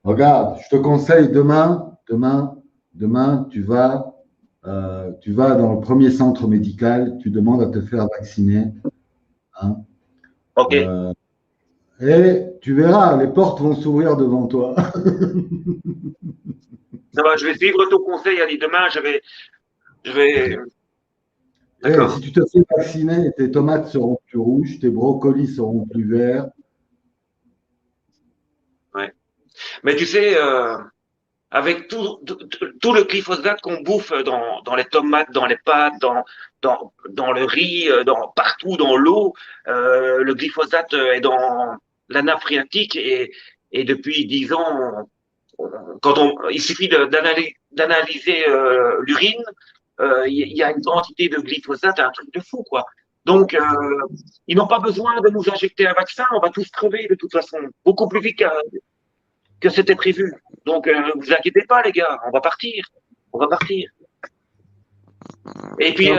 Regarde, je te conseille demain, tu vas dans le premier centre médical, tu demandes à te faire vacciner. Hein. Ok. Et tu verras, les portes vont s'ouvrir devant toi. Ça va, je vais suivre ton conseil, Ali. Demain, je vais. Et si tu te fais vacciner, tes tomates seront plus rouges, tes brocolis seront plus verts. Ouais. Mais tu sais, avec tout le glyphosate qu'on bouffe dans les tomates, dans les pâtes, dans le riz, partout dans l'eau, le glyphosate est dans la nappe phréatique et depuis 10 ans, il suffit d'analyser l'urine, il y a une quantité de glyphosate, un truc de fou, quoi. Donc, ils n'ont pas besoin de nous injecter un vaccin, on va tous crever de toute façon, beaucoup plus vite que c'était prévu. Donc, vous inquiétez pas, les gars, on va partir. On va partir. Et puis,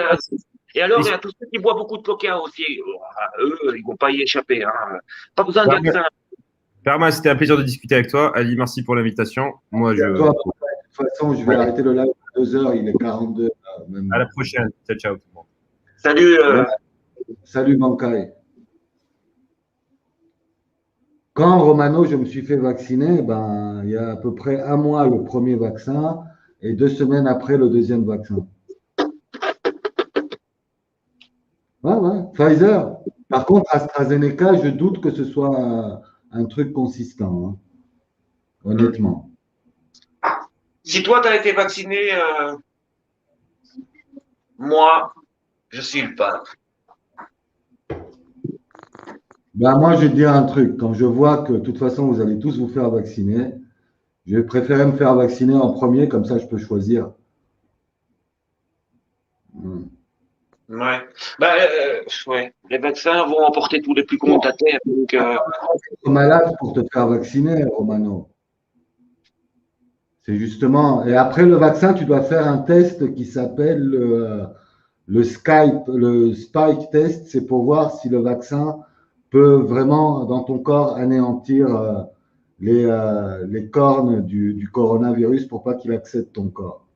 et alors, il y a tous ceux qui boivent beaucoup de coca aussi. Eux, ils vont pas y échapper. Hein. Pas besoin de vaccin. Perma, c'était un plaisir de discuter avec toi. Ali, merci pour l'invitation. Moi, De toute façon, je vais arrêter le live à 2 heures, il est 42. À la prochaine. Ciao, ciao tout le monde. Salut. Salut, Bankai. Quand, Romano, je me suis fait vacciner, ben, il y a à peu près un mois le premier vaccin et 2 semaines après le deuxième vaccin. Ouais. Pfizer. Par contre, AstraZeneca, je doute que ce soit un truc consistant, hein. Honnêtement. Si toi, tu as été vacciné, moi, je suis le père. Ben, moi, je vais te dire un truc. Quand je vois que de toute façon, vous allez tous vous faire vacciner, je vais préférer me faire vacciner en premier, comme ça, je peux choisir. Ouais. Ouais. Les vaccins vont emporter tous les plus cons de la terre. Donc, tu es malade pour te faire vacciner, Romano. C'est justement. Et après le vaccin, tu dois faire un test qui s'appelle le spike test. C'est pour voir si le vaccin peut vraiment, dans ton corps, anéantir les cornes du coronavirus pour pas qu'il accède ton corps.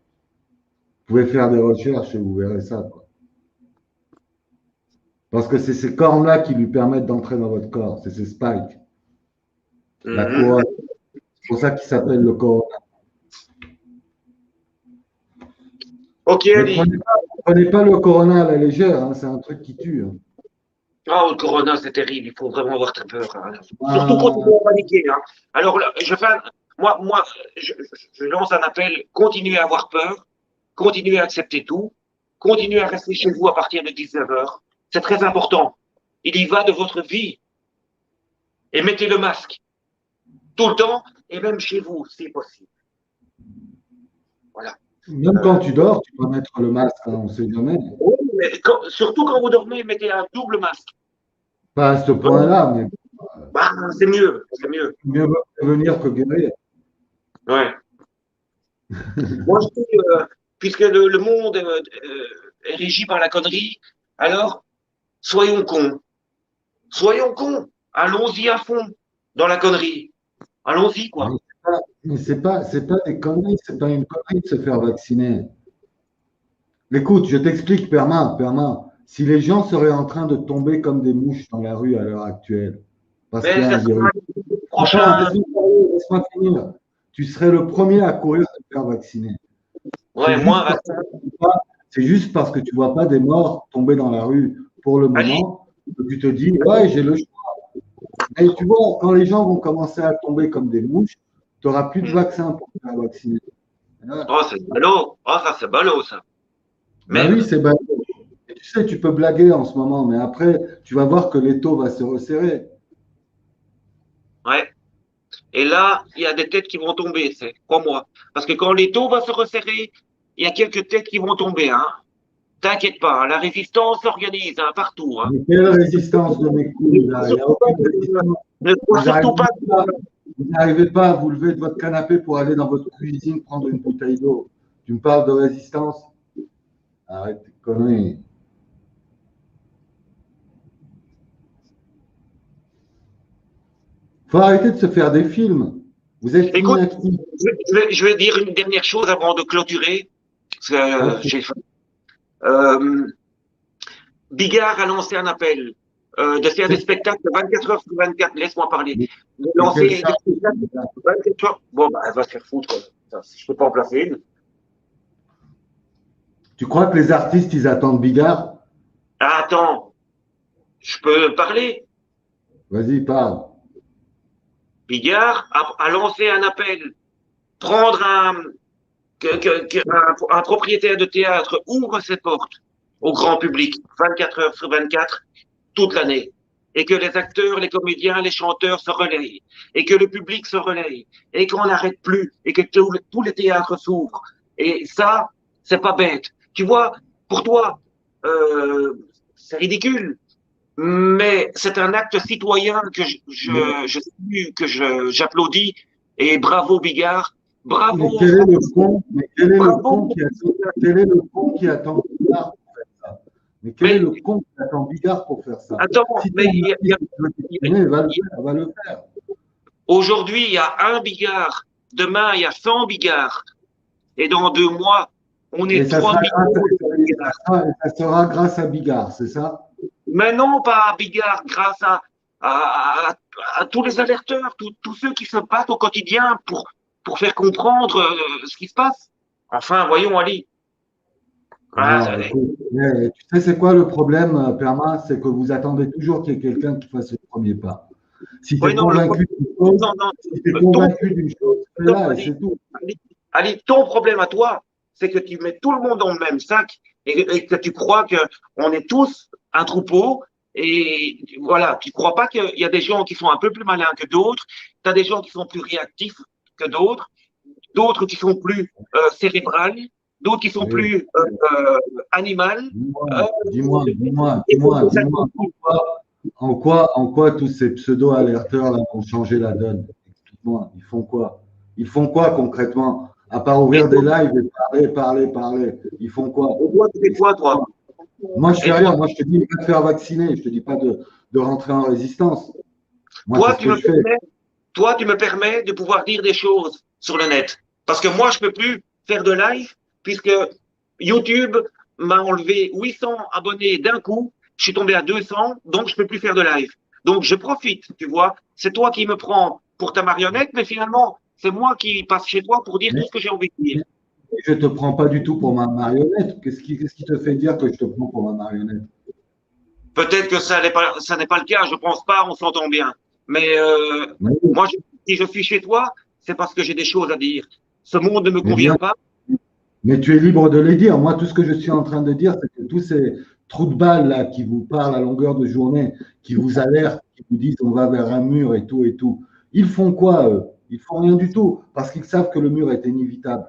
Vous pouvez faire des recherches et vous verrez ça, quoi. Parce que c'est ces cornes-là qui lui permettent d'entrer dans votre corps. C'est ces spikes. La couronne. C'est pour ça qu'il s'appelle le corona. ok, Ali. Ne prenez pas le corona à la légère, hein, c'est un truc qui tue. Hein. Oh, le corona, c'est terrible. Il faut vraiment avoir très peur. Hein. Surtout quand on est paniqué. Hein. Alors, là, je lance un appel. Continuez à avoir peur. Continuez à accepter tout. Continuez à rester chez vous à partir de 19h. C'est très important. Il y va de votre vie. Et mettez le masque. Tout le temps. Et même chez vous, si possible. Voilà. Même quand tu dors, tu dois mettre le masque, hein, on ne sait jamais. Oui, mais surtout quand vous dormez, mettez un double masque. Pas à ce point-là, mais Bah, c'est mieux, c'est mieux. mieux vaut prévenir que guérir. Ouais. Moi, je dis, puisque le monde est régi par la connerie, alors soyons cons. Soyons cons. Allons-y à fond dans la connerie. Allons-y, quoi. Mais c'est pas des conneries, c'est pas une connerie de se faire vacciner. Écoute, je t'explique, Perma. Si les gens seraient en train de tomber comme des mouches dans la rue à l'heure actuelle, parce qu'il y Mais a un ça virus. sera le prochain. Attends, laisse-moi finir. Tu serais le premier à courir te faire vacciner. Ouais, C'est juste parce que tu ne vois pas des morts tomber dans la rue pour le moment que tu te dis, ouais, j'ai le choix. Mais tu vois, quand les gens vont commencer à tomber comme des mouches, tu n'auras plus de vaccin pour te faire vacciner. oh, c'est ballot. Oh, ça, c'est ballot, ça. Ben oui, c'est ballot. Et tu sais, tu peux blaguer en ce moment, mais après, tu vas voir que l'étau va se resserrer. Ouais. Et là, il y a des têtes qui vont tomber, crois-moi. Parce que quand l'étau va se resserrer, il y a quelques têtes qui vont tomber, hein. T'inquiète pas, hein, la résistance s'organise, hein, partout, hein. Mais quelle résistance de mes couilles, là. Il n'y a aucune résistance. Ne crois surtout pas. Vous n'arrivez pas à vous lever de votre canapé pour aller dans votre cuisine prendre une bouteille d'eau. Tu me parles de résistance? Arrête tes conneries. Faut arrêter de se faire des films. Vous êtes Écoute, inactifs. je vais dire une dernière chose avant de clôturer. Parce que, Bigard a lancé un appel de faire des spectacles 24 heures sur 24. Laisse-moi parler. De lancer des spectacles 24 heures. Bon, bah, elle va se faire foutre. Je ne peux pas en placer une. Tu crois que les artistes, ils attendent Bigard? Ah, attends, je peux parler. Vas-y, parle. Bigard a lancé un appel. Prendre un propriétaire de théâtre ouvre ses portes au grand public 24 heures sur 24 toute l'année et que les acteurs, les comédiens, les chanteurs se relayent et que le public se relaye et qu'on n'arrête plus et que tous les théâtres s'ouvrent. Et ça, c'est pas bête. Tu vois, pour toi, c'est ridicule, mais c'est un acte citoyen que j'applaudis et bravo Bigard. Bravo. Mais quel est le con, quel est le con qui attend Bigard pour faire ça? Mais quel est le con qui attend Bigard pour faire ça? Attends, si mais va le faire. Aujourd'hui, il y a un Bigard. Demain, il y a 100 Bigards. Et dans 2 mois, on est 3 Bigards. Ça sera grâce à Bigard, c'est ça? Mais non, pas à Bigard, grâce à tous les alerteurs, tous ceux qui se battent au quotidien pour faire comprendre ce qui se passe. Enfin, voyons, Ali. Écoute, tu sais, c'est quoi le problème, Perma? C'est que vous attendez toujours qu'il y ait quelqu'un qui fasse le premier pas. Si tu es convaincu d'une chose, fais-la et c'est tout. Ali, ton problème à toi, c'est que tu mets tout le monde dans le même sac et que tu crois qu'on est tous un troupeau. Et voilà, tu ne crois pas qu'il y a des gens qui sont un peu plus malins que d'autres, tu as des gens qui sont plus réactifs que d'autres, d'autres qui sont plus cérébrales, d'autres qui sont plus animales. Dis-moi, en quoi tous ces pseudo-alerteurs là vont changer la donne? Explique-moi, ils font quoi? Ils font quoi concrètement? À part ouvrir des lives et parler. Ils font quoi? Tu fais quoi, toi? Moi, je fais rien. Moi, je te dis de te faire vacciner. Je te dis pas de rentrer en résistance. Moi, toi, tu me permets de pouvoir dire des choses sur le net. Parce que moi, je peux plus faire de live puisque YouTube m'a enlevé 800 abonnés d'un coup. Je suis tombé à 200, donc je peux plus faire de live. Donc, je profite, tu vois. C'est toi qui me prends pour ta marionnette, mais finalement, c'est moi qui passe chez toi pour dire tout ce que j'ai envie de dire. Je ne te prends pas du tout pour ma marionnette. Qu'est-ce qui te fait dire que je te prends pour ma marionnette? Peut-être que ça n'est pas le cas, je pense pas, on s'entend bien. Mais moi, si je suis chez toi, c'est parce que j'ai des choses à dire. Ce monde ne me convient pas. Mais tu es libre de les dire. Moi, tout ce que je suis en train de dire, c'est que tous ces trous de balles là qui vous parlent à longueur de journée, qui vous alertent, qui vous disent on va vers un mur et tout, ils font quoi eux? Ils font rien du tout parce qu'ils savent que le mur est inévitable.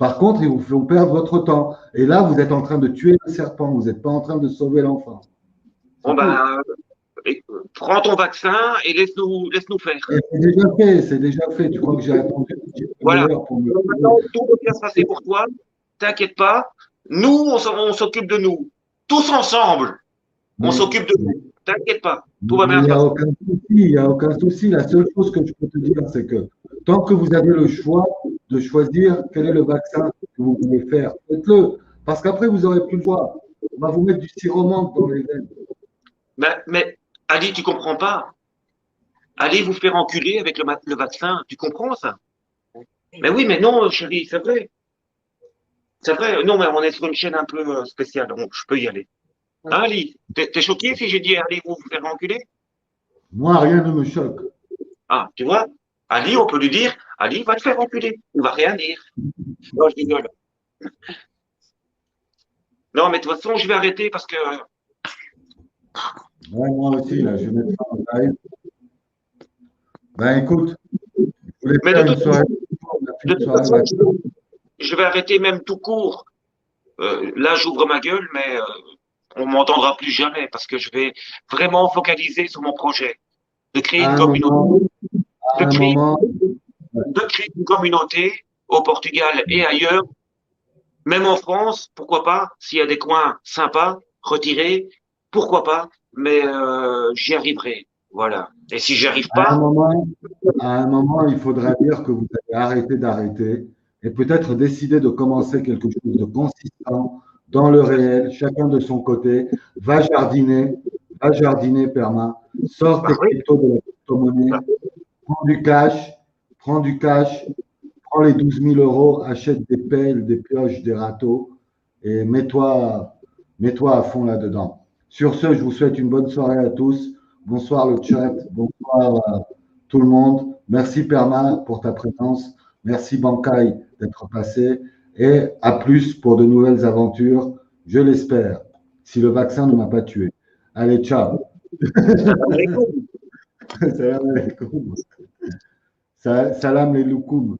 Par contre, ils vous font perdre votre temps. Et là, vous êtes en train de tuer le serpent. Vous n'êtes pas en train de sauver l'enfant. Bon, ben, prends ton vaccin et laisse-nous faire. Et c'est déjà fait, c'est déjà fait. Tu crois que j'ai attendu Voilà. pour me... Maintenant, tout va bien se passer pour toi. T'inquiète pas. Nous, on s'occupe de nous. Tous ensemble, on s'occupe de nous. T'inquiète pas. Tout va bien se passer. Il n'y a aucun souci. La seule chose que je peux te dire, c'est que tant que vous avez le choix de choisir quel est le vaccin que vous voulez faire, faites-le. Parce qu'après, vous n'aurez plus le choix. On va vous mettre du sirop dans les veines. Mais Ali, tu comprends pas. Allez vous faire enculer avec le vaccin. Tu comprends ça? Mais oui, mais non, chérie, c'est vrai. C'est vrai. Non, mais on est sur une chaîne un peu spéciale, donc je peux y aller. Hein, Ali, t'es choqué si j'ai dit allez vous faire enculer? Moi, rien ne me choque. Ah, tu vois? Ali, on peut lui dire, Ali va te faire enculer. Il va rien dire. Non, je rigole. Non, mais de toute façon, je vais arrêter parce que. Ouais, moi aussi, là, je vais mettre ça en live. Ben écoute, je voulais Mais faire de une toute soirée. façon, je vais arrêter même tout court. Là, j'ouvre ma gueule, mais on m'entendra plus jamais parce que je vais vraiment focaliser sur mon projet de créer une communauté, de créer une communauté au Portugal et ailleurs, même en France, pourquoi pas, s'il y a des coins sympas, retirés, pourquoi pas, mais j'y arriverai. Voilà. Et si j'y arrive À pas, un moment, il faudra dire que vous avez arrêté d'arrêter et peut-être décider de commencer quelque chose de consistant dans le réel, chacun de son côté. Va jardiner, Perma. Sors tes cryptos de la crypto-monnaie, prends du cash, prends les 12 000 euros, achète des pelles, des pioches, des râteaux et mets-toi à fond là-dedans. Sur ce, je vous souhaite une bonne soirée à tous. Bonsoir le chat, bonsoir tout le monde. Merci Perma pour ta présence. Merci Bankai d'être passé. Et à plus pour de nouvelles aventures, je l'espère, si le vaccin ne m'a pas tué. Allez, ciao. Salam alaikum. Salam les loukoum.